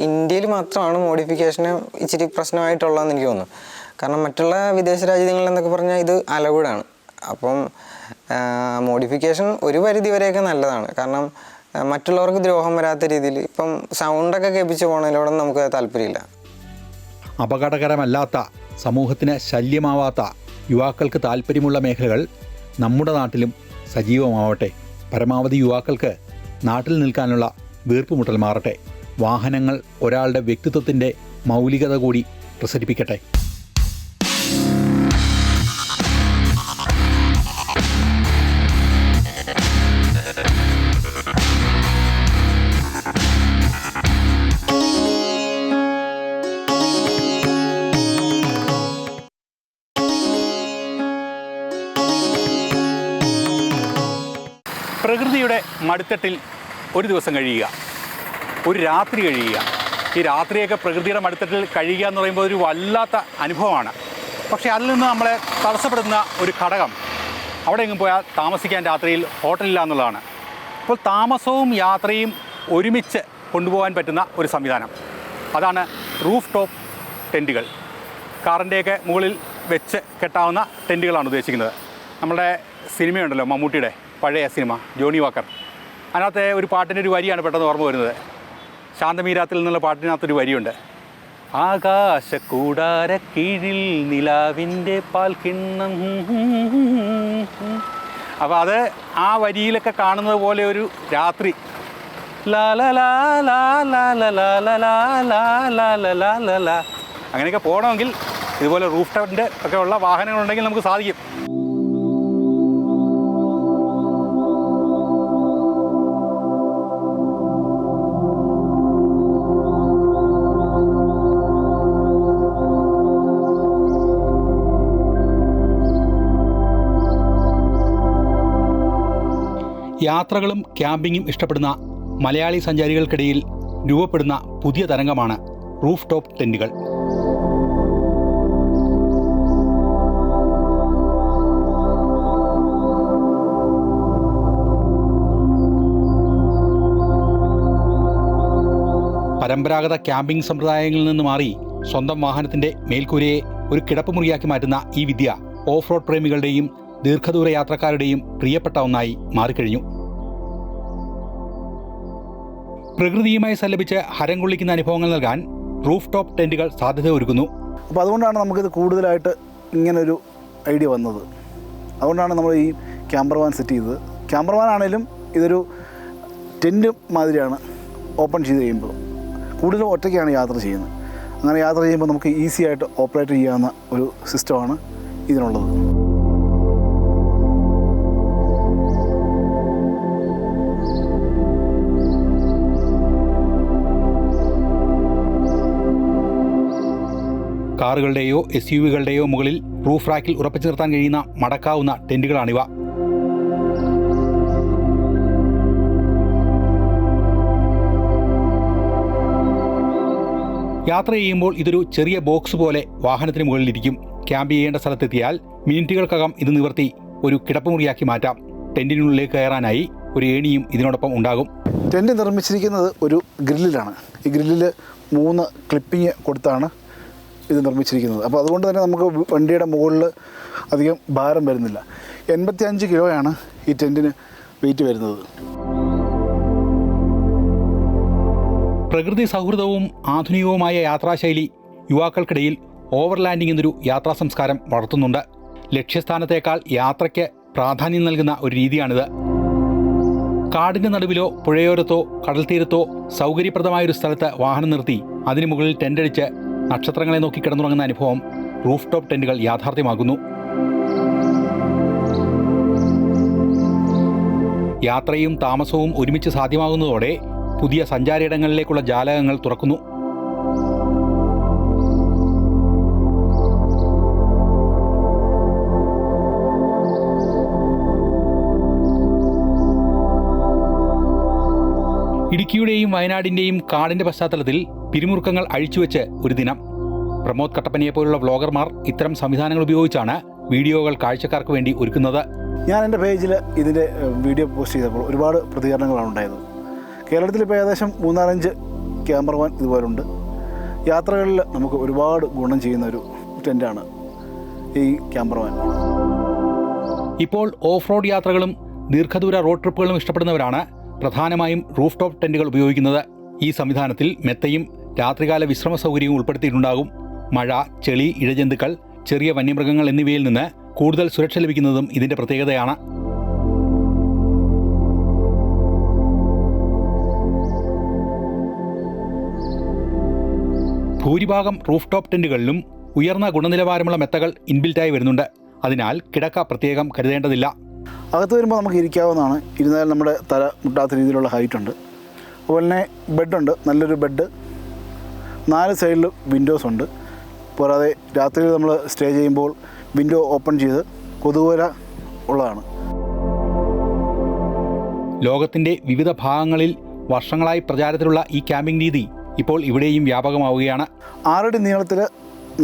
ഇന്ത്യയിൽ മാത്രമാണ് മോഡിഫിക്കേഷന് ഇച്ചിരി പ്രശ്നമായിട്ടുള്ളതെന്ന് എനിക്ക് തോന്നുന്നു. കാരണം മറ്റുള്ള വിദേശ രാജ്യങ്ങളിൽ എന്നൊക്കെ പറഞ്ഞാൽ ഇത് അലൗഡാണ്. അപ്പം മോഡിഫിക്കേഷൻ ഒരു പരിധി വരെയൊക്കെ നല്ലതാണ്. കാരണം മറ്റുള്ളവർക്ക് ദ്രോഹം വരാത്ത രീതിയിൽ ഇപ്പം സൗണ്ടൊക്കെ കേൾപ്പിച്ച് പോകണതിലോടൊന്നും നമുക്ക് താല്പര്യമില്ല. അപകടകരമല്ലാത്ത, സമൂഹത്തിന് ശല്യമാവാത്ത, യുവാക്കൾക്ക് താല്പര്യമുള്ള മേഖലകൾ നമ്മുടെ നാട്ടിലും സജീവമാവട്ടെ. പരമാവധി യുവാക്കൾക്ക് നാട്ടിൽ നിൽക്കാനുള്ള വീർപ്പുമുട്ടൽ മാറട്ടെ. വാഹനങ്ങൾ ഒരാളുടെ വ്യക്തിത്വത്തിൻ്റെ മൗലികത കൂടി പ്രസരിപ്പിക്കട്ടെ. പ്രകൃതിയുടെ മടിത്തട്ടിൽ ഒരു ദിവസം കഴിയുക, ഒരു രാത്രി കഴിയുക. ഈ രാത്രിയൊക്കെ പ്രകൃതിയുടെ മടിത്തട്ടിൽ കഴിയുക എന്ന് പറയുമ്പോൾ ഒരു വല്ലാത്ത അനുഭവമാണ്. പക്ഷേ അതിൽ നിന്ന് നമ്മളെ തടസ്സപ്പെടുന്ന ഒരു ഘടകം, അവിടെ എങ്ങും പോയാൽ താമസിക്കാൻ രാത്രിയിൽ ഹോട്ടലില്ല എന്നുള്ളതാണ്. അപ്പോൾ താമസവും യാത്രയും ഒരുമിച്ച് കൊണ്ടുപോകാൻ പറ്റുന്ന ഒരു സംവിധാനം, അതാണ് റൂഫ് ടോപ്പ് ടെൻറ്റുകൾ. കാറിൻ്റെയൊക്കെ മുകളിൽ വെച്ച് കെട്ടാവുന്ന ടെൻറ്റുകളാണ് ഉദ്ദേശിക്കുന്നത്. നമ്മുടെ സിനിമയുണ്ടല്ലോ, മമ്മൂട്ടിയുടെ പഴയ സിനിമ ജോണി വാക്കർ, അതിനകത്തെ ഒരു പാട്ടിൻ്റെ ഒരു വരിയാണ് പെട്ടെന്ന് ഓർമ്മ വരുന്നത്. ശാന്തമീരാത്തിൽ നിന്നുള്ള പാട്ടിനകത്തൊരു വരിയുണ്ട്, ആകാശക്കൂടാര കീഴിൽ നിലാവിൻ്റെ പാൽക്കിണ്ണം. അപ്പോൾ അത് ആ വരിയിലൊക്കെ കാണുന്നത് പോലെ ഒരു രാത്രി, ലാ ലാ ലാ ലാ ലാ ലാ ലാ ലാ ലാ ലാ ലാ ലാ ലാ, അങ്ങനെയൊക്കെ പോകണമെങ്കിൽ ഇതുപോലെ റൂഫ് ടോപ്പിൻ്റെ ഒക്കെ ഉള്ള വാഹനങ്ങളുണ്ടെങ്കിൽ നമുക്ക് സാധിക്കും. യാത്രകളും ക്യാമ്പിങ്ങും ഇഷ്ടപ്പെടുന്ന മലയാളി സഞ്ചാരികൾക്കിടയിൽ രൂപപ്പെടുന്ന പുതിയ തരംഗമാണ് റൂഫ് ടോപ്പ് ടെൻറ്റുകൾ. പരമ്പരാഗത ക്യാമ്പിംഗ് സമ്പ്രദായങ്ങളിൽ നിന്ന് മാറി സ്വന്തം വാഹനത്തിൻ്റെ മേൽക്കൂരയെ ഒരു കിടപ്പുമുറിയാക്കി മാറ്റുന്ന ഈ വിദ്യ ഓഫ് റോഡ് പ്രേമികളുടെയും ദീർഘദൂര യാത്രക്കാരുടെയും പ്രിയപ്പെട്ട ഒന്നായി മാറിക്കഴിഞ്ഞു. പ്രകൃതിയുമായി സല്ലപിച്ച് ഹരം കൊള്ളിക്കുന്ന അനുഭവങ്ങൾ നൽകാൻ റൂഫ് ടോപ്പ് ടെൻറ്റുകൾ സാധ്യത ഒരുക്കുന്നു. അപ്പോൾ അതുകൊണ്ടാണ് നമുക്കിത് കൂടുതലായിട്ട് ഇങ്ങനൊരു ഐഡിയ വന്നത്. അതുകൊണ്ടാണ് നമ്മൾ ഈ ക്യാമ്പർ വാൻ സെറ്റ് ചെയ്തത്. ക്യാമ്പർ വാൻ ആണെങ്കിലും ഇതൊരു ടെൻറ്റ് മാതിരിയാണ്. ഓപ്പൺ ചെയ്ത് കഴിയുമ്പോൾ കൂടുതലും ഒറ്റയ്ക്കാണ് യാത്ര ചെയ്യുന്നത്. അങ്ങനെ യാത്ര ചെയ്യുമ്പോൾ നമുക്ക് ഈസി ആയിട്ട് ഓപ്പറേറ്റ് ചെയ്യാവുന്ന ഒരു സിസ്റ്റമാണ് ഇതിനുള്ളത്. കാറുകളുടെയോ SUV-കളുടെയോ മുകളിൽ റൂഫ് റാക്കിൽ ഉറപ്പിച്ചു നിർത്താൻ കഴിയുന്ന മടക്കാവുന്ന ടെൻറ്റുകളാണിവ. യാത്ര ചെയ്യുമ്പോൾ ഇതൊരു ചെറിയ ബോക്സ് പോലെ വാഹനത്തിന് മുകളിലിരിക്കും. ക്യാമ്പ് ചെയ്യേണ്ട സ്ഥലത്തെത്തിയാൽ മിനിറ്റുകൾക്കകം ഇത് നിവർത്തി ഒരു കിടപ്പുമുറിയാക്കി മാറ്റാം. ടെന്റിനുള്ളിലേക്ക് കയറാനായി ഒരു ഏണിയും ഇതിനോടൊപ്പം ഉണ്ടാകും. ടെന്റ് നിർമ്മിച്ചിരിക്കുന്നത് ഒരു ഗ്രില്ലിലാണ്. ഈ ഗ്രില്ലിൽ 3 ക്ലിപ്പിങ് കൊടുത്താണ് ഇത് നിർമ്മിച്ചിരിക്കുന്നത്. അപ്പോൾ അതുകൊണ്ട് തന്നെ നമുക്ക് വണ്ടിയുടെ മുകളിൽ അധികം ഭാരം വരുന്നില്ല. 85 കിലോയാണ് ഈ ടെൻറ്റിന് വെയിറ്റ് വരുന്നത്. പ്രകൃതി സൗഹൃദവും ആധുനികവുമായ യാത്രാശൈലി യുവാക്കൾക്കിടയിൽ ഓവർലാൻഡിംഗ് എന്നൊരു യാത്രാ സംസ്കാരം വളർത്തുന്നുണ്ട്. ലക്ഷ്യസ്ഥാനത്തേക്കാൾ യാത്രയ്ക്ക് പ്രാധാന്യം നൽകുന്ന ഒരു രീതിയാണിത്. കാടിൻ്റെ നടുവിലോ പുഴയോരത്തോ കടൽത്തീരത്തോ സൗകര്യപ്രദമായൊരു സ്ഥലത്ത് വാഹനം നിർത്തി അതിനു മുകളിൽ ടെൻ്റടിച്ച് നക്ഷത്രങ്ങളെ നോക്കി കിടന്നുറങ്ങുന്ന അനുഭവം റൂഫ് ടോപ്പ് ടെൻറ്റുകൾ യാഥാർത്ഥ്യമാക്കുന്നു. യാത്രയും താമസവും ഒരുമിച്ച് സാധ്യമാകുന്നതോടെ പുതിയ സഞ്ചാരയിടങ്ങളിലേക്കുള്ള ജാലകങ്ങൾ തുറക്കുന്നു. ഇടുക്കിയുടെയും വയനാടിൻ്റെയും കാടിൻ്റെ പശ്ചാത്തലത്തിൽ പിരിമുറുക്കങ്ങൾ അഴിച്ചുവെച്ച് ഒരു ദിനം. പ്രമോദ് കട്ടപ്പനയെപ്പോലുള്ള വ്ളോഗർമാർ ഇത്തരം സംവിധാനങ്ങൾ ഉപയോഗിച്ചാണ് വീഡിയോകൾ കാഴ്ചക്കാർക്ക് വേണ്ടി ഒരുക്കുന്നത്. ഞാൻ എൻ്റെ പേജിൽ ഇതിൻ്റെ വീഡിയോ പോസ്റ്റ് ചെയ്തപ്പോൾ ഒരുപാട് പ്രതികരണങ്ങളാണ് ഉണ്ടായത്. കേരളത്തിൽ ഇപ്പോൾ ഏകദേശം 3-4 ക്യാമറമാൻ ഇതുപോലുണ്ട്. യാത്രകളിൽ നമുക്ക് ഒരുപാട് ഗുണം ചെയ്യുന്ന ഒരു ടെൻ്റാണ് ഈ ക്യാമറമാൻ. ഇപ്പോൾ ഓഫ് റോഡ് യാത്രകളും ദീർഘദൂര റോഡ് ട്രിപ്പുകളും ഇഷ്ടപ്പെടുന്നവരാണ് പ്രധാനമായും റൂഫ് ടോപ്പ് ടെൻറ്റുകൾ ഉപയോഗിക്കുന്നത്. ഈ സംവിധാനത്തിൽ മെത്തയും രാത്രികാല വിശ്രമ സൗകര്യവും ഉൾപ്പെടുത്തിയിട്ടുണ്ടാകും. മഴ, ചെളി, ഇഴജന്തുക്കൾ, ചെറിയ വന്യമൃഗങ്ങൾ എന്നിവയിൽ നിന്ന് കൂടുതൽ സുരക്ഷ ലഭിക്കുന്നതും ഇതിൻ്റെ പ്രത്യേകതയാണ്. ഭൂരിഭാഗം റൂഫ് ടോപ്പ് ടെൻറ്റുകളിലും ഉയർന്ന ഗുണനിലവാരമുള്ള മെത്തകൾ ഇൻബിൽറ്റായി വരുന്നുണ്ട്. അതിനാൽ കിടക്ക പ്രത്യേകം കരുതേണ്ടതില്ല. അകത്ത് വരുമ്പോൾ നമുക്ക് ഇരിക്കാവുന്നതാണ്. ഇരുന്നാൽ നമ്മുടെ തല മുട്ടാത്ത രീതിയിലുള്ള ഹൈറ്റ് ഉണ്ട്. അതുപോലെ തന്നെ ബെഡുണ്ട്, നല്ലൊരു ബെഡ്. 4 സൈഡിൽ വിൻഡോസ് ഉണ്ട്. പോരാതെ രാത്രി നമ്മൾ സ്റ്റേ ചെയ്യുമ്പോൾ വിൻഡോ ഓപ്പൺ ചെയ്ത് കൊതുകുവല ഉള്ളതാണ്. ലോകത്തിൻ്റെ വിവിധ ഭാഗങ്ങളിൽ വർഷങ്ങളായി പ്രചാരത്തിലുള്ള ഈ ക്യാമ്പിംഗ് രീതി ഇപ്പോൾ ഇവിടെയും വ്യാപകമാവുകയാണ്. 6 അടി നീളത്തിൽ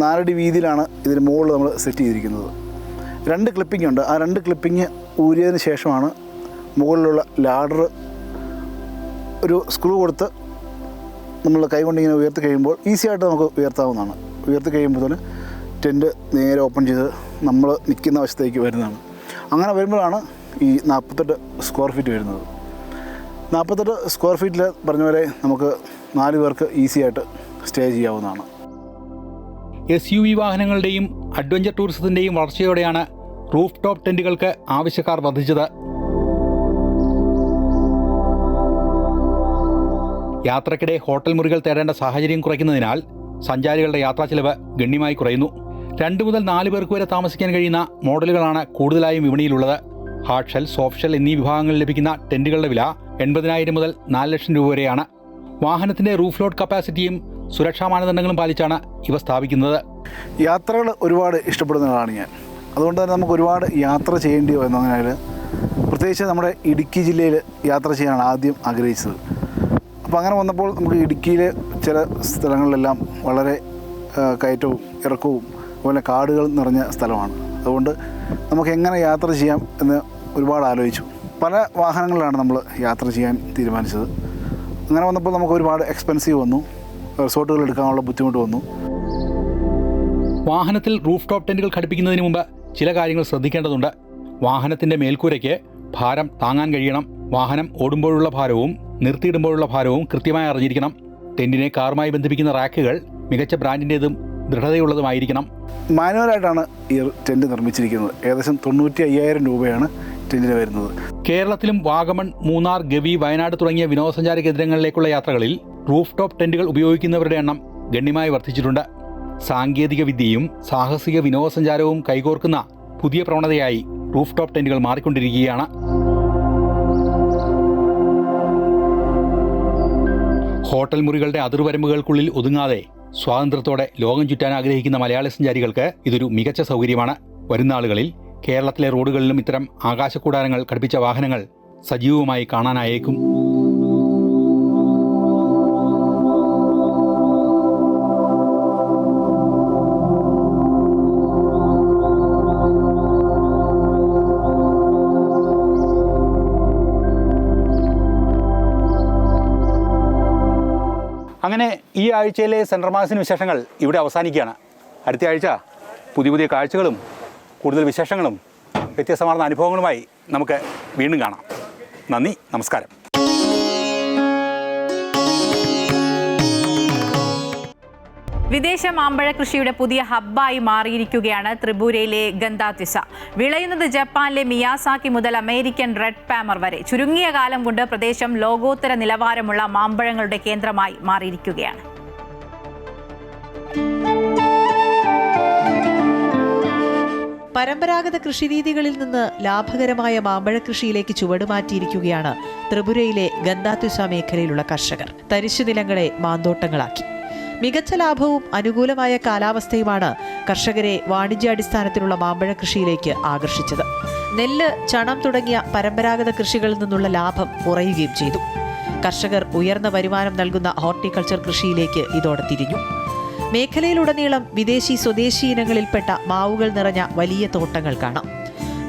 4 അടി വീതിയിലാണ് ഇതിന് മുകളിൽ നമ്മൾ സെറ്റ് ചെയ്തിരിക്കുന്നത്. 2 ക്ലിപ്പിംഗ് ഉണ്ട്. ആ 2 ക്ലിപ്പിംഗ് ഊരിയതിന് ശേഷമാണ് മുകളിലുള്ള ലാഡർ ഒരു സ്ക്രൂ കൊടുത്ത് നമ്മൾ കൈകൊണ്ടിങ്ങനെ ഉയർത്തി കഴിയുമ്പോൾ ഈസി ആയിട്ട് നമുക്ക് ഉയർത്താവുന്നതാണ്. ഉയർത്തി കഴിയുമ്പോൾ തന്നെ ടെൻറ്റ് നേരെ ഓപ്പൺ ചെയ്ത് നമ്മൾ നിൽക്കുന്ന വശത്തേക്ക് വരുന്നതാണ്. അങ്ങനെ വരുമ്പോഴാണ് ഈ 48 സ്ക്വയർ ഫീറ്റ് വരുന്നത്. 48 സ്ക്വയർ ഫീറ്റിൽ പറഞ്ഞ പോലെ നമുക്ക് 4 പേർക്ക് ഈസി ആയിട്ട് സ്റ്റേ ചെയ്യാവുന്നതാണ്. SUV വാഹനങ്ങളുടെയും അഡ്വഞ്ചർ ടൂറിസത്തിൻ്റെയും വളർച്ചയോടെയാണ് റൂഫ് ടോപ്പ് ടെൻറ്റുകൾക്ക് ആവശ്യക്കാർ വർദ്ധിച്ചത്. യാത്രക്കിടെ ഹോട്ടൽ മുറികൾ തേടേണ്ട സാഹചര്യം കുറയ്ക്കുന്നതിനാൽ സഞ്ചാരികളുടെ യാത്രാ ചെലവ് ഗണ്യമായി കുറയുന്നു. 2 മുതൽ 4 പേർക്ക് വരെ താമസിക്കാൻ കഴിയുന്ന മോഡലുകളാണ് കൂടുതലായും വിപണിയിലുള്ളത്. ഹാർഡ് ഷെൽ, സോഫ്റ്റ് ഷെൽ എന്നീ വിഭാഗങ്ങളിൽ ലഭിക്കുന്ന ടെൻറ്റുകളുടെ വില 80,000 മുതൽ 4 ലക്ഷം രൂപ വരെയാണ്. വാഹനത്തിൻ്റെ റൂഫ് ലോഡ് കപ്പാസിറ്റിയും സുരക്ഷാ മാനദണ്ഡങ്ങളും പാലിച്ചാണ് ഇവ സ്ഥാപിക്കുന്നത്. യാത്രകൾ ഒരുപാട് ഇഷ്ടപ്പെടുന്ന ആളാണ് ഞാൻ. അതുകൊണ്ട് തന്നെ നമുക്ക് ഒരുപാട് യാത്ര ചെയ്യേണ്ടി വന്നതിനാൽ പ്രത്യേകിച്ച് നമ്മുടെ ഇടുക്കി ജില്ലയിൽ യാത്ര ചെയ്യാനാണ് ആദ്യം ആഗ്രഹിച്ചത്. അപ്പോൾ അങ്ങനെ വന്നപ്പോൾ നമുക്ക് ഇടുക്കിയിലെ ചില സ്ഥലങ്ങളിലെല്ലാം വളരെ കയറ്റവും ഇറക്കവും അതുപോലെ കാടുകൾ നിറഞ്ഞ സ്ഥലമാണ്. അതുകൊണ്ട് നമുക്ക് എങ്ങനെ യാത്ര ചെയ്യാം എന്ന് ഒരുപാട് ആലോചിച്ചു. പല വാഹനങ്ങളിലാണ് നമ്മൾ യാത്ര ചെയ്യാൻ തീരുമാനിച്ചത്. അങ്ങനെ വന്നപ്പോൾ നമുക്ക് ഒരുപാട് എക്സ്പെൻസീവ് വന്നു. റിസോർട്ടുകൾ എടുക്കാനുള്ള ബുദ്ധിമുട്ട് വന്നു. വാഹനത്തിൽ റൂഫ് ടോപ്പ് ടെൻറ്റുകൾ ഘടിപ്പിക്കുന്നതിന് മുമ്പ് ചില കാര്യങ്ങൾ ശ്രദ്ധിക്കേണ്ടതുണ്ട്. വാഹനത്തിൻ്റെ മേൽക്കൂരയ്ക്ക് ഭാരം താങ്ങാൻ കഴിയണം. വാഹനം ഓടുമ്പോഴുള്ള ഭാരവും നിർത്തിയിടുമ്പോഴുള്ള ഭാരവും കൃത്യമായി അറിഞ്ഞിരിക്കണം. ടെൻറ്റിനെ കാറുമായി ബന്ധിപ്പിക്കുന്ന റാക്കുകൾ മികച്ച ബ്രാൻഡിൻ്റേതും ദൃഢതയുള്ളതുമായിരിക്കണം. മാനുവലായിട്ടാണ് ഈ ടെൻറ്റ് നിർമ്മിച്ചിരിക്കുന്നത്. ഏകദേശം 95,000 രൂപയാണ് ടെൻറ്റിന് വരുന്നത്. കേരളത്തിലും വാഗമൺ, മൂന്നാർ, ഗവി, വയനാട് തുടങ്ങിയ വിനോദസഞ്ചാര കേന്ദ്രങ്ങളിലേക്കുള്ള യാത്രകളിൽ റൂഫ് ടോപ്പ് ടെൻറ്റുകൾ ഉപയോഗിക്കുന്നവരുടെ എണ്ണം ഗണ്യമായി വർദ്ധിച്ചിട്ടുണ്ട്. സാങ്കേതിക വിദ്യയും സാഹസിക വിനോദസഞ്ചാരവും കൈകോർക്കുന്ന പുതിയ പ്രവണതയായി റൂഫ് ടോപ്പ് ടെൻറ്റുകൾ മാറിക്കൊണ്ടിരിക്കുകയാണ്. ഹോട്ടൽ മുറികളുടെ അതിർവരമ്പുകൾക്കുള്ളിൽ ഒതുങ്ങാതെ സ്വാതന്ത്ര്യത്തോടെ ലോകം ചുറ്റാൻ ആഗ്രഹിക്കുന്ന മലയാളി സഞ്ചാരികൾക്ക് ഇതൊരു മികച്ച സൗകര്യമാണ്. വരുന്ന ആളുകളിൽ കേരളത്തിലെ റോഡുകളിലും ഇത്തരം ആകാശക്കൂടാരങ്ങൾ ഘടിപ്പിച്ച വാഹനങ്ങൾ സജീവമായി കാണാനായേക്കും. അങ്ങനെ ഈ ആഴ്ചയിലെ സെൻട്രൽ മാഗസിൻ വിശേഷങ്ങൾ ഇവിടെ അവസാനിക്കുകയാണ്. അടുത്ത ആഴ്ച പുതിയ കാഴ്ചകളും കൂടുതൽ വിശേഷങ്ങളും വ്യത്യസ്തമാർന്ന അനുഭവങ്ങളുമായി നമുക്ക് വീണ്ടും കാണാം. നന്ദി, നമസ്കാരം. വിദേശ മാമ്പഴ കൃഷിയുടെ പുതിയ ഹബ്ബായി മാറിയിരിക്കുകയാണ് ത്രിപുരയിലെ ഗന്താത്വിസ. വിളയുന്നത് ജപ്പാനിലെ മിയാസാക്കി മുതൽ അമേരിക്കൻ റെഡ് പാമർ വരെ ചുരുങ്ങിയ കാലം കൊണ്ട് പ്രദേശം ലോകോത്തര നിലവാരമുള്ള മാമ്പഴങ്ങളുടെ കേന്ദ്രമായി മാറിയിരിക്കുകയാണ്. പരമ്പരാഗത കൃഷിരീതികളിൽ നിന്ന് ലാഭകരമായ മാമ്പഴ കൃഷിയിലേക്ക് ചുവടുമാറ്റിയിരിക്കുകയാണ് ത്രിപുരയിലെ ഗന്താത്വിസ മേഖലയിലുള്ള കർഷകർ. തരിശു നിലങ്ങളെ മാന്തോട്ടങ്ങളാക്കി. മികച്ച ലാഭവും അനുകൂലമായ കാലാവസ്ഥയുമാണ് കർഷകരെ വാണിജ്യാടിസ്ഥാനത്തിലുള്ള മാമ്പഴ കൃഷിയിലേക്ക് ആകർഷിച്ചത്. നെല്ല്, ചണം തുടങ്ങിയ പരമ്പരാഗത കൃഷികളിൽ നിന്നുള്ള ലാഭം കുറയുകയും ചെയ്തു. കർഷകർ ഉയർന്ന വരുമാനം നൽകുന്ന ഹോർട്ടിക്കൾച്ചർ കൃഷിയിലേക്ക് ഇതോടെ തിരിഞ്ഞു. മേഖലയിലുടനീളം വിദേശി സ്വദേശി ഇനങ്ങളിൽപ്പെട്ട മാവുകൾ നിറഞ്ഞ വലിയ തോട്ടങ്ങൾ കാണാം.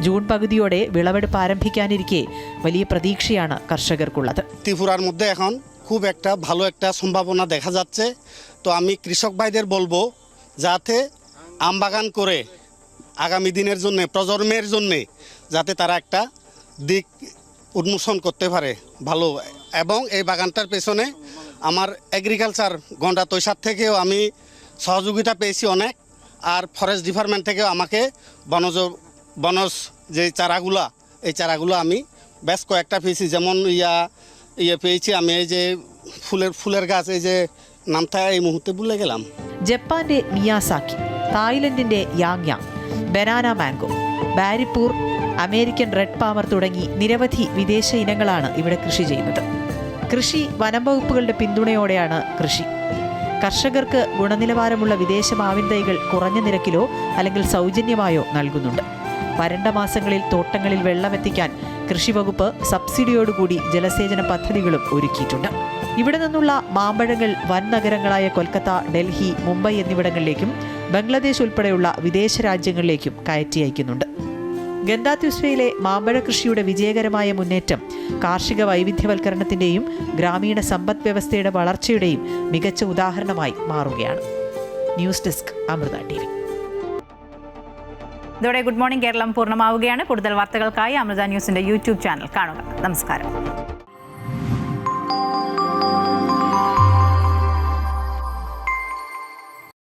জুন পগুদিওড়ে বিলবেড়প আরম্ভিকানিরকে വലിയ প্রতীক্ষাയാണ് কর্ষকর্কুള്ളത്। ত্রিপুরার মধ্যে এখন খুব একটা ভালো একটা সম্ভাবনা দেখা যাচ্ছে। তো আমি কৃষক ভাইদের বলবো যাতে আম বাগান করে আগামী দিনের জন্য প্রজন্মের জন্য যাতে তারা একটা দিক উন্মোচন করতে পারে ভালো। এবং এই বাগানটার পেছনে আমার এগ্রিকালচার গন্ডা তৈসার থেকেও আমি সহযোগিতা পেয়েছি অনেক, আর ফরেস্ট ডিপার্টমেন্ট থেকেও আমাকে বনজ যে চারাগুলা এই চারাগুলো আমি বেশ কয়েকটা পেয়েছি। যেমন পেয়েছি আমি এই যে ফুলের গাছ, এই যে নামটা এই মুহূর্তে ভুলে গেলাম। ജപ്പാന്റെ മിയാസാക്കി, തായ്ലൻഡിന്റെ യാങ്യാങ്, ബനാന മാംഗോ, ബാരിപ്പൂർ, അമേരിക്കൻ റെഡ് പാമർ തുടങ്ങി നിരവധി വിദേശ ഇനങ്ങളാണ് ഇവിടെ കൃഷി ചെയ്യുന്നത്. കൃഷി വനം വകുപ്പുകളുടെ പിന്തുണയോടെയാണ് കൃഷി. കർഷകർക്ക് ഗുണനിലവാരമുള്ള വിദേശ മാവിൻ തൈകൾ കുറഞ്ഞ നിരക്കിലോ അല്ലെങ്കിൽ സൗജന്യമായോ നൽകുന്നുണ്ട്. വരണ്ട മാസങ്ങളിൽ തോട്ടങ്ങളിൽ വെള്ളമെത്തിക്കാൻ കൃഷിവകുപ്പ് സബ്സിഡിയോടുകൂടി ജലസേചന പദ്ധതികളും ഒരുക്കിയിട്ടുണ്ട്. ഇവിടെ നിന്നുള്ള മാമ്പഴങ്ങൾ വൻ നഗരങ്ങളായ കൊൽക്കത്ത, ഡൽഹി, മുംബൈ എന്നിവിടങ്ങളിലേക്കും ബംഗ്ലാദേശ് ഉൾപ്പെടെയുള്ള വിദേശ രാജ്യങ്ങളിലേക്കും കയറ്റി അയക്കുന്നുണ്ട്. ഗന്താത്വിസയിലെ മാമ്പഴ കൃഷിയുടെ വിജയകരമായ മുന്നേറ്റം കാർഷിക വൈവിധ്യവൽക്കരണത്തിന്റെയും ഗ്രാമീണ സമ്പദ് വ്യവസ്ഥയുടെ വളർച്ചയുടെയും മികച്ച ഉദാഹരണമായി മാറുകയാണ്. News desk, Amrita TV. ഇതോടെ ഗുഡ് മോർണിംഗ് കേരളം പൂർണ്ണമാവുകയാണ്. കൂടുതൽ വാർത്തകൾക്കായി അമൃത ന്യൂസിന്റെ യൂട്യൂബ് ചാനൽ കാണുക. നമസ്കാരം.